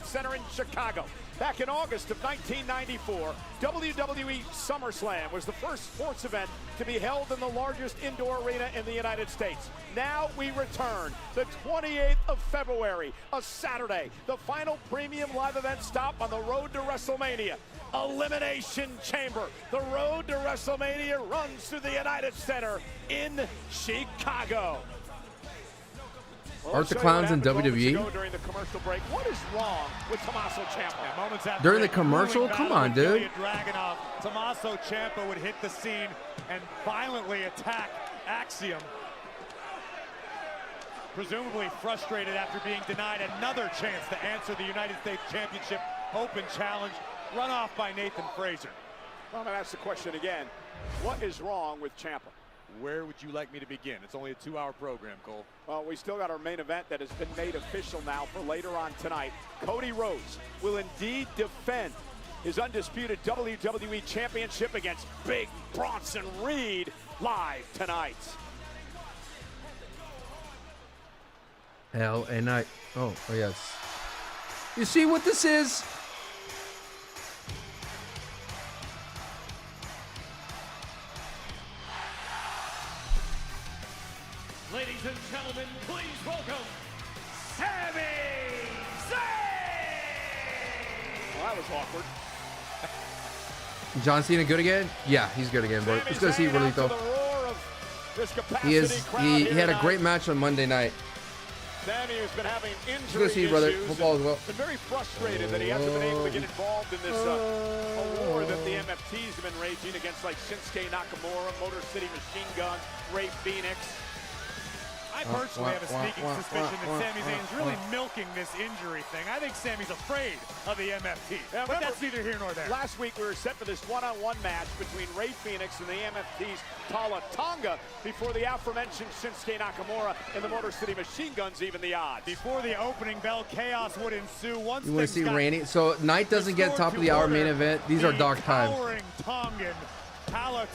[SPEAKER 8] Center in Chicago. Back in August of 1994, WWE SummerSlam was the first sports event to be held in the largest indoor arena in the United States. Now we return the 28th of February, a Saturday, the final premium live event stop on the road to WrestleMania. Elimination Chamber. The road to WrestleMania runs through the United Center in Chicago.
[SPEAKER 1] Aren't the clowns in WWE?
[SPEAKER 8] During the commercial break, what is wrong with Tommaso Ciampa?
[SPEAKER 1] During the commercial? Come on, dude.
[SPEAKER 4] Dragunov, Tommaso Ciampa would hit the scene and violently attack Axiom. Presumably frustrated after being denied another chance to answer the United States Championship Open Challenge. Run off by Nathan Frazier.
[SPEAKER 8] Well, I'm going to ask the question again. What is wrong with Ciampa?
[SPEAKER 4] Where would you like me to begin? It's only a 2-hour program, Cole.
[SPEAKER 8] Well, we still got our main event that has been made official now for later on tonight. Cody Rhodes will indeed defend his undisputed WWE Championship against Big Bronson Reed live tonight.
[SPEAKER 1] LA Knight. Oh, yes. You see what this is?
[SPEAKER 3] Ladies and gentlemen, please welcome Sami Zayn!
[SPEAKER 8] Well, that was awkward.
[SPEAKER 1] John Cena good again? Yeah, he's good again, bro. Let's go see Rolito. He had a great match on Monday night.
[SPEAKER 8] Sami has been having injury
[SPEAKER 1] Let's go see you, brother.
[SPEAKER 8] issues.
[SPEAKER 1] Football as well.
[SPEAKER 8] Been very frustrated that he hasn't been able to get involved in this war that the MFTs have been raging against, like Shinsuke Nakamura, Motor City Machine Gun, Ray Phoenix.
[SPEAKER 4] I personally have a sneaking suspicion that Sami Zayn's really milking this injury thing. I think Sami's afraid of the MFT,
[SPEAKER 8] Yeah,
[SPEAKER 4] but that's neither here nor there.
[SPEAKER 8] Last week we were set for this one-on-one match between Ray Phoenix and the MFT's Tala Tonga before the aforementioned Shinsuke Nakamura and the Motor City Machine Guns even the odds.
[SPEAKER 4] Before the opening bell, chaos would ensue. Once
[SPEAKER 1] You want to see Randy? So Knight doesn't get top of the hour main event. These are dark times.
[SPEAKER 4] Tongan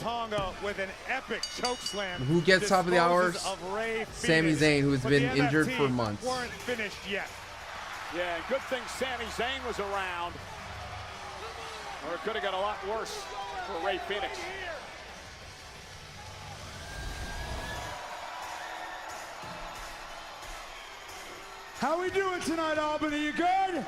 [SPEAKER 4] Tonga with an epic chokeslam.
[SPEAKER 1] Who gets top of the hour? Sami Zayn, who's been injured for months.
[SPEAKER 4] Weren't finished yet.
[SPEAKER 8] Yeah, and good thing Sami Zayn was around, or it could have got a lot worse for Ray Phoenix.
[SPEAKER 20] How we doing tonight, Albany? You good?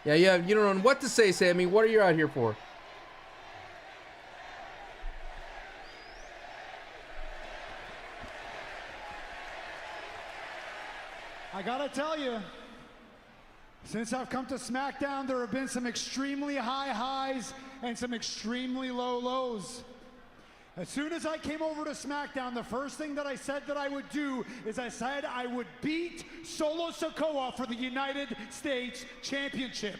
[SPEAKER 1] Yeah, you don't know what to say, Sammy. What are you out here for?
[SPEAKER 20] I gotta tell you, since I've come to SmackDown, there have been some extremely high highs and some extremely low lows. As soon as I came over to SmackDown, the first thing that I said that I would do is I said I would beat Solo Sikoa for the United States Championship.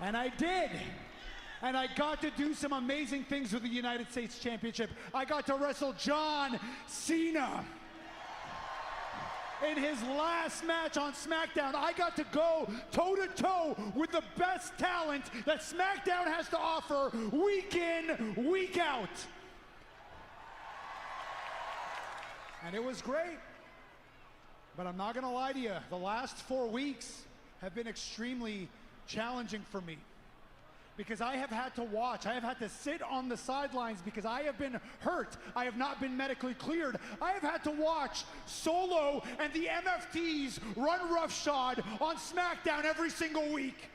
[SPEAKER 20] And I did. And I got to do some amazing things with the United States Championship. I got to wrestle John Cena. In his last match on SmackDown, I got to go toe-to-toe with the best talent that SmackDown has to offer week in, week out. And it was great. But I'm not gonna lie to you, the last 4 weeks have been extremely challenging for me. Because I have had to watch, I have had to sit on the sidelines because I have been hurt. I have not been medically cleared. I have had to watch Solo and the MFTs run roughshod on SmackDown every single week.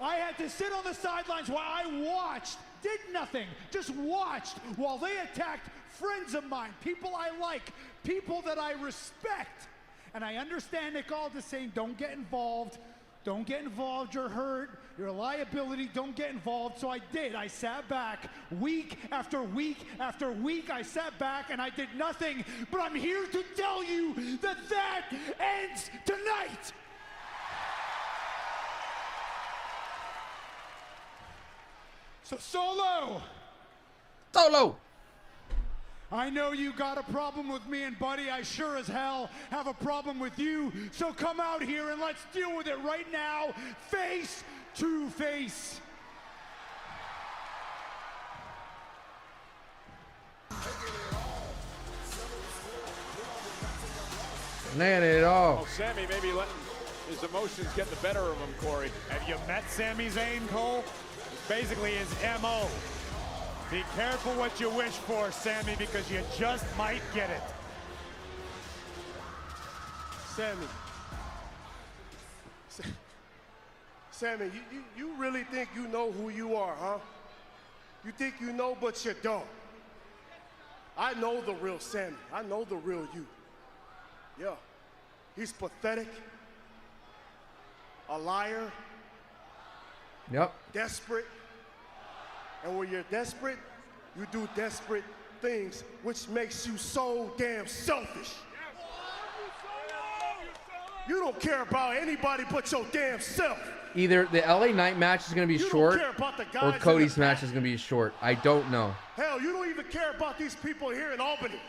[SPEAKER 20] I had to sit on the sidelines while I watched, did nothing, just watched while they attacked friends of mine, people I like, people that I respect. And I understand Nick Aldis saying, don't get involved. Don't get involved, you're hurt, you're a liability, don't get involved. So I did. I sat back week after week after week. I sat back and I did nothing. But I'm here to tell you that that ends tonight. So Solo. I know you got a problem with me, and buddy, I sure as hell have a problem with you. So come out here and let's deal with it right now, face to face.
[SPEAKER 1] Man, it all.
[SPEAKER 8] Well, Sami maybe letting his emotions get the better of him, Corey.
[SPEAKER 4] Have you met Sami Zayn, Cole? It's basically his MO. Be careful what you wish for, Sami, because you just might get it.
[SPEAKER 18] Sami, you really think you know who you are, huh? You think you know, but you don't. I know the real Sami. I know the real you. Yeah, he's pathetic, a liar,
[SPEAKER 1] Yep.
[SPEAKER 18] desperate. And when you're desperate, you do desperate things, which makes you so damn selfish. You don't care about anybody but your damn self.
[SPEAKER 1] Either the LA Knight match is going to be
[SPEAKER 18] You don't
[SPEAKER 1] short,
[SPEAKER 18] care about the guys
[SPEAKER 1] or
[SPEAKER 18] in
[SPEAKER 1] Cody's
[SPEAKER 18] the
[SPEAKER 1] match is going to be short. I don't know.
[SPEAKER 18] Hell, you don't even care about these people here in Albany.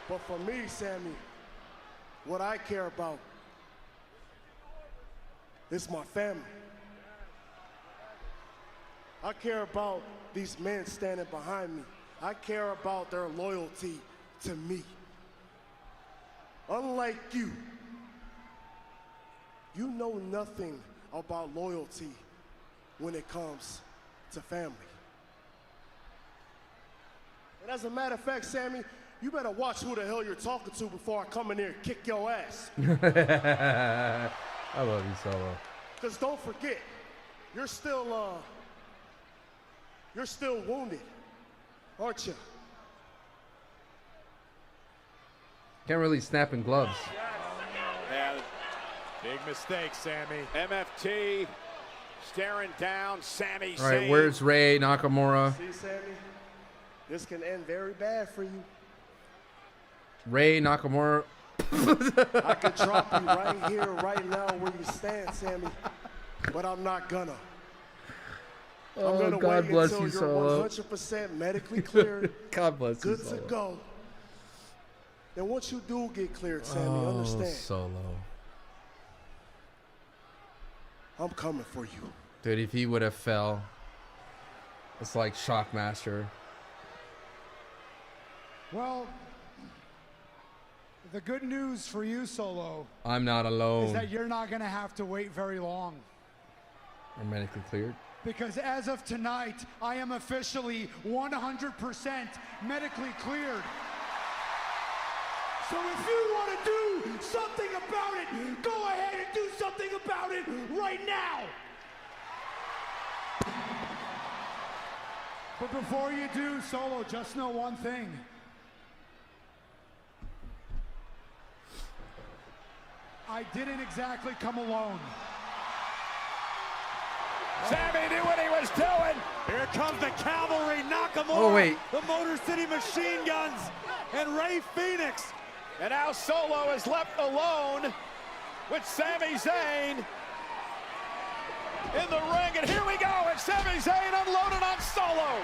[SPEAKER 18] But for me, Sami, what I care about is my family. I care about these men standing behind me. I care about their loyalty to me. Unlike you, you know nothing about loyalty when it comes to family. And as a matter of fact, Sammy, you better watch who the hell you're talking to before I come in here and kick your ass.
[SPEAKER 1] I love you, Solo.
[SPEAKER 18] Because don't forget, you're still wounded, aren't you?
[SPEAKER 1] Can't really snap in gloves.
[SPEAKER 8] Yeah, big mistake, Sammy. MFT staring down Sami
[SPEAKER 1] All right,
[SPEAKER 8] Zayn.
[SPEAKER 1] where's Ray Nakamura?
[SPEAKER 18] See, Sammy, this can end very bad for you.
[SPEAKER 1] Ray Nakamura.
[SPEAKER 18] I could drop you right here, right now, where you stand, Sammy. But I'm not gonna. I'm
[SPEAKER 1] Oh,
[SPEAKER 18] gonna
[SPEAKER 1] God
[SPEAKER 18] wait
[SPEAKER 1] bless
[SPEAKER 18] until
[SPEAKER 1] you,
[SPEAKER 18] you're
[SPEAKER 1] Solo.
[SPEAKER 18] 100% medically cleared.
[SPEAKER 1] God bless you,
[SPEAKER 18] Good to
[SPEAKER 1] Solo.
[SPEAKER 18] go. And once you do get cleared, Sammy,
[SPEAKER 1] Oh,
[SPEAKER 18] understand.
[SPEAKER 1] Solo.
[SPEAKER 18] I'm coming for you.
[SPEAKER 1] Dude, if he would have fell, it's like Shockmaster.
[SPEAKER 20] Well, the good news for you, Solo,
[SPEAKER 1] I'm not
[SPEAKER 20] is
[SPEAKER 1] alone.
[SPEAKER 20] that you're not going to have to wait very long.
[SPEAKER 1] I'm medically cleared.
[SPEAKER 20] Because as of tonight, I am officially 100% medically cleared. So if you want to do something about it, go ahead and do something about it right now. But before you do, Solo, just know one thing. I didn't exactly come alone.
[SPEAKER 8] Sammy knew what he was doing. Here comes the cavalry, Nakamura.
[SPEAKER 1] Oh, wait.
[SPEAKER 8] The Motor City Machine Guns and Ray Phoenix. And now Solo is left alone with Sami Zayn in the ring. And here we go. It's Sami Zayn unloaded on Solo.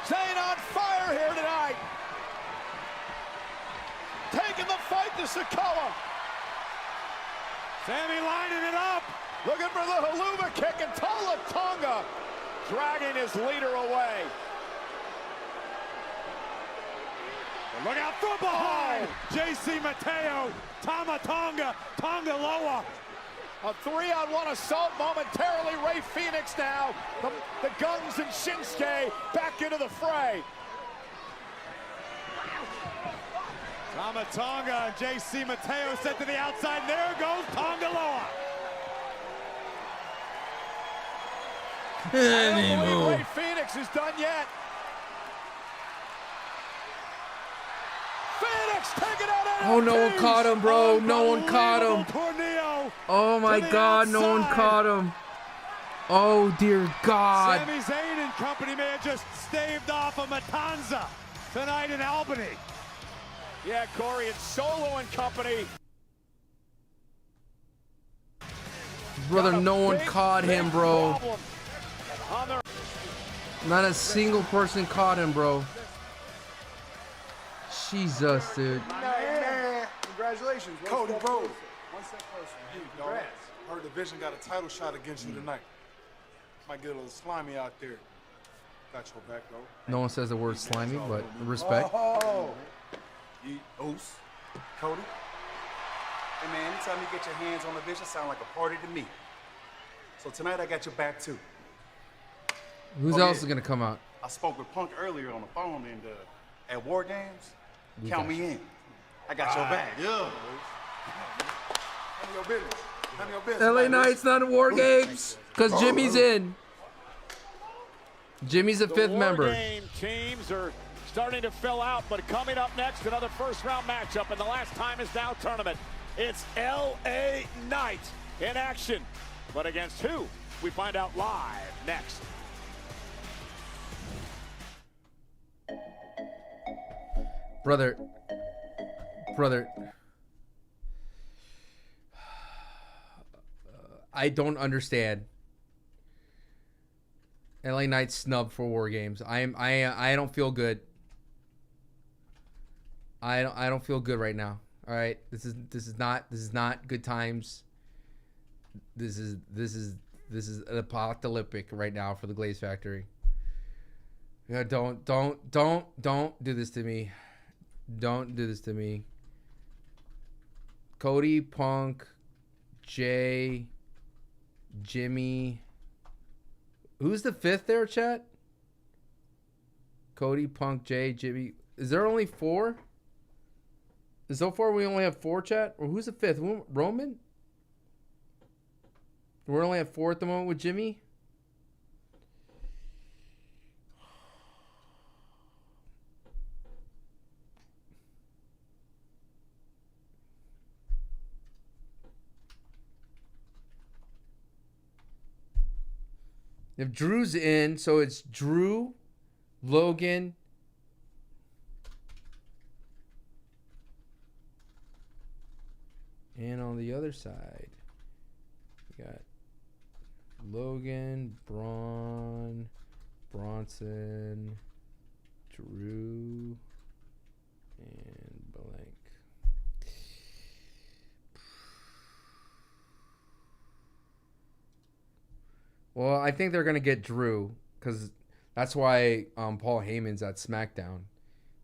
[SPEAKER 8] Zayn on fire here tonight. Taking the fight to Sikoa. Sammy lining it up. Looking for the haluva kick, and Tola Tonga dragging his leader away. And look out from behind. JC Mateo, Tama Tonga, Tonga Loa. A 3-on-1 assault momentarily. Ray Phoenix now. The Guns and Shinsuke back into the fray. Tama Tonga and JC Mateo set to the outside. There goes Tonga Loa. I don't believe Ray Phoenix is done yet. Phoenix taking out NXT.
[SPEAKER 1] Oh, no one caught him, bro. No one caught him. Oh, my God. No one caught him. Oh, dear God.
[SPEAKER 8] Sami Zayn and company may have just staved off a Matanza tonight in Albany. Yeah, Corey, it's Solo and company.
[SPEAKER 1] Brother, no one caught him, bro. Not a single person caught him, bro. Jesus, dude.
[SPEAKER 21] Man, congratulations,
[SPEAKER 22] Cody, bro.
[SPEAKER 21] One step closer.
[SPEAKER 22] Hey, dog. Heard the Vision got a title shot against you tonight. Might get a little slimy out there. Got your back, though.
[SPEAKER 1] No one says the word slimy, but respect.
[SPEAKER 21] Oh. Oos. Cody. Hey, man, anytime you get your hands on the Vision, sound like a party to me. So tonight I got your back, too.
[SPEAKER 1] Who's else is going to come out?
[SPEAKER 21] I spoke with Punk earlier on the phone, and at War Games,
[SPEAKER 1] We
[SPEAKER 21] count
[SPEAKER 1] got
[SPEAKER 21] me in. I got your back. Yeah.
[SPEAKER 22] Handle your business. Handle your business.
[SPEAKER 1] LA Knight's not in War Games because Jimmy's in. Jimmy's a fifth member.
[SPEAKER 8] Game teams are starting to fill out, but coming up next, another first-round matchup in the Last Time Is Now tournament. It's LA Knight in action. But against who? We find out live next.
[SPEAKER 1] Brother. I don't understand. LA Knight snub for War Games. I don't feel good. I don't feel good right now. All right, this is not good times. This is This is apocalyptic right now for the Glaze Factory. Yeah, don't do this to me. Don't do this to me. Cody, Punk, Jay, Jimmy. Who's the fifth there, chat? Cody, Punk, Jay, Jimmy. Is there only 4? So far we only have 4, chat? Or who's the fifth? Roman? We're only at 4 at the moment with Jimmy. If Drew's in, so it's Drew, Logan, and on the other side, we got Logan, Bronson, Drew, and blank. Well, I think they're going to get Drew because that's why Paul Heyman's at SmackDown.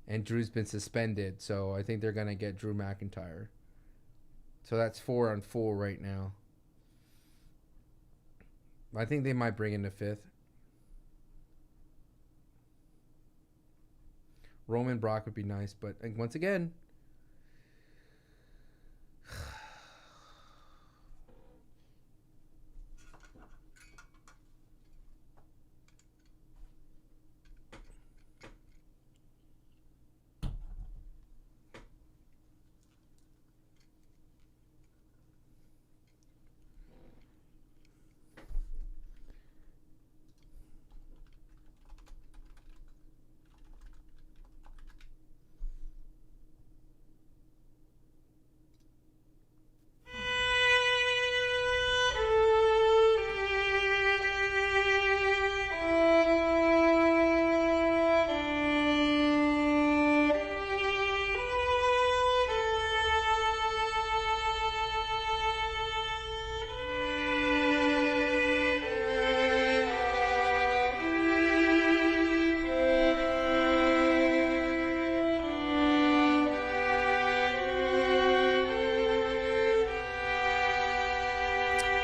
[SPEAKER 1] And Drew's been suspended, so I think they're going to get Drew McIntyre. So that's 4 on 4 right now. I think they might bring in the 5th. Roman Brock would be nice, but once again...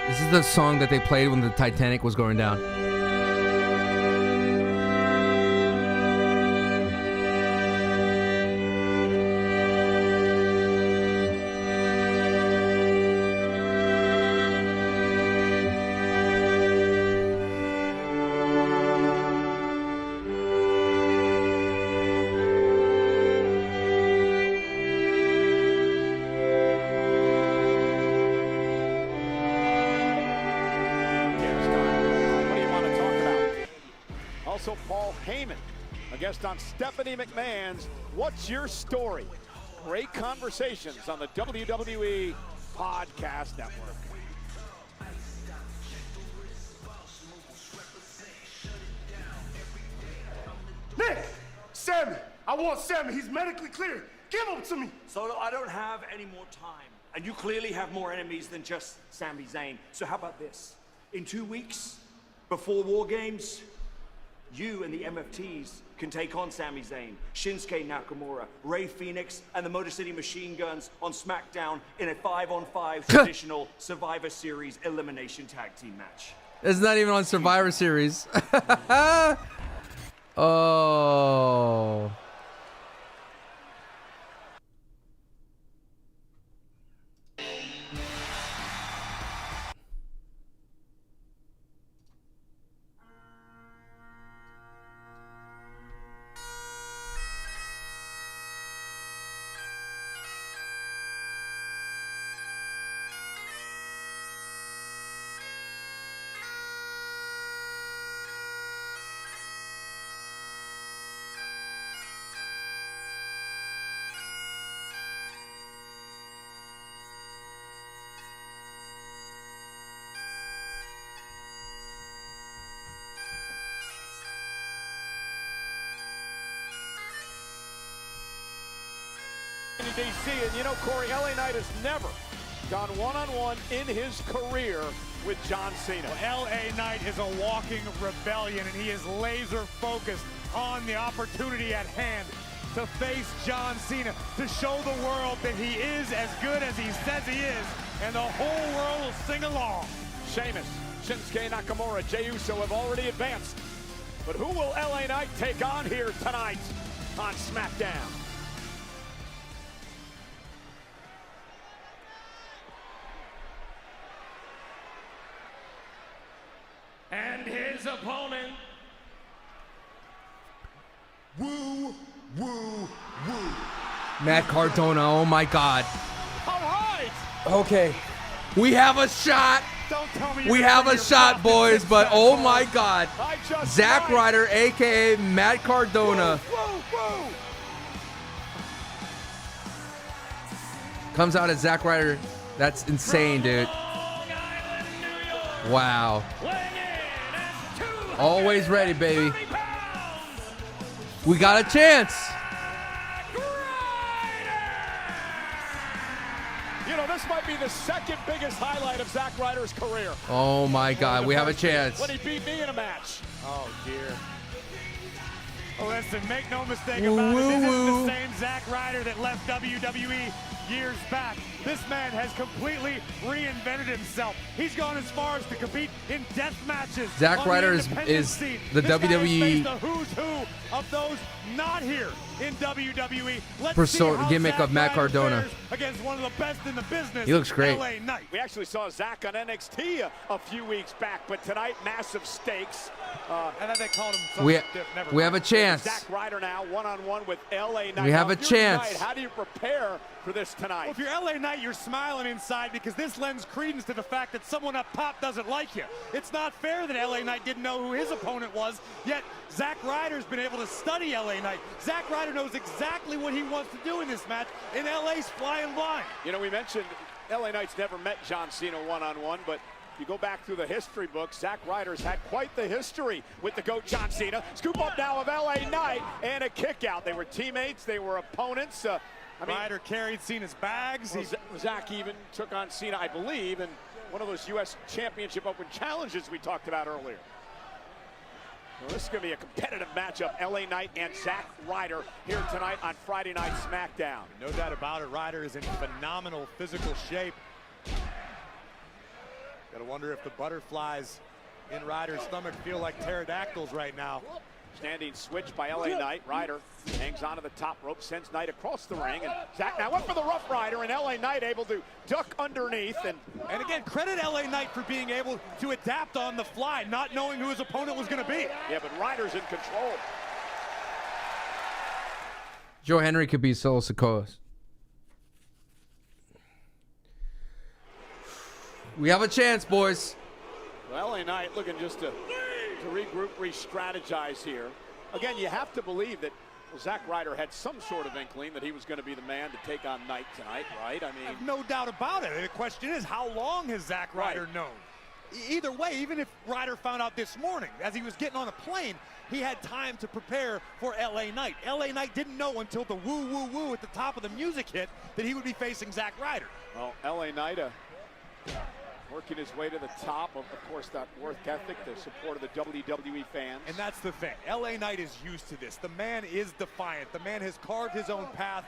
[SPEAKER 1] This is the song that they played when the Titanic was going down.
[SPEAKER 8] Also, Paul Heyman, a guest on Stephanie McMahon's What's Your Story? Great conversations on the WWE Podcast Network.
[SPEAKER 18] Nick! Sammy! I want Sammy. He's medically cleared. Give him to me.
[SPEAKER 13] So I don't have any more time. And you clearly have more enemies than just Sami Zayn. So how about this? In 2 weeks, before War Games, you and the MFTs can take on Sami Zayn, Shinsuke Nakamura, Rey Fenix, and the Motor City Machine Guns on SmackDown in a 5-on-5 traditional Survivor Series elimination tag team match.
[SPEAKER 1] It's not even on Survivor Series. Oh.
[SPEAKER 8] DC, and you know, Corey, LA Knight has never gone one-on-one in his career
[SPEAKER 3] with John Cena. LA Knight is a walking rebellion, and he is laser focused on the opportunity at hand to face John Cena, to show the world that he is as good as he says he is, and the whole world will sing along. Sheamus, Shinsuke Nakamura, Jey Uso have already advanced. But who will LA Knight take on here tonight on SmackDown?
[SPEAKER 9] And his opponent.
[SPEAKER 2] Woo, woo, woo.
[SPEAKER 1] Matt Cardona, oh my God.
[SPEAKER 3] All right.
[SPEAKER 1] Okay, we have a shot.
[SPEAKER 3] Don't tell me
[SPEAKER 1] We have a shot, boys, but oh my God. Zack Ryder, aka Matt Cardona, comes out as Zack Ryder. That's insane, dude. Wow. Always ready, baby. We got a chance.
[SPEAKER 3] You know, this might be the second biggest highlight of Zack Ryder's career.
[SPEAKER 1] Oh my God, we have a chance.
[SPEAKER 3] When he beat me in a match. Oh, dear. Oh, listen, make no mistake about it. This isn't the same Zack Ryder that left WWE years back. This man has completely reinvented himself. He's gone as far as to compete in death matches.
[SPEAKER 1] Zack Ryder is the WWE
[SPEAKER 3] the who's who of those not here in WWE.
[SPEAKER 1] gimmick of Matt Cardona.
[SPEAKER 3] Against one of the best in the business.
[SPEAKER 1] He looks great.
[SPEAKER 3] LA Knight. We actually saw Zack on NXT a few weeks back, but tonight massive stakes. And then they called him something different.
[SPEAKER 1] We have a chance.
[SPEAKER 3] Zack Ryder now one-on-one with LA Knight.
[SPEAKER 1] We have a chance.
[SPEAKER 3] How do you prepare for this tonight? Well, if you're LA Knight, you're smiling inside because this lends credence to the fact that someone up top doesn't like you. It's not fair that LA Knight didn't know who his opponent was, yet Zack Ryder's been able to study LA Knight. Zack Ryder knows exactly what he wants to do in this match, and LA's flying blind. You know, we mentioned LA Knight's never met John Cena one-on-one, but you go back through the history books, Zack Ryder's had quite the history with the GOAT John Cena. Scoop up now of LA Knight and a kick out. They were teammates, they were opponents. Ryder carried Cena's bags. Zack even took on Cena, I believe, in one of those U.S. Championship Open challenges we talked about earlier. Well, this is going to be a competitive matchup, LA Knight and Zack Ryder here tonight on Friday Night SmackDown. No doubt about it, Ryder is in phenomenal physical shape. Gotta wonder if the butterflies in Ryder's stomach feel like pterodactyls right now. Standing switch by LA Knight. Ryder hangs onto the top rope, sends Knight across the ring, and Zack now up for the Rough Rider, and LA Knight able to duck underneath. And again, credit LA Knight for being able to adapt on the fly, not knowing who his opponent was going to be. Yeah, but Ryder's in control.
[SPEAKER 1] Joe Henry could be Solo Sikoa. We have a chance, boys.
[SPEAKER 3] Well, LA Knight looking just to regroup, re-strategize here. Again, you have to believe that Zack Ryder had some sort of inkling that he was going to be the man to take on Knight tonight, right? I mean, no doubt about it. The question is, how long has Zack Ryder known? Either way, even if Ryder found out this morning, as he was getting on a plane, he had time to prepare for LA Knight. LA Knight didn't know until the woo, woo, woo at the top of the music hit that he would be facing Zack Ryder. Well, LA Knight, working his way to the top of course, that work ethic, the support of the WWE fans. And that's the thing. LA Knight is used to this. The man is defiant. The man has carved his own path.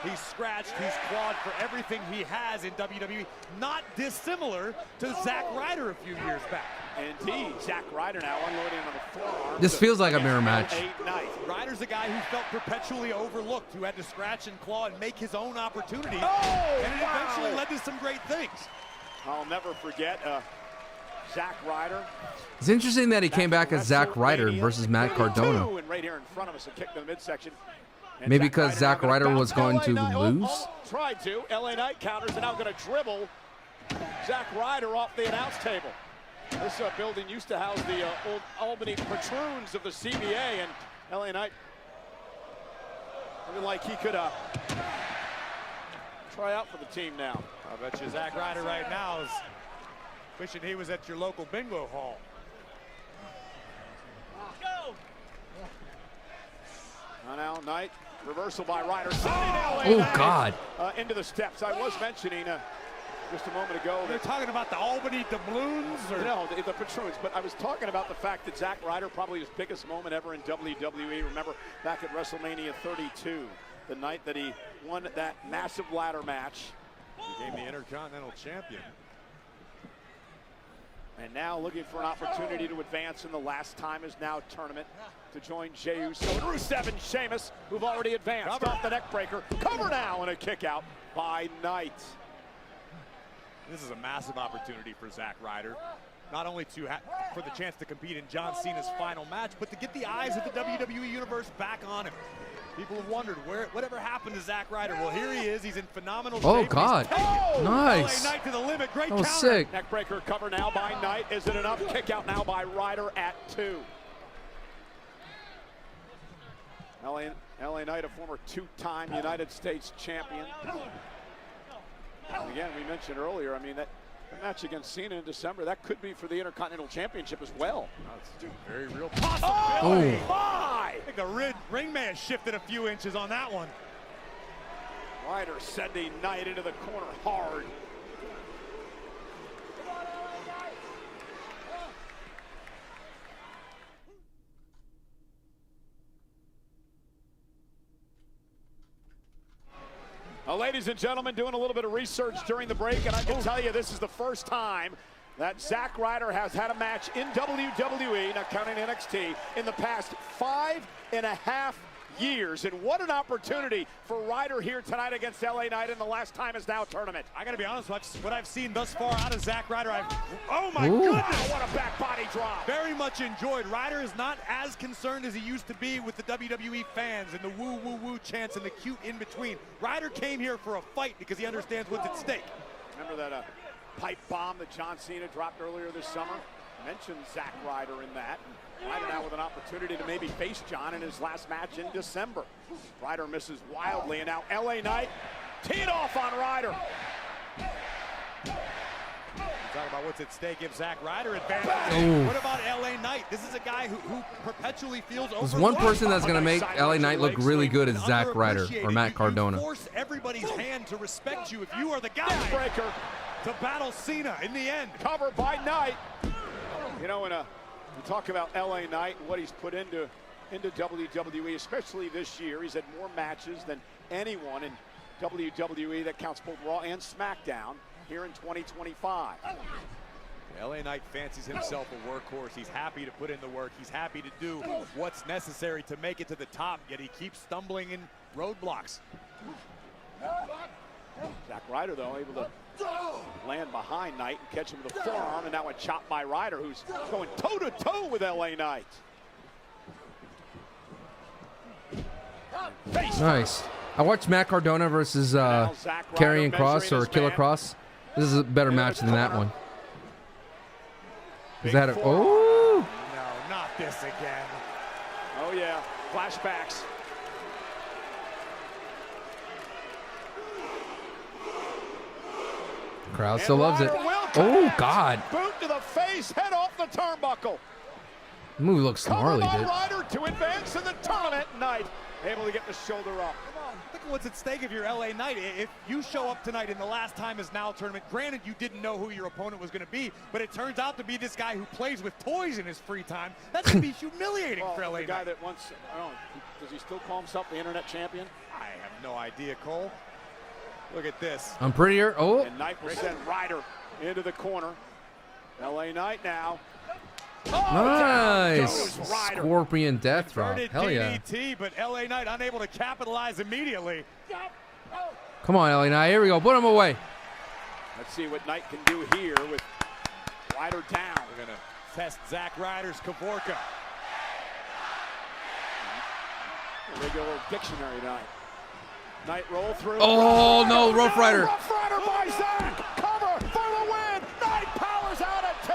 [SPEAKER 3] He's scratched, he's clawed for everything he has in WWE. Not dissimilar to Zack Ryder a few years back. Indeed, Zack Ryder now unloading on the forearm.
[SPEAKER 1] This feels like a mirror match.
[SPEAKER 3] Ryder's a guy who felt perpetually overlooked, who had to scratch and claw and make his own opportunity. And it eventually led to some great things. I'll never forget Zack Ryder.
[SPEAKER 1] It's interesting that he came back as Zack Ryder versus Matt Cardona.
[SPEAKER 3] And right here in front of us, a kick to the midsection.
[SPEAKER 1] Maybe because Zack Ryder was going to lose?
[SPEAKER 3] Tried to. LA Knight counters and now going to dribble Zack Ryder off the announce table. This building used to house the old Albany Patroons of the CBA, and LA Knight looking like he could try out for the team now. I bet you Zack Ryder right now is wishing he was at your local bingo hall. Go! Now Knight, reversal by Ryder.
[SPEAKER 1] Oh, God.
[SPEAKER 3] Into the steps. I was mentioning
[SPEAKER 8] just a moment ago.
[SPEAKER 4] They're talking about the Albany doubloons? Or?
[SPEAKER 8] No, the patroons. But I was talking about the fact that Zack Ryder, probably his biggest moment ever in WWE. Remember back at WrestleMania 32, the night that he won that massive ladder match.
[SPEAKER 4] He became the Intercontinental Champion.
[SPEAKER 8] And now looking for an opportunity to advance in the last time is now tournament to join Jey Uso and Rusev and Sheamus, who've already advanced. Off the neck breaker. Cover now and a kick out by Knight.
[SPEAKER 4] This is a massive opportunity for Zack Ryder. Not only for the chance to compete in John Cena's final match, but to get the eyes of the WWE Universe back on him. People have wondered whatever happened to Zack Ryder. Well, here he is. He's in phenomenal shape.
[SPEAKER 1] Oh, God. Nice.
[SPEAKER 4] LA Knight to the limit. Great
[SPEAKER 1] That was
[SPEAKER 4] counter.
[SPEAKER 1] sick.
[SPEAKER 8] Neckbreaker cover now by Knight. Is it enough? Kick out now by Ryder at 2. LA Knight, a former 2-time United States champion. And again, we mentioned earlier, I mean, that match against Cena in December, that could be for the Intercontinental Championship as well.
[SPEAKER 4] That's a very real possibility.
[SPEAKER 1] Oh.
[SPEAKER 4] I think the ring may have shifted a few inches on that one.
[SPEAKER 8] Ryder sending Knight into the corner hard. Ladies and gentlemen, doing a little bit of research during the break, and I can tell you this is the first time that Zack Ryder has had a match in WWE, not counting NXT, in the past 5.5 years. And what an opportunity for Ryder here tonight against LA Knight in the last time is now tournament.
[SPEAKER 4] I got to be honest, what I've seen thus far out of Zack Ryder, oh my goodness,
[SPEAKER 8] what a back body drop.
[SPEAKER 4] Very much enjoyed. Ryder is not as concerned as he used to be with the WWE fans and the woo woo woo chants and the cute in between. Ryder came here for a fight because he understands what's at stake.
[SPEAKER 8] Remember that pipe bomb that John Cena dropped earlier this summer? Mentioned Zack Ryder in that. Ryder now with an opportunity to maybe face John in his last match in December. Ryder misses wildly, and now LA Knight teed off on Ryder.
[SPEAKER 4] Talk about what's at stake if Zack Ryder advances.
[SPEAKER 1] Oh.
[SPEAKER 4] What about LA Knight? This is a guy who perpetually feels overlooked.
[SPEAKER 1] There's one person that's going to make LA Knight look really good is Zack Ryder or Matt Cardona.
[SPEAKER 4] You force everybody's hand to respect you if you are the guy
[SPEAKER 8] Breaker
[SPEAKER 4] to battle Cena in the end.
[SPEAKER 8] Covered by Knight. You know, we talk about LA Knight and what he's put into WWE, especially this year. He's had more matches than anyone in WWE that counts both Raw and SmackDown here in 2025.
[SPEAKER 4] LA Knight fancies himself a workhorse. He's happy to put in the work. He's happy to do what's necessary to make it to the top, yet he keeps stumbling in roadblocks.
[SPEAKER 8] Zack Ryder, though, able to land behind Knight and catch him with a forearm, and now a chop by Ryder, who's going toe-to-toe with LA Knight.
[SPEAKER 1] Nice. I watched Matt Cardona versus Karrion Kross or Killer Kross. This is a better match than that one. Is that a... Oh!
[SPEAKER 4] No, not this again.
[SPEAKER 8] Oh, yeah. Flashbacks.
[SPEAKER 1] Crowd still loves it. Oh, God.
[SPEAKER 8] Boot to the face, head off the turnbuckle.
[SPEAKER 1] The movie looks gnarly,
[SPEAKER 8] Covered
[SPEAKER 1] dude.
[SPEAKER 8] by Ryder to advance in the tournament. Knight able to get the shoulder up.
[SPEAKER 4] Come on, think of what's at stake if you're LA Knight. If you show up tonight in the last time is now tournament, granted you didn't know who your opponent was going to be, but it turns out to be this guy who plays with toys in his free time. That's going to be humiliating for LA
[SPEAKER 8] the guy
[SPEAKER 4] Knight.
[SPEAKER 8] that once, I don't know, does he still call himself the internet champion?
[SPEAKER 4] I have no idea, Cole. Look at this.
[SPEAKER 1] I'm prettier. Oh.
[SPEAKER 8] And Knight will send Ryder into the corner. LA Knight now.
[SPEAKER 1] Nice. Scorpion death drop.
[SPEAKER 4] Inverted
[SPEAKER 1] Hell yeah.
[SPEAKER 4] DDT, but LA Knight unable to capitalize immediately.
[SPEAKER 1] Come on, LA Knight. Here we go. Put him away.
[SPEAKER 8] Let's see what Knight can do here with Ryder down.
[SPEAKER 4] We're going to test Zack Ryder's Kavorka.
[SPEAKER 8] Regular dictionary Knight. Knight roll through.
[SPEAKER 1] Oh, no. Rough Rider.
[SPEAKER 8] Rough Rider by Zack. Cover for the win. Knight powers out at 2.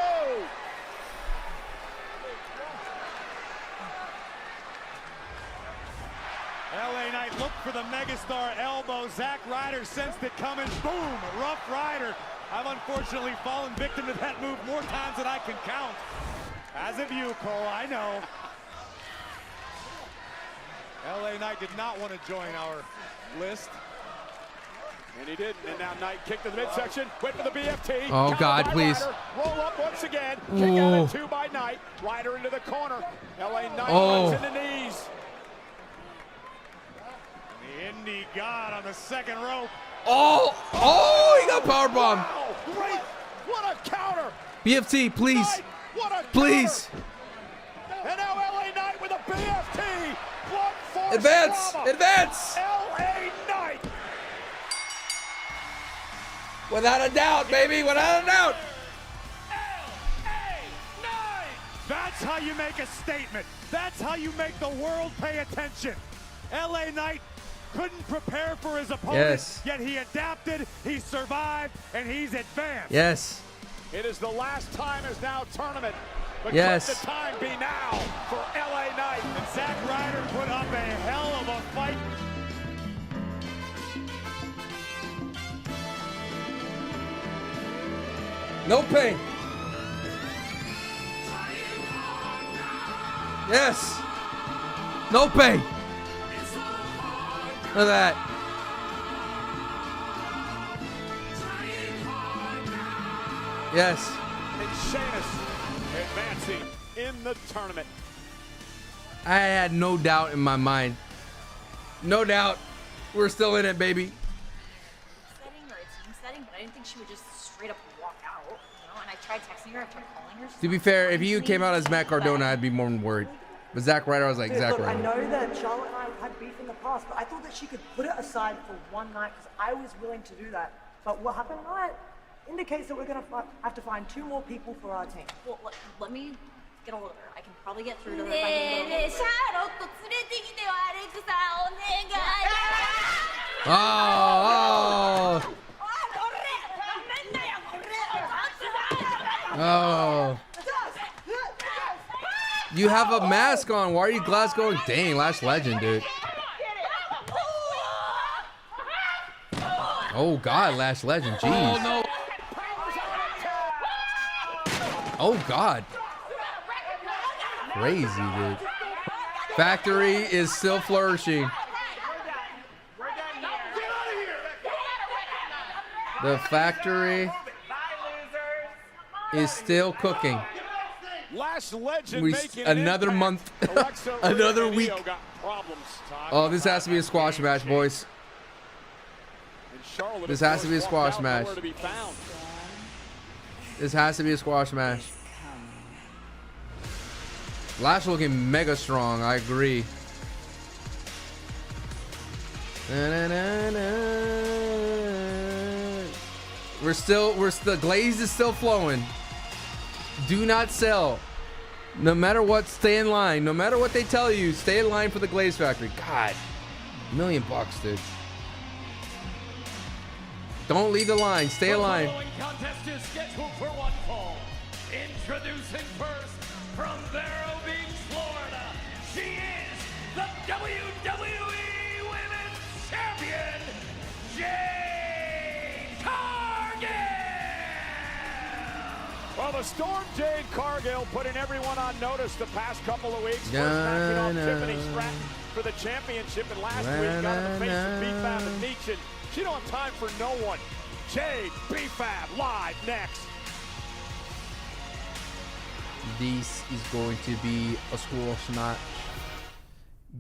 [SPEAKER 4] LA Knight looked for the Megastar elbow. Zack Ryder sensed it coming. Boom! Rough Rider. I've unfortunately fallen victim to that move more times than I can count. As of you, Cole, I know. LA Knight did not want to join our list.
[SPEAKER 8] And he didn't. And now Knight kicked to the midsection. Went for the BFT.
[SPEAKER 1] Oh,
[SPEAKER 8] Countered
[SPEAKER 1] God,
[SPEAKER 8] by
[SPEAKER 1] please.
[SPEAKER 8] Ryder. Roll up once again. Kick out at 2 by Knight. Ryder into the corner. LA Knight runs into knees.
[SPEAKER 4] The Indy God on the second rope.
[SPEAKER 1] Oh, he got powerbomb.
[SPEAKER 8] Wow, great. What a counter.
[SPEAKER 1] BFT, please.
[SPEAKER 8] Knight, what a
[SPEAKER 1] Please.
[SPEAKER 8] counter. And now LA Knight with a BFT. Blunt force
[SPEAKER 1] Advance.
[SPEAKER 8] trauma.
[SPEAKER 1] Advance.
[SPEAKER 8] LA Knight.
[SPEAKER 1] Without a doubt, baby. Without a doubt.
[SPEAKER 4] That's how you make a statement. That's how you make the world pay attention. LA Knight couldn't prepare for his opponent, yet he adapted, he survived, and he's advanced.
[SPEAKER 1] Yes.
[SPEAKER 8] It is the last time is now tournament. But
[SPEAKER 1] Yes.
[SPEAKER 8] could the time be now for LA Knight?
[SPEAKER 4] And Zack Ryder put up a hell of a fight.
[SPEAKER 1] No pain. Yes. No pain. Look at that. Yes.
[SPEAKER 8] And Sheamus advancing in the tournament.
[SPEAKER 1] I had no doubt in my mind. No doubt. We're still in it, baby.
[SPEAKER 5] Setting or a team setting, but I didn't think she would just straight up walk out, you know? And I tried texting her, I tried calling her.
[SPEAKER 1] To be fair, if you came out as Matt Cardona, I'd be more worried. But Zack Ryder, I was like,
[SPEAKER 6] Dude,
[SPEAKER 1] Zack
[SPEAKER 6] look, I
[SPEAKER 1] Ryder.
[SPEAKER 6] know that Charlotte and I have had beef in the past, but I thought that she could put it aside for one night because I was willing to do that. But what happened tonight indicates that we're going to have to find 2 more people for our team.
[SPEAKER 5] Well, let me get a hold of her. I can probably get through to her if I can get a hold of her.
[SPEAKER 1] Oh. You have a mask on. Why are you glass going? Dang, Lash Legend, dude. Oh, God, Lash Legend. Jeez.
[SPEAKER 9] Oh, no.
[SPEAKER 1] Oh, God. Crazy, dude. Factory is still flourishing. The factory is still cooking.
[SPEAKER 8] Lash Legend
[SPEAKER 1] We
[SPEAKER 8] making
[SPEAKER 1] another
[SPEAKER 8] an
[SPEAKER 1] month,
[SPEAKER 8] Alexa,
[SPEAKER 1] another
[SPEAKER 8] Rhea, and
[SPEAKER 1] week.
[SPEAKER 8] Io got problems.
[SPEAKER 1] Oh, this has to be a squash match, boys.
[SPEAKER 8] And Charlotte,
[SPEAKER 1] This
[SPEAKER 8] of
[SPEAKER 1] has to be a
[SPEAKER 8] course,
[SPEAKER 1] squash
[SPEAKER 8] walked out,
[SPEAKER 1] match.
[SPEAKER 8] nowhere to be found.
[SPEAKER 1] This has to be a squash match. Lash looking mega strong. I agree. We're still, the glaze is still flowing. Do not sell. No matter what, stay in line. No matter what they tell you, stay in line for the glaze factory. God, $1 million, dude. Don't leave the line. Stay in line.
[SPEAKER 9] The following contest is scheduled for one fall. Introducing first from Vero Beach, Florida. She is the WWE Women's Champion, Jade Cargill.
[SPEAKER 8] Well, the Storm Jade Cargill putting everyone on notice the past couple of weeks. First knocking off Tiffany Stratton for the championship, and last week got in the face of B-Fab and Nietzsche. She don't have time for no one. Jade, B-Fab, live next.
[SPEAKER 1] This is going to be a squash match.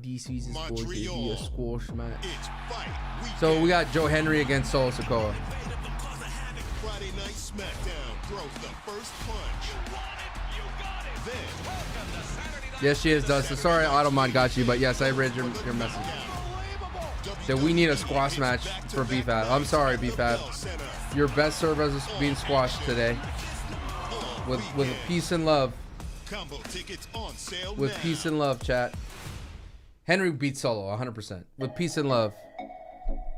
[SPEAKER 1] This is going to be a squash match. So we got Joe Henry against Solo Sikoa.
[SPEAKER 23] Friday Night SmackDown throws the first punch. Then,
[SPEAKER 1] Yes, she is, Dustin. Sorry, Automod got you, but yes, I read your message. That we need a squash match for BFAB. I'm sorry, BFAB. Your best serve is being squashed today. With peace and love.
[SPEAKER 23] combo tickets on sale
[SPEAKER 1] With
[SPEAKER 23] now.
[SPEAKER 1] peace and love, chat. Henry beats Solo 100%. With peace and love.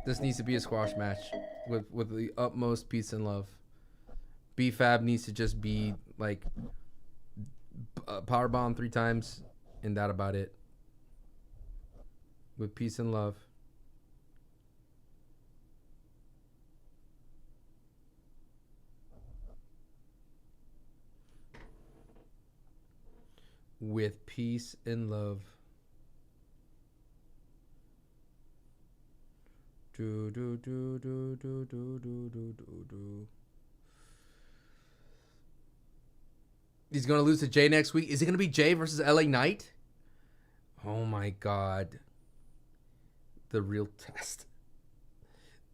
[SPEAKER 1] This needs to be a squash match. With the utmost peace and love. BFAB needs to just be like powerbomb 3 times and that about it. With peace and love. With peace and love. Do do do do do do do do do do. He's gonna lose to Jay next week. Is it gonna be Jay versus LA Knight? Oh my God. The real test.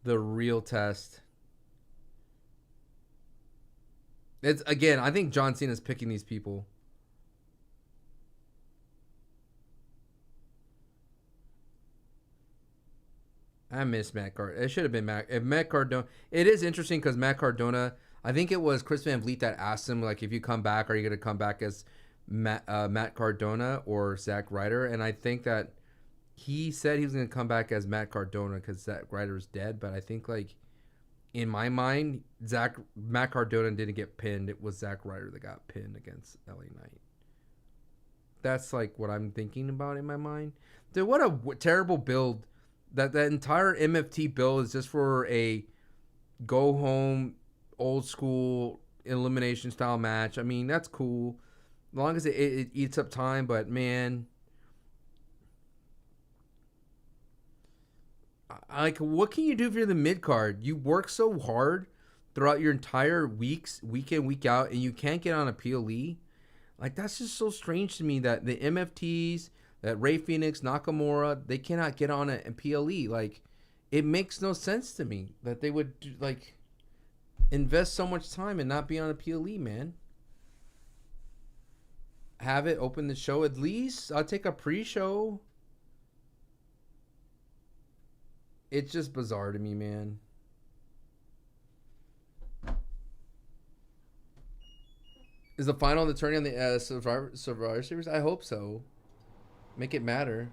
[SPEAKER 1] The real test. It's again, I think John Cena's picking these people. I miss Matt Cardona. It should have been Matt Cardona. It is interesting because Matt Cardona, I think it was Chris Van Vliet that asked him, like, if you come back, are you going to come back as Matt Cardona or Zack Ryder? And I think that he said he was going to come back as Matt Cardona because Zack Ryder's dead. But I think, like, in my mind, Matt Cardona didn't get pinned. It was Zack Ryder that got pinned against LA Knight. That's, like, what I'm thinking about in my mind. Dude, what a terrible build. That entire MFT build is just for a go home, old school elimination style match. I mean, that's cool, as long as it eats up time. But man, like, what can you do if you're the mid card? You work so hard throughout your entire weeks, week in, week out, and you can't get on a PLE. Like, that's just so strange to me that the MFTs, that Ray Phoenix, Nakamura, they cannot get on a PLE. Like, it makes no sense to me that they would like invest so much time and not be on a PLE, man. Have it open the show at least. I'll take a pre-show. It's just bizarre to me, man. Is the final the turning on the Survivor Series? I hope so. Make it matter.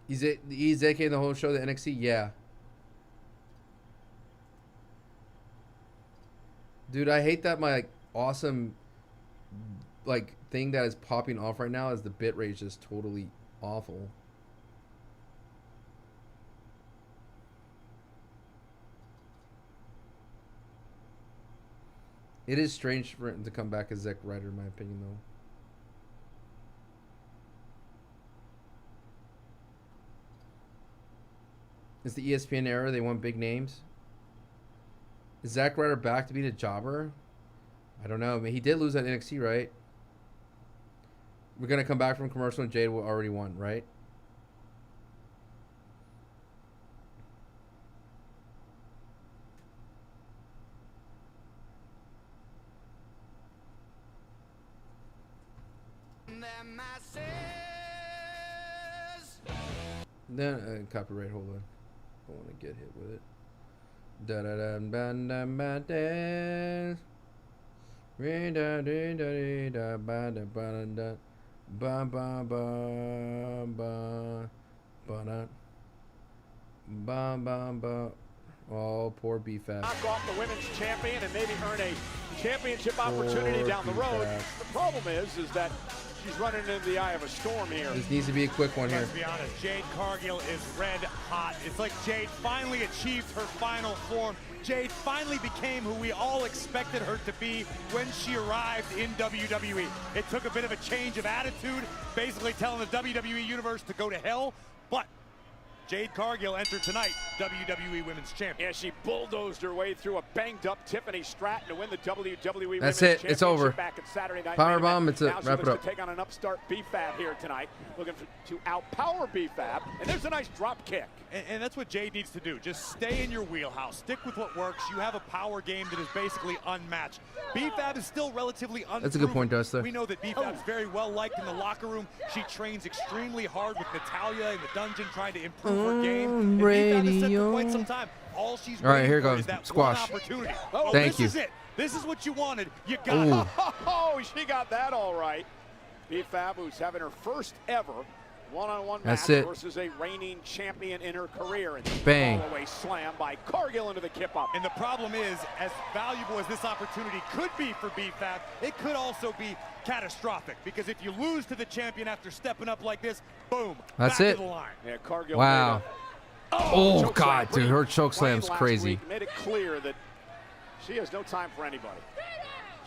[SPEAKER 1] He's AKing the whole show, the NXT? Yeah. Dude, I hate that my awesome thing that is popping off right now is the bitrate is just totally awful. It is strange for him to come back as Zack Ryder, in my opinion, though. It's the ESPN era. They want big names. Is Zack Ryder back to be the jobber? I don't know. I mean, he did lose at NXT, right? We're going to come back from commercial and Jade already won, right? Then copyright. Hold on, I want to get hit with it. Da da da da da da da. Re da da da da ba da ba da ba ba ba ba ba da ba ba ba. Oh, poor BFAB.
[SPEAKER 8] Knock off the women's champion and maybe earn a championship opportunity down the road. The problem is that she's running into the eye of a storm here.
[SPEAKER 1] This needs to be a quick one here.
[SPEAKER 4] Let's be honest, Jade Cargill is red hot. It's like Jade finally achieved her final form. Jade finally became who we all expected her to be when she arrived in WWE. It took a bit of a change of attitude, basically telling the WWE Universe to go to hell, but Jade Cargill entered tonight, WWE Women's Champion.
[SPEAKER 8] Yeah, she bulldozed her way through a banged-up Tiffany Stratton to win the WWE
[SPEAKER 1] That's
[SPEAKER 8] Women's
[SPEAKER 1] it. It's
[SPEAKER 8] Championship
[SPEAKER 1] over.
[SPEAKER 8] back at Saturday Night
[SPEAKER 1] Powerbomb.
[SPEAKER 8] Main
[SPEAKER 1] It's it.
[SPEAKER 8] Now
[SPEAKER 1] Wrap it up.
[SPEAKER 8] to take on an upstart BFAB here tonight, looking to outpower BFAB, and there's a nice drop kick.
[SPEAKER 4] And that's what Jade needs to do. Just stay in your wheelhouse. Stick with what works. You have a power game that is basically unmatched. BFAB is still relatively unproven.
[SPEAKER 1] That's a good point, Dustin.
[SPEAKER 4] We know that BFAB is very well liked in the locker room. She trains extremely hard with Natalia in the dungeon, trying to improve her game. And BFAB has said for quite some time, all she's
[SPEAKER 1] All right,
[SPEAKER 4] waiting
[SPEAKER 1] here
[SPEAKER 4] for
[SPEAKER 1] goes.
[SPEAKER 4] is that
[SPEAKER 1] Squash.
[SPEAKER 4] one opportunity.
[SPEAKER 1] Thank
[SPEAKER 4] this
[SPEAKER 1] you.
[SPEAKER 4] is it. This is what you wanted. You got it.
[SPEAKER 8] Oh, she got that all right. BFAB, who's having her first ever one-on-one
[SPEAKER 1] That's
[SPEAKER 8] match
[SPEAKER 1] it.
[SPEAKER 8] versus a reigning champion in her career. And
[SPEAKER 1] Bang.
[SPEAKER 8] Away slam by Cargill into the kip-up.
[SPEAKER 4] And the problem is, as valuable as this opportunity could be for BFAB, it could also be catastrophic, because if you lose to the champion after stepping up like this, boom,
[SPEAKER 1] That's
[SPEAKER 4] back
[SPEAKER 1] it.
[SPEAKER 4] to the line.
[SPEAKER 8] Yeah, Cargill
[SPEAKER 1] Wow.
[SPEAKER 8] Oh,
[SPEAKER 1] God, dude, her choke slam's
[SPEAKER 8] last
[SPEAKER 1] crazy.
[SPEAKER 8] week made it clear that she has no time for anybody.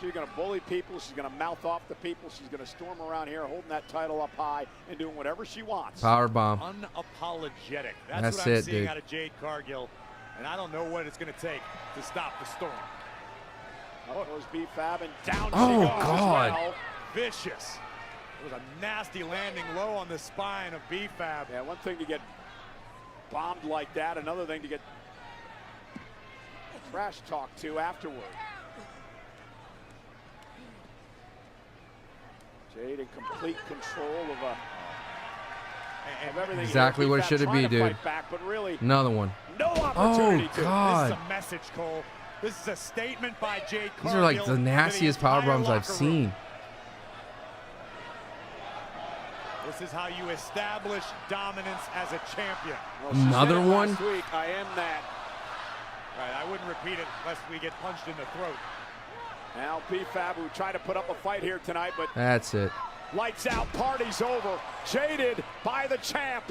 [SPEAKER 3] She's going to bully people. She's going to mouth off the people. She's going to storm around here holding that title up high and doing whatever she wants.
[SPEAKER 1] Powerbomb.
[SPEAKER 8] Unapologetic.
[SPEAKER 1] That's
[SPEAKER 8] what I'm
[SPEAKER 1] it,
[SPEAKER 8] seeing
[SPEAKER 1] dude.
[SPEAKER 8] out of Jade Cargill. And I don't know what it's going to take to stop the storm.
[SPEAKER 3] Up goes B-Fab, and down
[SPEAKER 1] Oh,
[SPEAKER 3] she goes
[SPEAKER 1] God.
[SPEAKER 3] as well.
[SPEAKER 8] Vicious. It was a nasty landing low on the spine of B-Fab.
[SPEAKER 3] Yeah, one thing to get bombed like that, another thing to get trash talked to afterward. Jade in complete control of everything.
[SPEAKER 1] Exactly what it should be, dude.
[SPEAKER 3] Back, but really,
[SPEAKER 1] Another one.
[SPEAKER 3] no opportunity
[SPEAKER 1] Oh, God.
[SPEAKER 8] This is a message, Cole. This is a statement by Jade Cargill.
[SPEAKER 1] These are like the nastiest
[SPEAKER 8] entire
[SPEAKER 1] powerbombs I've
[SPEAKER 8] locker room.
[SPEAKER 1] seen.
[SPEAKER 8] This is how you establish dominance as a champion.
[SPEAKER 3] Well, she said
[SPEAKER 1] Another
[SPEAKER 3] it
[SPEAKER 1] one?
[SPEAKER 3] last week, I am that.
[SPEAKER 8] Right, I wouldn't repeat it lest we get punched in the throat.
[SPEAKER 3] Now B-Fab, who tried to put up a fight here tonight, but
[SPEAKER 1] That's it.
[SPEAKER 3] lights out, party's over. Jaded by the champ.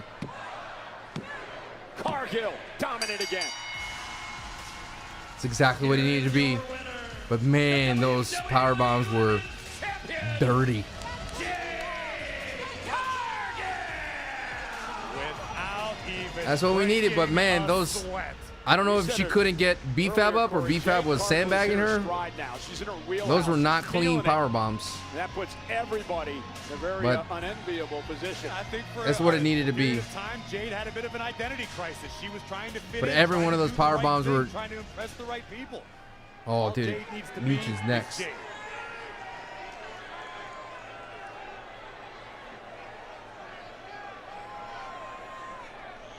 [SPEAKER 3] Cargill dominant again.
[SPEAKER 1] It's exactly what he needed to be. But man, those power bombs were dirty. That's what we needed. But man, those, I don't know if she couldn't get B-Fab up or B-Fab was sandbagging her. Those were not clean power bombs.
[SPEAKER 3] That puts everybody in a very
[SPEAKER 1] But
[SPEAKER 3] unenviable position.
[SPEAKER 8] I think for
[SPEAKER 1] that's what it needed to be.
[SPEAKER 8] time, Jade had a bit of an identity crisis. She was trying to fit
[SPEAKER 1] But
[SPEAKER 8] in,
[SPEAKER 1] every
[SPEAKER 8] trying
[SPEAKER 1] one of
[SPEAKER 8] to
[SPEAKER 1] those
[SPEAKER 8] do the
[SPEAKER 1] power
[SPEAKER 8] right
[SPEAKER 1] bombs
[SPEAKER 8] thing,
[SPEAKER 1] were-
[SPEAKER 8] trying to impress the right people.
[SPEAKER 1] Oh,
[SPEAKER 8] All
[SPEAKER 1] dude,
[SPEAKER 8] Jade needs to be
[SPEAKER 1] Meech is next.
[SPEAKER 8] Jade.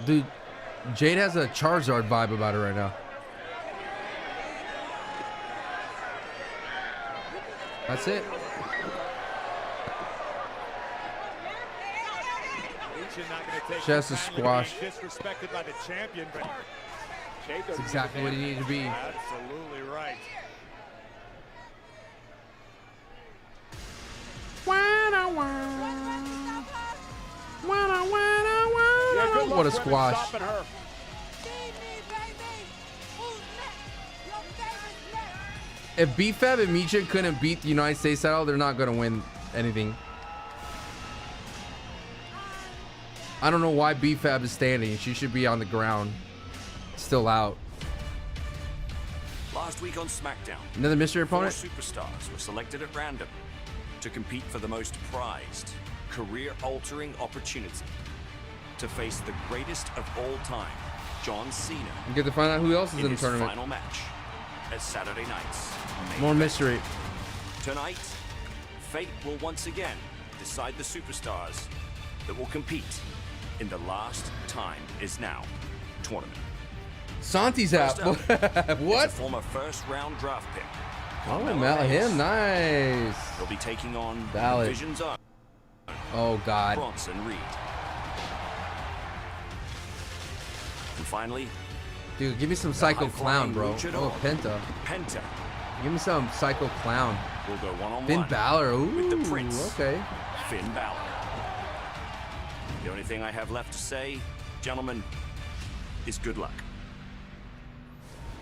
[SPEAKER 1] Dude, Jade has a Charizard vibe about her right now. That's it. She has to squash.
[SPEAKER 8] Disrespected by the champion, but
[SPEAKER 1] That's exactly what he needed to be.
[SPEAKER 8] Absolutely right.
[SPEAKER 1] What a squash. If B-Fab and Meech couldn't beat the United States title, they're not going to win anything. I don't know why B-Fab is standing. She should be on the ground. Still out.
[SPEAKER 13] Last week on SmackDown,
[SPEAKER 1] Another mystery opponent?
[SPEAKER 13] 4 superstars were selected at random to compete for the most prized, career-altering opportunity to face the greatest of all time, John Cena.
[SPEAKER 1] You get to find out who else is in the
[SPEAKER 13] his
[SPEAKER 1] tournament.
[SPEAKER 13] final match at Saturday night's main
[SPEAKER 1] More
[SPEAKER 13] event.
[SPEAKER 1] mystery.
[SPEAKER 13] Tonight, fate will once again decide the superstars that will compete in the Last Time Is Now tournament.
[SPEAKER 1] Santi's
[SPEAKER 13] First
[SPEAKER 1] out.
[SPEAKER 13] up,
[SPEAKER 1] What?
[SPEAKER 13] It's a former first-round draft pick.
[SPEAKER 1] Oh,
[SPEAKER 13] Carmelo
[SPEAKER 1] Mel,
[SPEAKER 13] Hayes.
[SPEAKER 1] him, nice.
[SPEAKER 13] He'll be taking on
[SPEAKER 1] Valid.
[SPEAKER 13] Division's own
[SPEAKER 1] Oh, God.
[SPEAKER 13] Bronson Reed. And finally,
[SPEAKER 1] Dude, give me some Psycho
[SPEAKER 13] high-flying
[SPEAKER 1] Clown, bro.
[SPEAKER 13] luchador,
[SPEAKER 1] Oh, Penta.
[SPEAKER 13] Penta
[SPEAKER 1] Give me some Psycho Clown.
[SPEAKER 13] will go one-on-one
[SPEAKER 1] Finn Balor. Ooh,
[SPEAKER 13] with the Prince,
[SPEAKER 1] okay.
[SPEAKER 13] Finn Balor. The only thing I have left to say, gentlemen, is good luck.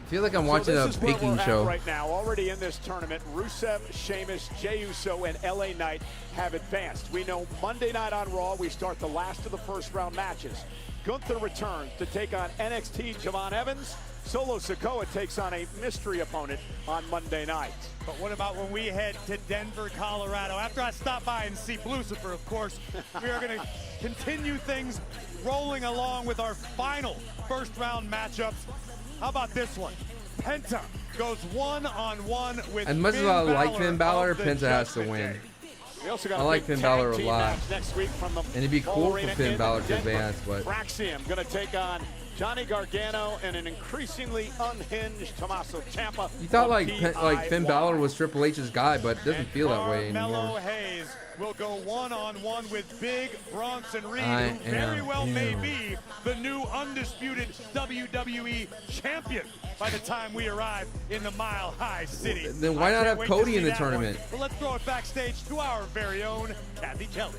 [SPEAKER 1] I feel like I'm watching a baking show.
[SPEAKER 3] Right now, already in this tournament, Rusev, Sheamus, Jey Uso, and LA Knight have advanced. We know Monday night on Raw, we start the last of the first round matches. Gunther returns to take on NXT Javon Evans. Solo Sikoa takes on a mystery opponent on Monday night.
[SPEAKER 8] But what about when we head to Denver, Colorado? After I stop by and see Lucifer, of course, we are going to continue things rolling along with our final first round matchups. How about this one? Penta goes one-on-one with
[SPEAKER 1] As much as
[SPEAKER 8] Finn
[SPEAKER 1] I like
[SPEAKER 8] Balor
[SPEAKER 1] Finn Balor,
[SPEAKER 8] of the
[SPEAKER 1] Penta has to
[SPEAKER 8] Judgment
[SPEAKER 1] win.
[SPEAKER 8] Day.
[SPEAKER 3] We also got
[SPEAKER 1] I
[SPEAKER 3] a
[SPEAKER 1] like
[SPEAKER 3] big
[SPEAKER 1] Finn
[SPEAKER 3] tag
[SPEAKER 1] Balor a
[SPEAKER 3] team
[SPEAKER 1] lot.
[SPEAKER 3] match next week from the
[SPEAKER 1] And it'd be
[SPEAKER 3] Ball
[SPEAKER 1] cool for
[SPEAKER 3] Arena
[SPEAKER 1] Finn
[SPEAKER 3] in
[SPEAKER 1] Balor to
[SPEAKER 3] Denver.
[SPEAKER 1] advance, but
[SPEAKER 3] Braxium going to take on Johnny Gargano and an increasingly unhinged Tommaso Ciampa.
[SPEAKER 1] you thought
[SPEAKER 3] of
[SPEAKER 1] like Finn
[SPEAKER 3] DIY.
[SPEAKER 1] Balor was Triple H's guy, but it doesn't feel that way
[SPEAKER 8] Carmelo
[SPEAKER 1] anymore.
[SPEAKER 8] Hayes will go one-on-one with Big Bronson Reed,
[SPEAKER 1] I
[SPEAKER 8] who very
[SPEAKER 1] am
[SPEAKER 8] well may
[SPEAKER 1] him.
[SPEAKER 8] be the new undisputed WWE champion by the time we arrive in the Mile High City.
[SPEAKER 1] Then why
[SPEAKER 8] I
[SPEAKER 1] not
[SPEAKER 8] can't
[SPEAKER 1] have
[SPEAKER 8] wait to
[SPEAKER 1] Cody
[SPEAKER 8] see
[SPEAKER 1] in the
[SPEAKER 8] that one.
[SPEAKER 1] tournament?
[SPEAKER 8] But let's throw it backstage to our very own Kathy Kelly.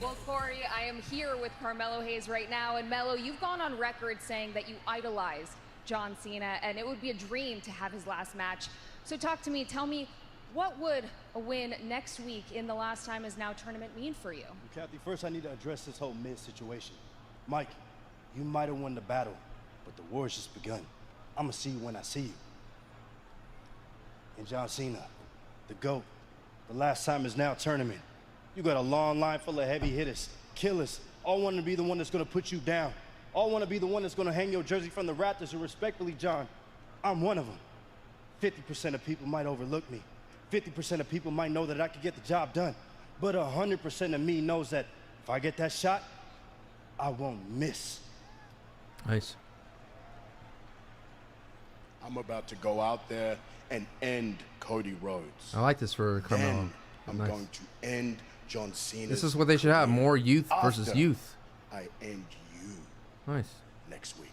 [SPEAKER 7] Well, Corey, I am here with Carmelo Hayes right now. And Melo, you've gone on record saying that you idolized John Cena, and it would be a dream to have his last match. So talk to me, tell me, what would a win next week in the Last Time Is Now tournament mean for you?
[SPEAKER 11] Kathy, first I need to address this whole Miz situation. Mike, you might have won the battle, but the war's just begun. I'm gonna see you when I see you. And John Cena, the GOAT, the Last Time Is Now tournament. You got a long line full of heavy hitters, killers, all want to be the one that's gonna put you down. All want to be the one that's gonna hang your jersey from the rafters, and respectfully, John, I'm one of them. 50% of people might overlook me. 50% of people might know that I could get the job done. But 100% of me knows that if I get that shot, I won't miss.
[SPEAKER 1] Nice.
[SPEAKER 16] I'm about to go out there and end Cody Rhodes.
[SPEAKER 1] I like this for Carmelo.
[SPEAKER 16] Then I'm
[SPEAKER 1] Nice.
[SPEAKER 16] going to end John Cena.
[SPEAKER 1] This is what they should have, more youth versus youth.
[SPEAKER 16] I end you
[SPEAKER 1] Nice.
[SPEAKER 16] next week.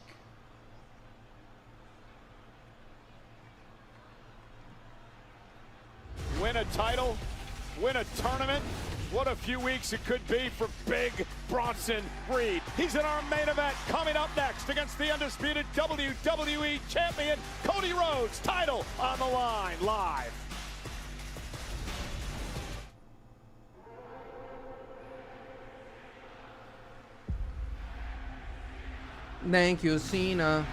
[SPEAKER 3] Win a title, win a tournament. What a few weeks it could be for Big Bronson Reed. He's in our main event coming up next against the undisputed WWE Champion Cody Rhodes. Title on the line, live.
[SPEAKER 1] Thank you, Cena.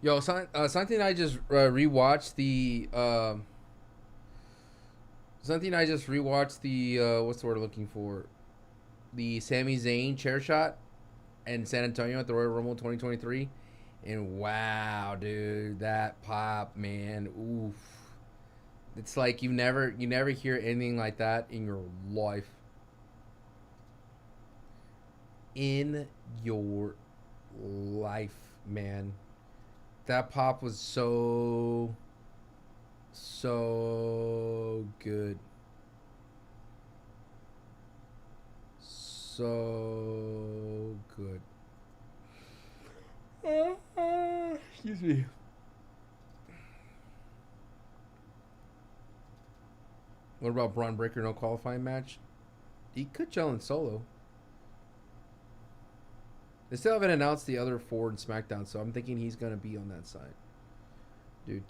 [SPEAKER 1] Yo, something I just rewatched the what's the word I'm looking for? The Sami Zayn chair shot in San Antonio at the Royal Rumble 2023, and wow, dude, that pop, man, oof! It's like you never hear anything like that in your life. In your life, man. That pop was so good. So good. Excuse me. What about Braun Breaker, no qualifying match? He could challenge solo. They still haven't announced the other 4 in SmackDown, so I'm thinking he's gonna be on that side. Is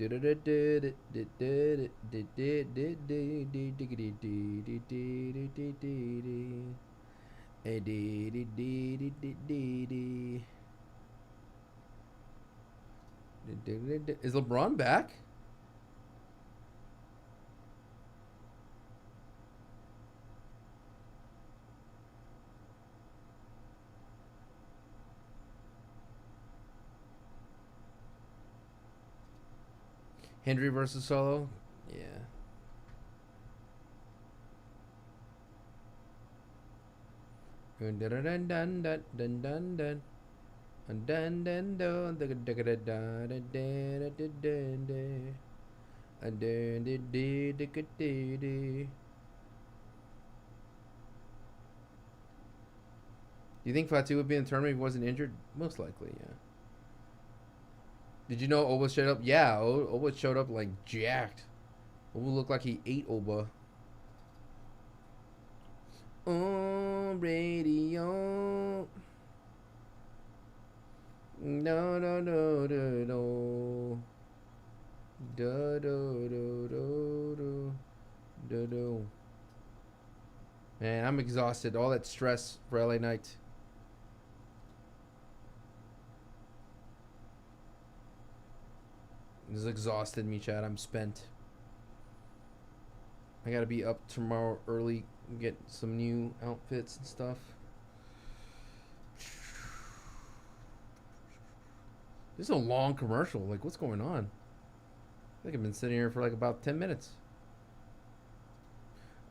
[SPEAKER 1] LeBron back? Henry versus Solo? Yeah. Do you think Fatu would be in the tournament if he wasn't injured? Most likely, yeah. Did you know Oba showed up? Yeah, Oba showed up like jacked. Oba looked like he ate Oba. On radio. No, no, no, no, no. Do, do, do, do, do, do, do. Man, I'm exhausted. All that stress for LA Knight. This has exhausted me, Chad. I'm spent. I gotta be up tomorrow early, get some new outfits and stuff. This is a long commercial. Like, what's going on? I think I've been sitting here for like about 10 minutes.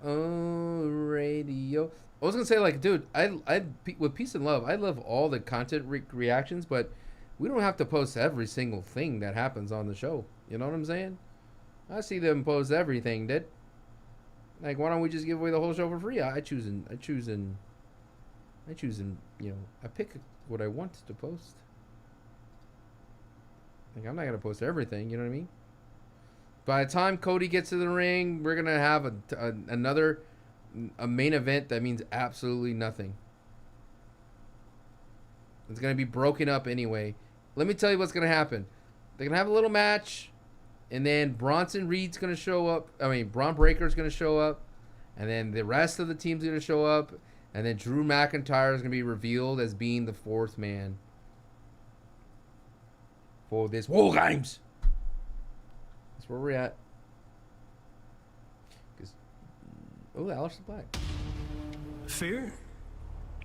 [SPEAKER 1] Oh, radio. I was gonna say, like, dude, I with peace and love, I love all the content reactions, but we don't have to post every single thing that happens on the show. You know what I'm saying? I see them post everything, dude. Like, why don't we just give away the whole show for free? I choose, you know, I pick what I want to post. Like, I'm not gonna post everything, you know what I mean? By the time Cody gets to the ring, we're gonna have another main event that means absolutely nothing. It's gonna be broken up anyway. Let me tell you what's gonna happen. They're gonna have a little match, and then Bronson Reed's gonna show up. I mean, Braun Breaker's gonna show up, and then the rest of the team's gonna show up, and then Drew McIntyre is gonna be revealed as being the fourth man for this War Games. That's where we're at. Oh, Aleister Black.
[SPEAKER 12] Fear?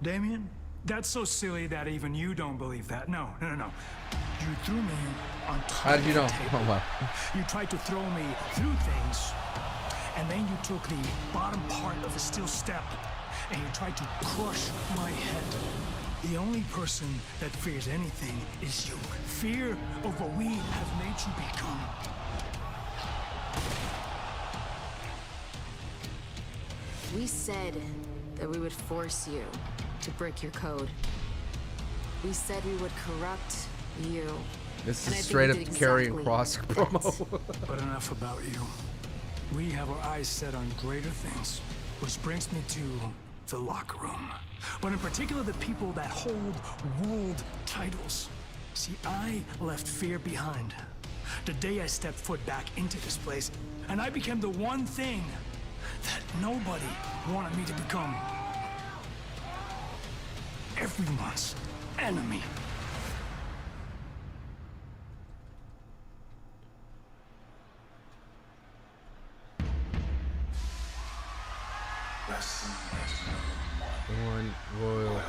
[SPEAKER 12] Damien? That's so silly that even you don't believe that. No. You threw me on top
[SPEAKER 1] How did you know?
[SPEAKER 12] of the table.
[SPEAKER 1] Oh, wow.
[SPEAKER 12] You tried to throw me through things, and then you took the bottom part of a steel step, and you tried to crush my head. The only person that fears anything is you. Fear of what we have made you become.
[SPEAKER 14] We said that we would force you to break your code. We said we would corrupt you.
[SPEAKER 1] This
[SPEAKER 14] And I
[SPEAKER 1] is
[SPEAKER 14] think
[SPEAKER 1] straight
[SPEAKER 14] we
[SPEAKER 1] up
[SPEAKER 14] did
[SPEAKER 1] Karrion
[SPEAKER 14] exactly
[SPEAKER 1] Kross
[SPEAKER 14] that.
[SPEAKER 1] promo.
[SPEAKER 12] But enough about you. We have our eyes set on greater things, which brings me to the locker room. But in particular, the people that hold world titles. See, I left fear behind the day I stepped foot back into this place, and I became the one thing that nobody wanted me to become. Everyone's enemy.
[SPEAKER 1] One royal.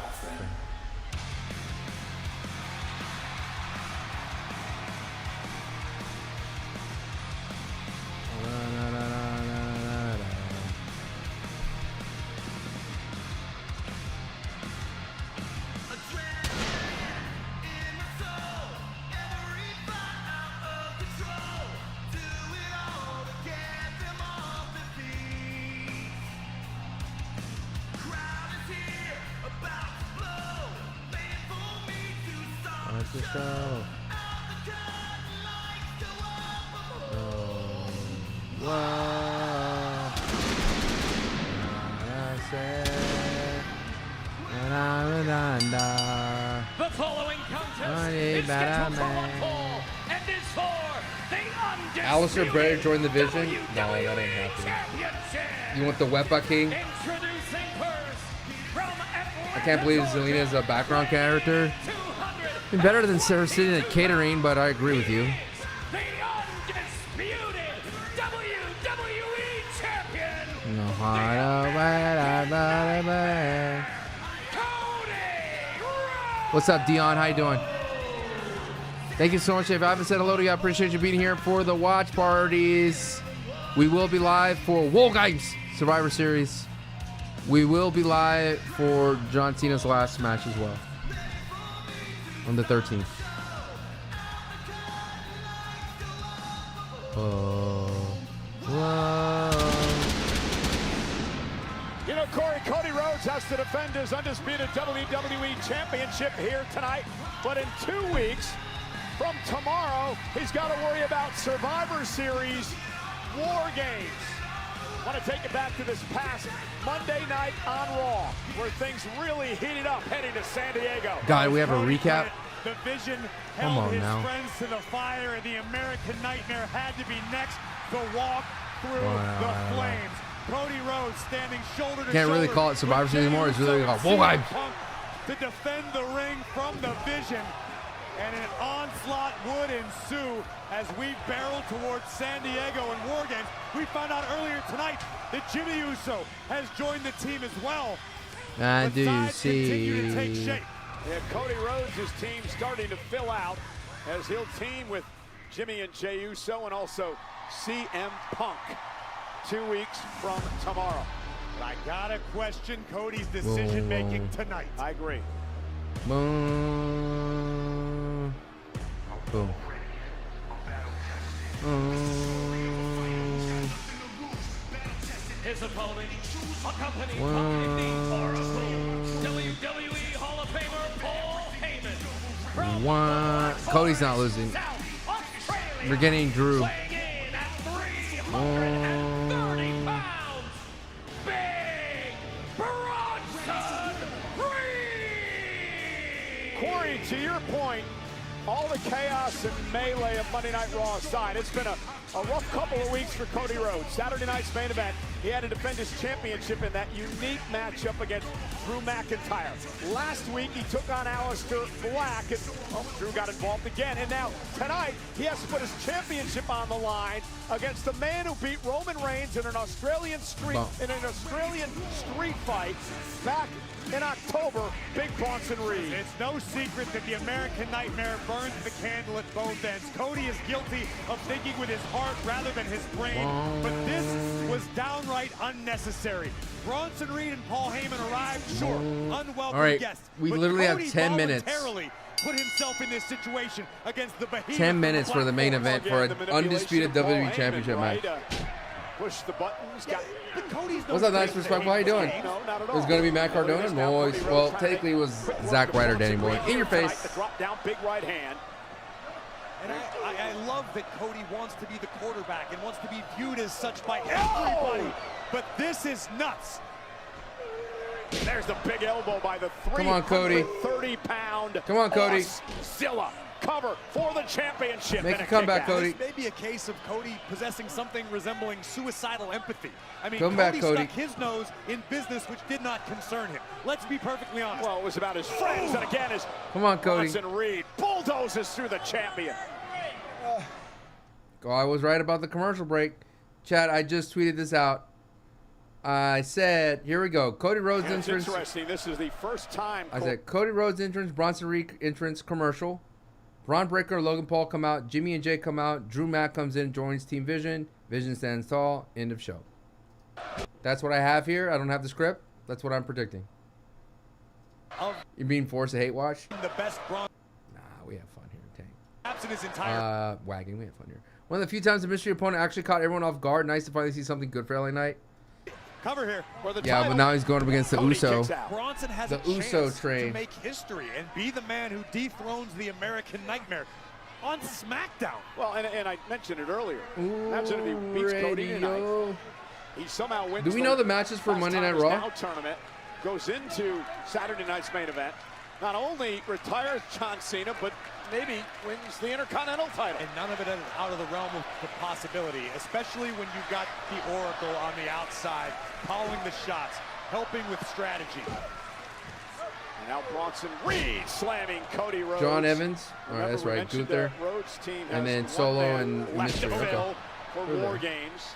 [SPEAKER 1] Let's just go.
[SPEAKER 9] The following contest is scheduled for one fall and is for the
[SPEAKER 1] Alistair
[SPEAKER 9] undisputed
[SPEAKER 1] Better join the division? No, that ain't happening.
[SPEAKER 9] Championship.
[SPEAKER 1] You want the Wepa King?
[SPEAKER 9] Introducing first from
[SPEAKER 1] I can't believe Zelina's a background character. Better than Sarah sitting at catering, but I agree with you.
[SPEAKER 9] the undisputed WWE champion.
[SPEAKER 1] No, what's up, Dion? How you doing? Thank you so much. If I haven't said hello to you, I appreciate you being here for the watch parties. We will be live for War Games Survivor Series. We will be live for John Cena's last match as well on the 13th.
[SPEAKER 8] You know, Corey, Cody Rhodes has to defend his undisputed WWE Championship here tonight. But in 2 weeks from tomorrow, he's got to worry about Survivor Series War Games. I want to take it back to this past Monday night on Raw, where things really heated up heading to San Diego.
[SPEAKER 1] God, we have a recap?
[SPEAKER 4] The Vision
[SPEAKER 1] Come
[SPEAKER 4] held
[SPEAKER 1] on
[SPEAKER 4] his
[SPEAKER 1] now.
[SPEAKER 4] friends to the fire, and the American Nightmare had to be next to walk through
[SPEAKER 1] Wow.
[SPEAKER 4] the flames. Cody Rhodes standing shoulder to
[SPEAKER 1] Can't
[SPEAKER 4] shoulder.
[SPEAKER 1] really call it Survivor
[SPEAKER 4] with
[SPEAKER 1] Series
[SPEAKER 4] Jey
[SPEAKER 1] anymore. It's
[SPEAKER 4] Uso
[SPEAKER 1] really
[SPEAKER 4] and
[SPEAKER 1] called War
[SPEAKER 4] CM
[SPEAKER 1] Games.
[SPEAKER 4] Punk to defend the ring from the Vision. And an onslaught would ensue as we barrel towards San Diego and War Games. We found out earlier tonight that Jimmy Uso has joined the team as well.
[SPEAKER 1] And do you
[SPEAKER 4] Sides continue to take
[SPEAKER 1] see?
[SPEAKER 4] shape.
[SPEAKER 8] Yeah, Cody Rhodes' team starting to fill out as he'll team with Jimmy and Jey Uso and also CM Punk 2 weeks from tomorrow.
[SPEAKER 4] But I gotta question Cody's decision-making tonight.
[SPEAKER 8] I agree.
[SPEAKER 1] Boom. Boom.
[SPEAKER 9] His opponent, accompanied by the Oracle, WWE Hall of Famer Paul Heyman. From
[SPEAKER 1] What? Cody's not losing. We're getting Drew.
[SPEAKER 9] weighing in at 330 pounds, Big Bronson Reed.
[SPEAKER 8] Corey, to your point, all the chaos and melee of Monday Night Raw aside, it's been a rough couple of weeks for Cody Rhodes. Saturday night's main event, he had to defend his championship in that unique matchup against Drew McIntyre. Last week, he took on Aleister Black, and Drew got involved again. And now, tonight, he has to put his championship on the line against the man who beat Roman Reigns in an Australian street fight back in October, Big Bronson Reed.
[SPEAKER 3] It's no secret that the American Nightmare burns the candle at both ends. Cody is guilty of thinking with his heart rather than his brain, but this was downright unnecessary. Bronson Reed and Paul Heyman arrived, sure, unwelcome
[SPEAKER 1] All right,
[SPEAKER 3] guests.
[SPEAKER 1] we
[SPEAKER 3] but
[SPEAKER 1] literally have
[SPEAKER 3] Cody
[SPEAKER 1] 10 minutes.
[SPEAKER 3] voluntarily put himself in this situation against the behemoth.
[SPEAKER 1] 10 minutes for the main event for an undisputed WWE Championship match.
[SPEAKER 8] Push the buttons.
[SPEAKER 1] What's up, nice respectful? How you doing? It's going to be Matt Cardona? Noise. Well, technically it was Zack Ryder, Danny Boy. In your face.
[SPEAKER 8] The drop down, big right hand.
[SPEAKER 4] And I love that Cody wants to be the quarterback and wants to be viewed as such by everybody.
[SPEAKER 3] But this is nuts.
[SPEAKER 8] There's the big elbow by the
[SPEAKER 1] Come on, Cody.
[SPEAKER 8] 330-pound.
[SPEAKER 1] Come on, Cody.
[SPEAKER 8] Zilla cover for the championship.
[SPEAKER 1] Make a comeback, Cody.
[SPEAKER 4] This may be a case of Cody possessing something resembling suicidal empathy. I mean,
[SPEAKER 1] Come back, Cody.
[SPEAKER 4] stuck his nose in business which did not concern him. Let's be perfectly honest.
[SPEAKER 8] Well, it was about his friends, and again, his
[SPEAKER 1] Come on, Cody.
[SPEAKER 8] Bronson Reed bulldozes through the champion.
[SPEAKER 1] Oh, I was right about the commercial break. Chad, I just tweeted this out. I said, here we go. Cody Rhodes
[SPEAKER 8] And it's
[SPEAKER 1] entrance.
[SPEAKER 8] interesting. This is the first time.
[SPEAKER 1] I said, Cody Rhodes entrance, Bronson Reed entrance commercial. Braun Breaker, Logan Paul come out. Jimmy and Jay come out. Drew Mack comes in, joins Team Vision. Vision stands tall. End of show. That's what I have here. I don't have the script. That's what I'm predicting. You're being forced to hate watch?
[SPEAKER 4] The best Braun.
[SPEAKER 1] Nah, we have fun here. Tank.
[SPEAKER 4] Absent his entire.
[SPEAKER 1] Wagging. We have fun here. One of the few times the mystery opponent actually caught everyone off guard. Nice to finally see something good for LA Knight.
[SPEAKER 4] Cover here.
[SPEAKER 1] Yeah, but now he's going up against the Uso.
[SPEAKER 4] Bronson has
[SPEAKER 1] The
[SPEAKER 4] a chance
[SPEAKER 1] Uso train.
[SPEAKER 4] to make history and be the man who dethrones the American Nightmare on SmackDown.
[SPEAKER 8] Well, and I mentioned it earlier. Imagine if he beats Cody tonight. He somehow wins.
[SPEAKER 1] Do we know the matches for Monday Night Raw?
[SPEAKER 8] Now tournament goes into Saturday night's main event. Not only retires John Cena, but maybe wins the Intercontinental title.
[SPEAKER 4] And none of it is out of the realm of the possibility, especially when you've got the Oracle on the outside, calling the shots, helping with strategy.
[SPEAKER 8] And now Bronson Reed slamming Cody Rhodes.
[SPEAKER 1] John Evans. All right,
[SPEAKER 8] Remember,
[SPEAKER 1] that's
[SPEAKER 8] we
[SPEAKER 1] right.
[SPEAKER 8] mentioned
[SPEAKER 1] Gunther.
[SPEAKER 8] Rhodes' team
[SPEAKER 1] And
[SPEAKER 8] has
[SPEAKER 1] then
[SPEAKER 8] one
[SPEAKER 1] Solo
[SPEAKER 8] man
[SPEAKER 1] and
[SPEAKER 8] left
[SPEAKER 1] Mystery.
[SPEAKER 8] to
[SPEAKER 1] Okay.
[SPEAKER 8] fill for
[SPEAKER 1] Who are
[SPEAKER 8] War
[SPEAKER 1] they?
[SPEAKER 8] Games.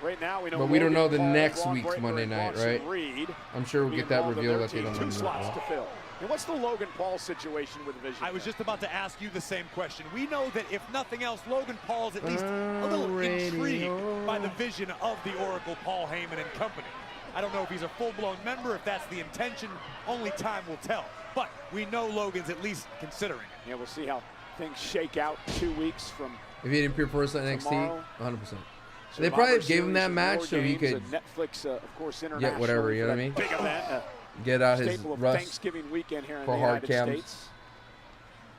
[SPEAKER 8] Right now, we know.
[SPEAKER 1] But we don't know
[SPEAKER 8] Logan
[SPEAKER 1] the
[SPEAKER 8] Paul,
[SPEAKER 1] next
[SPEAKER 8] Braun
[SPEAKER 1] week's
[SPEAKER 8] Breaker,
[SPEAKER 1] Monday
[SPEAKER 8] and
[SPEAKER 1] night,
[SPEAKER 8] Bronson
[SPEAKER 1] right?
[SPEAKER 8] Reed
[SPEAKER 1] I'm sure we'll
[SPEAKER 8] be
[SPEAKER 1] get that
[SPEAKER 8] involved in
[SPEAKER 1] revealed
[SPEAKER 8] their
[SPEAKER 1] at the end of
[SPEAKER 8] team.
[SPEAKER 1] Monday
[SPEAKER 8] Two
[SPEAKER 1] Night
[SPEAKER 8] slots
[SPEAKER 1] Raw.
[SPEAKER 8] to fill. And what's the Logan Paul situation with Vision?
[SPEAKER 4] I was just about to ask you the same question. We know that if nothing else, Logan Paul's at least a little intrigued by the vision of the Oracle, Paul Heyman and company. I don't know if he's a full-blown member, if that's the intention. Only time will tell. But we know Logan's at least considering it.
[SPEAKER 8] Yeah, we'll see how things shake out 2 weeks from
[SPEAKER 1] If he didn't appear first on NXT,
[SPEAKER 8] tomorrow.
[SPEAKER 1] 100%. They probably gave him that match so he could
[SPEAKER 8] Netflix, of course,
[SPEAKER 1] get whatever, you know what I mean?
[SPEAKER 8] Big event,
[SPEAKER 1] Get out his
[SPEAKER 8] staple of
[SPEAKER 1] rust
[SPEAKER 8] Thanksgiving weekend here in
[SPEAKER 1] for
[SPEAKER 8] the
[SPEAKER 1] hard
[SPEAKER 8] United
[SPEAKER 1] cams.
[SPEAKER 8] States.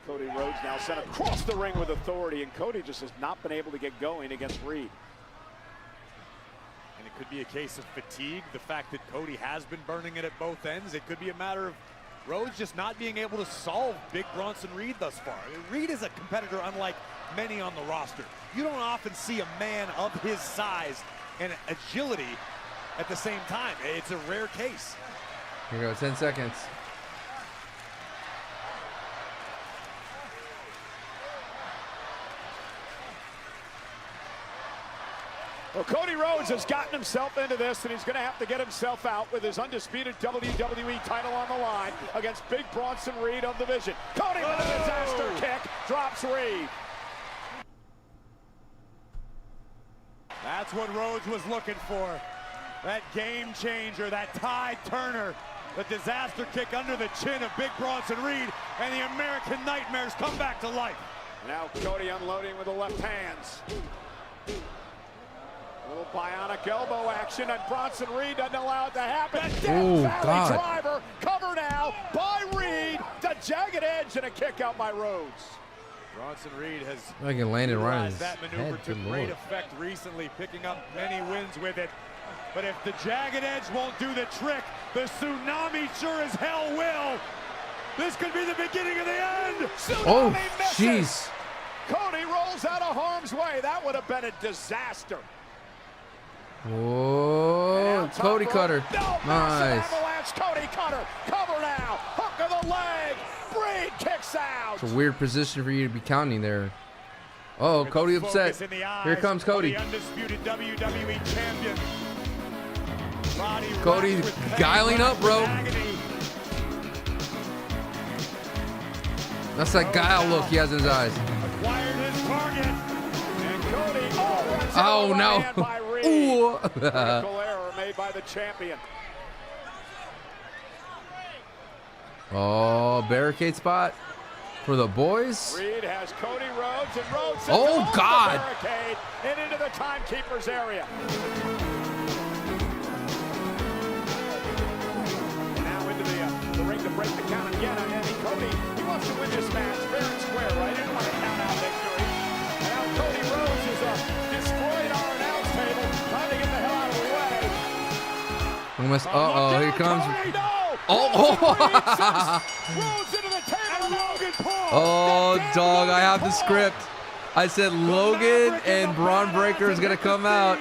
[SPEAKER 8] Cody Rhodes now sent across the ring with authority, and Cody just has not been able to get going against Reed.
[SPEAKER 4] And it could be a case of fatigue, the fact that Cody has been burning it at both ends. It could be a matter of Rhodes just not being able to solve Big Bronson Reed thus far. Reed is a competitor unlike many on the roster. You don't often see a man of his size and agility at the same time. It's a rare case.
[SPEAKER 1] Here we go, 10 seconds.
[SPEAKER 8] Well, Cody Rhodes has gotten himself into this, and he's going to have to get himself out with his undisputed WWE title on the line against Big Bronson Reed of the Vision. Cody with a disaster kick, drops Reed.
[SPEAKER 3] That's what Rhodes was looking for. That game changer, that tide turner, the disaster kick under the chin of Big Bronson Reed, and the American Nightmares come back to life.
[SPEAKER 8] Now Cody unloading with the left hands. Little bionic elbow action, and Bronson Reed doesn't allow it to happen.
[SPEAKER 1] Oh, God.
[SPEAKER 8] Driver, cover now by Reed. The jagged edge and a kick out by Rhodes. Bronson Reed has
[SPEAKER 1] I can land it right in
[SPEAKER 8] utilized
[SPEAKER 1] his
[SPEAKER 8] that maneuver
[SPEAKER 1] head.
[SPEAKER 8] to
[SPEAKER 1] Good
[SPEAKER 8] great
[SPEAKER 1] Lord.
[SPEAKER 8] effect recently, picking up many wins with it. But if the jagged edge won't do the trick, the tsunami sure as hell will. This could be the beginning of the end. Tsunami
[SPEAKER 1] Oh,
[SPEAKER 8] misses.
[SPEAKER 1] jeez.
[SPEAKER 8] Cody rolls out of harm's way. That would have been a disaster.
[SPEAKER 1] Oh, Cody cutter.
[SPEAKER 8] No,
[SPEAKER 1] Nice.
[SPEAKER 8] avalanche, Cody cutter. Cover now. Hook of the leg. Reed kicks out.
[SPEAKER 1] It's a weird position for you to be counting there. Oh, Cody upset. Here comes Cody.
[SPEAKER 8] The undisputed WWE champion. Body
[SPEAKER 1] Cody
[SPEAKER 8] racked with pain,
[SPEAKER 1] giling up, bro.
[SPEAKER 8] agony.
[SPEAKER 1] That's that guile look he has in his eyes.
[SPEAKER 8] Acquired his target. And Cody, that's
[SPEAKER 1] Oh,
[SPEAKER 8] a
[SPEAKER 1] no.
[SPEAKER 8] right hand by Reed.
[SPEAKER 1] Ooh.
[SPEAKER 8] Critical error made by the champion.
[SPEAKER 1] Oh, barricade spot for the boys.
[SPEAKER 8] Reed has Cody Rhodes, and Rhodes
[SPEAKER 1] Oh,
[SPEAKER 8] into
[SPEAKER 1] God.
[SPEAKER 8] the barricade and into the timekeeper's area. And now into the ring to break the count again on Eddie. Cody, he wants to win this match fair and square, right? He didn't want to count out victory. And now Cody Rhodes is destroyed our announce table, trying to get the hell out of the way.
[SPEAKER 1] Almost. Uh-oh, here comes.
[SPEAKER 8] Cody, no!
[SPEAKER 1] Oh,
[SPEAKER 8] Rhodes into the table, and Logan Paul.
[SPEAKER 1] oh, dog! I have the script. I said Logan and Braun Breaker is gonna come out.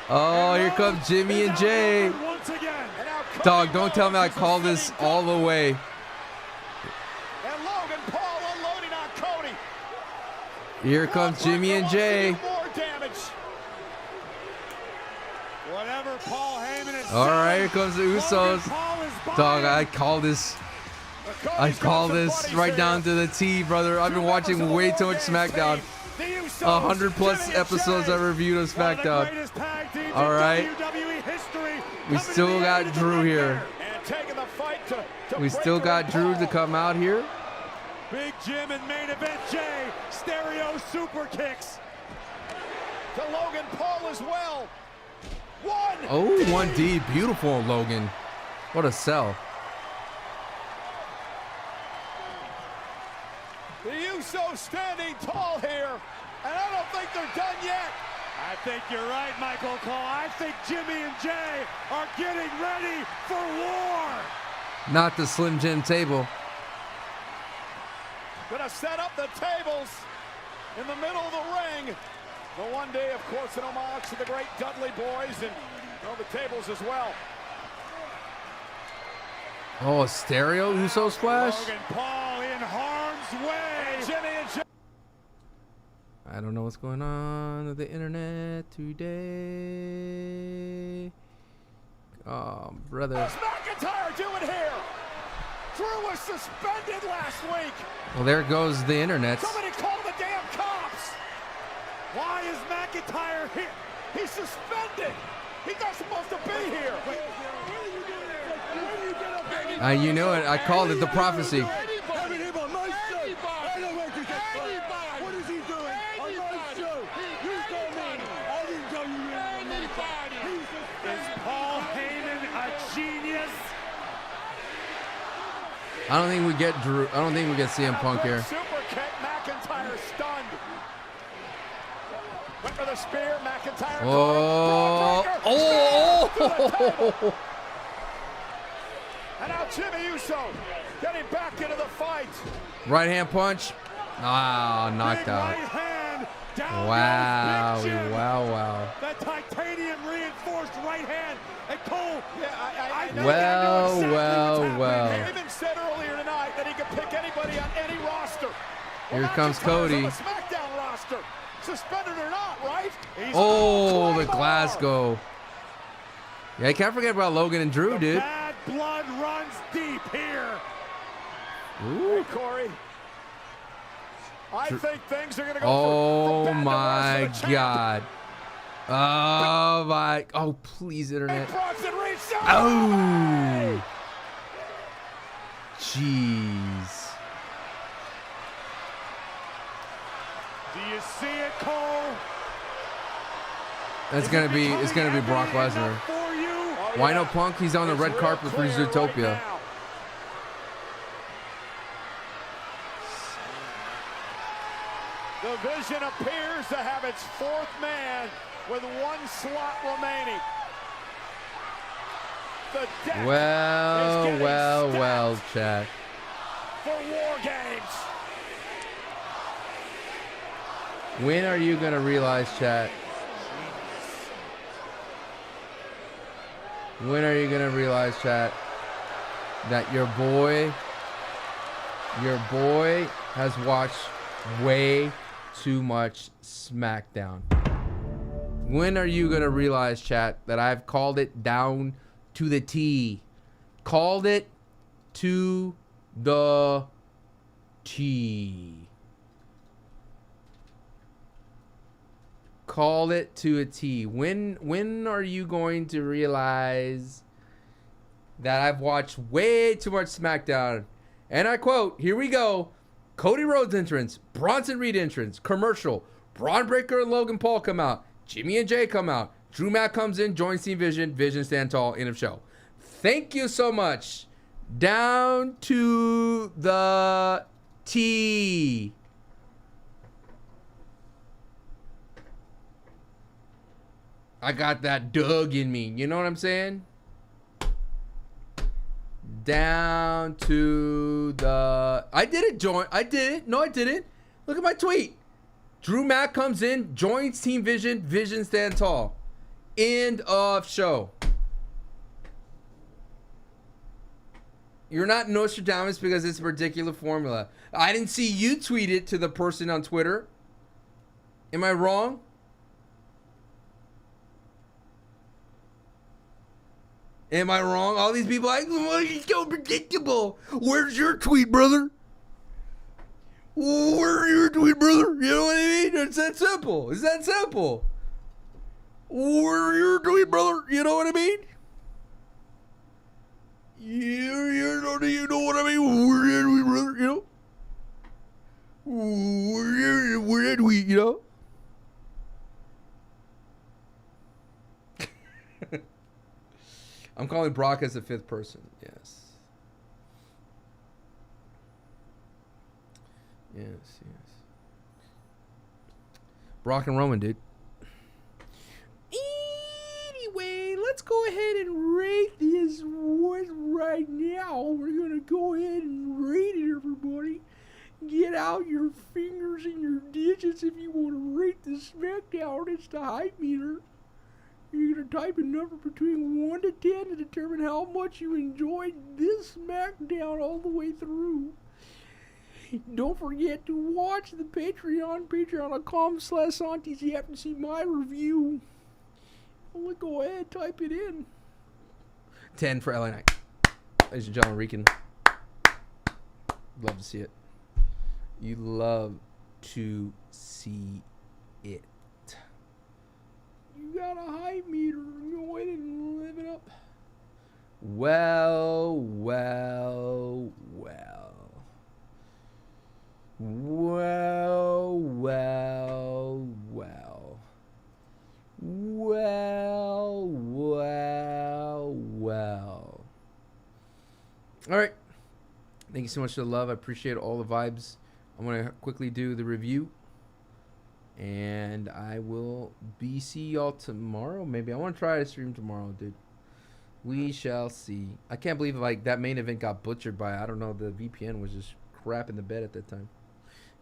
[SPEAKER 1] Oh, here comes Jimmy and Jay.
[SPEAKER 8] Once again.
[SPEAKER 1] Dog, don't tell me I called this all the way.
[SPEAKER 8] And Logan Paul unloading on Cody.
[SPEAKER 1] Here comes Jimmy and Jay.
[SPEAKER 8] More damage. Whatever Paul Heyman is
[SPEAKER 1] All right, here comes the Usos. Dog, I call this. I call this right down to the T, brother. I've been watching way too much SmackDown. 100+ episodes I reviewed of SmackDown. All right. We still got Drew here. We still got Drew to come out here.
[SPEAKER 8] Big Jim and main event Jay. Stereo super kicks. To Logan Paul as well. One.
[SPEAKER 1] Oh, 1D. Beautiful, Logan. What a sell.
[SPEAKER 8] The Usos standing tall here, and I don't think they're done yet. I think you're right, Michael Cole. I think Jimmy and Jay are getting ready for war.
[SPEAKER 1] Not the Slim Jim table.
[SPEAKER 8] Gonna set up the tables in the middle of the ring. The one day, of course, an homage to the great Dudley boys, and the tables as well.
[SPEAKER 1] Oh, a stereo Uso splash?
[SPEAKER 8] Logan Paul in harm's way. Jimmy and Jay.
[SPEAKER 1] I don't know what's going on with the internet today. Oh, brother.
[SPEAKER 8] What's McIntyre doing here? Drew was suspended last week.
[SPEAKER 1] Well, there goes the internet.
[SPEAKER 8] Somebody call the damn cops. Why is McIntyre here? He's suspended. He's not supposed to be here.
[SPEAKER 1] You know it. I called it the prophecy.
[SPEAKER 18] What is he doing? On my show. You told me. I didn't tell you anybody.
[SPEAKER 8] Is Paul Heyman a genius?
[SPEAKER 1] I don't think we get Drew. I don't think we get CM Punk here.
[SPEAKER 8] Super kick, McIntyre stunned. Went for the spear, McIntyre.
[SPEAKER 1] Oh, oh.
[SPEAKER 8] And now Jimmy Uso getting back into the fight.
[SPEAKER 1] Right hand punch. Ah, knocked out.
[SPEAKER 8] Right hand down
[SPEAKER 1] Wow,
[SPEAKER 8] goes Big Jim.
[SPEAKER 1] wow.
[SPEAKER 8] That titanium reinforced right hand. And Cole, I
[SPEAKER 1] Well,
[SPEAKER 8] know exactly
[SPEAKER 1] well,
[SPEAKER 8] what's
[SPEAKER 1] well.
[SPEAKER 8] happening. Heyman said earlier tonight that he could pick anybody on any roster.
[SPEAKER 1] Here
[SPEAKER 8] not
[SPEAKER 1] comes
[SPEAKER 8] just players
[SPEAKER 1] Cody.
[SPEAKER 8] on the SmackDown roster. Suspended or not, right? He's
[SPEAKER 1] Oh, the Glasgow. Yeah, I can't forget about Logan and Drew, dude.
[SPEAKER 8] bad blood runs deep here.
[SPEAKER 1] Ooh.
[SPEAKER 8] Hey, Corey. I think things are going to go
[SPEAKER 1] Oh
[SPEAKER 8] from bad to
[SPEAKER 1] my
[SPEAKER 8] worse for the champ.
[SPEAKER 1] God. Oh my. Oh, please, internet.
[SPEAKER 8] Bronson Reed,
[SPEAKER 1] Oh. Jeez.
[SPEAKER 8] Do you see it, Cole?
[SPEAKER 1] It's gonna be Brock Lesnar. Why no Punk? He's on the red carpet for Zootopia.
[SPEAKER 8] The Vision appears to have its fourth man with one slot remaining. The deck
[SPEAKER 1] Well, chat.
[SPEAKER 8] for War Games.
[SPEAKER 1] When are you gonna realize, chat? When are you gonna realize, chat, that your boy has watched way too much SmackDown? When are you gonna realize, chat, that I've called it down to the T? Called it to the T. Call it to a T. When are you going to realize that I've watched way too much SmackDown? And I quote, here we go. Cody Rhodes entrance, Bronson Reed entrance, commercial, Braun Breaker and Logan Paul come out, Jimmy and Jay come out, Drew Mack comes in, joins Team Vision, Vision stand tall, end of show. Thank you so much. Down to the T. I got that Doug in me. You know what I'm saying? Down to the... I did it, join. I did it. No, I didn't. Look at my tweet. Drew Mack comes in, joins Team Vision, Vision stand tall. End of show. You're not Nostradamus because it's a particular formula. I didn't see you tweet it to the person on Twitter. Am I wrong? Am I wrong? All these people like, oh, he's so predictable. Where's your tweet, brother? Where's your tweet, brother? You know what I mean? It's that simple. It's that simple. Where's your tweet, brother? You know what I mean? You know what I mean? Where's your tweet, brother? You know? Where's your tweet, you know? I'm calling Brock as the fifth person. Yes. Yes. Brock and Roman, dude. Anyway, let's go ahead and rate this one right now. We're going to go ahead and rate it, everybody. Get out your fingers and your digits if you want to rate the SmackDown. It's the hype meter. You're going to type a number between 1 to 10 to determine how much you enjoyed this SmackDown all the way through. Don't forget to watch the Patreon, patreon.com/Santis. You have to see my review. Well, go ahead, type it in. 10 for LA Knight. Ladies and gentlemen, Rican. Love to see it. You love to see it. You got a hype meter. Go ahead and live it up. Well. All right. Thank you so much for the love. I appreciate all the vibes. I'm going to quickly do the review. And I will see y'all tomorrow. Maybe I want to try to stream tomorrow, dude. We shall see. I can't believe like that main event got butchered by, I don't know, the VPN was just crap in the bed at that time.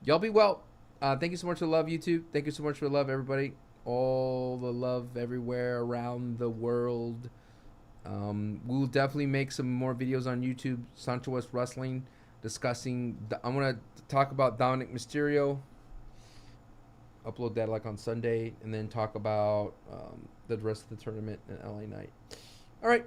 [SPEAKER 1] Y'all be well. Thank you so much for the love, YouTube. Thank you so much for the love, everybody. All the love everywhere around the world. We'll definitely make some more videos on YouTube. Sancho West Wrestling discussing. I'm gonna talk about Dominic Mysterio. Upload that like on Sunday, and then talk about the rest of the tournament in LA Knight. All right.